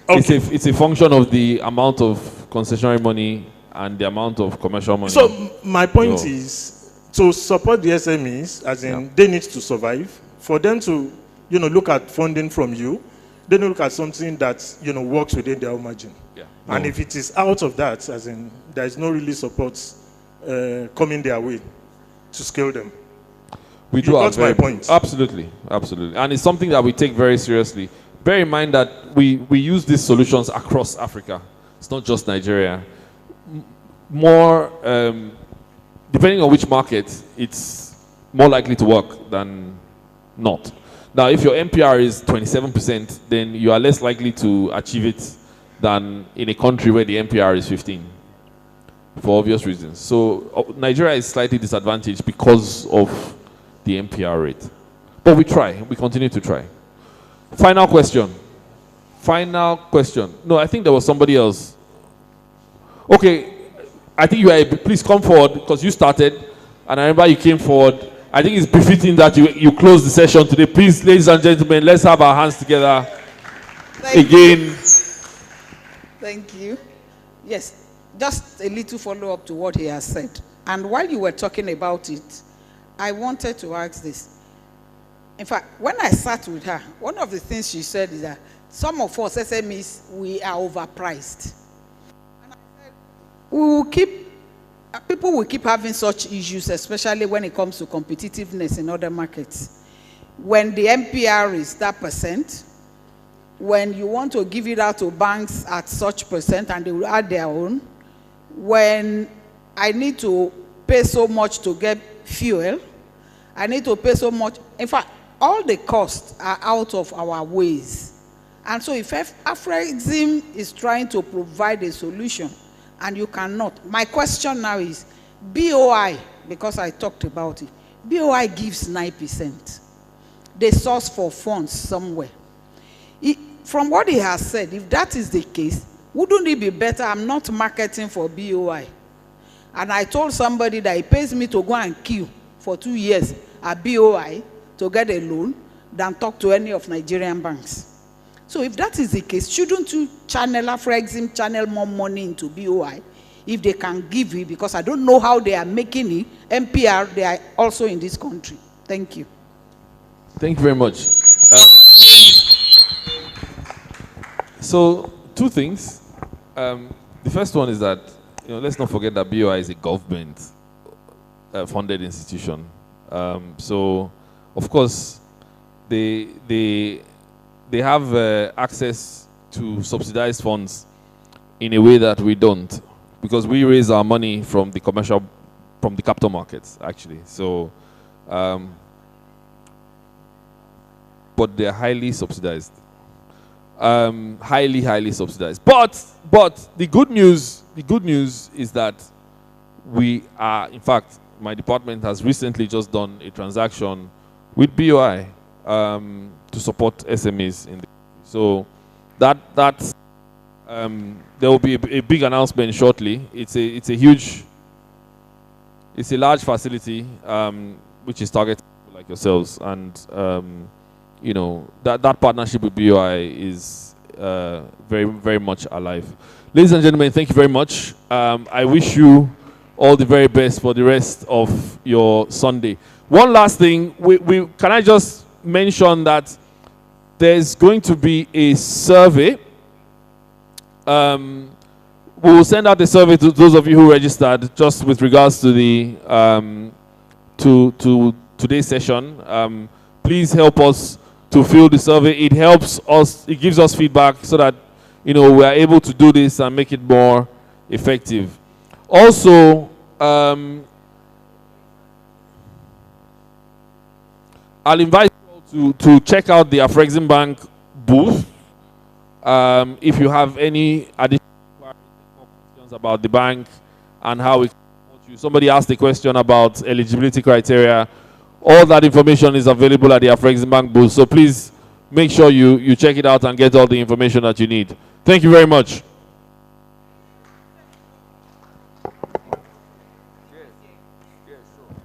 It's a function of the amount of concessionary money and the amount of commercial money. So my point is to support the SMEs, as in they need to survive. For them to look at funding from you, they look at something that works within their own margin. And if it is out of that, as in there is no really support coming their way to scale them. We do got my point. Absolutely, absolutely. And it's something that we take very seriously. Bear in mind that we use these solutions across Africa. It's not just Nigeria. More, depending on which market, it's more likely to work than not. Now, if your NPR is 27%, then you are less likely to achieve it than in a country where the NPR is 15, for obvious reasons. So Nigeria is slightly disadvantaged because of the NPR rate. But we try. We continue to try. Final question. Final question. No, I think there was somebody else. Okay. I think you are. Please come forward because you started. And I remember you came forward. I think it's befitting that you close the session today. Please, ladies and gentlemen, let's have our hands together. Again. Thank you. Yes, just a little follow-up to what he has said. And while you were talking about it, I wanted to ask this. In fact, when I sat with her, one of the things she said is that some of us SMEs, we are overpriced. And I said, people will keep having such issues, especially when it comes to competitiveness in other markets. When the NPR is that percent, when you want to give it out to banks at such percent and they will add their own, when I need to pay so much to get fuel, I need to pay so much. In fact, all the costs are out of our ways. And so if Afrexim is trying to provide a solution and you cannot, my question now is, BOI, because I talked about it, BOI gives 9%. They source for funds somewhere. From what he has said, if that is the case, wouldn't it be better? I'm not marketing for BOI. And I told somebody that it pays me to go and queue for 2 years at BOI to get a loan than talk to any of Nigerian banks. So if that is the case, shouldn't you channel more money into BOI if they can give it? Because I don't know how they are making it. NPR, they are also in this country. Thank you. Thank you very much. So, two things. The first one is that, let's not forget that BOI is a government funded institution. So, of course, they have access to subsidized funds in a way that we don't, because we raise our money from the capital markets, actually. So, but they're highly subsidized. highly subsidized. But the good news is that we are, in fact, my department has recently just done a transaction with BOI to support SMEs in the, so that's there will be a big announcement shortly. It's a large facility which is targeted people like yourselves, and you know, that partnership with BOI is very much alive. Ladies and gentlemen, thank you very much. I wish you all the very best for the rest of your Sunday. One last thing, can I just mention that there's going to be a survey. We will send out the survey to those of you who registered, just with regards to the to today's session. Please help us to fill the survey. It helps us, it gives us feedback so that, you know, we are able to do this and make it more effective. Also, I'll invite you all to check out the Afrexim Bank booth. If you have any additional questions about the bank and how we can support you. Somebody asked a question about eligibility criteria. All that information is available at the Afrexim Bank booth. So please make sure you check it out and get all the information that you need. Thank you very much. Yes, sure.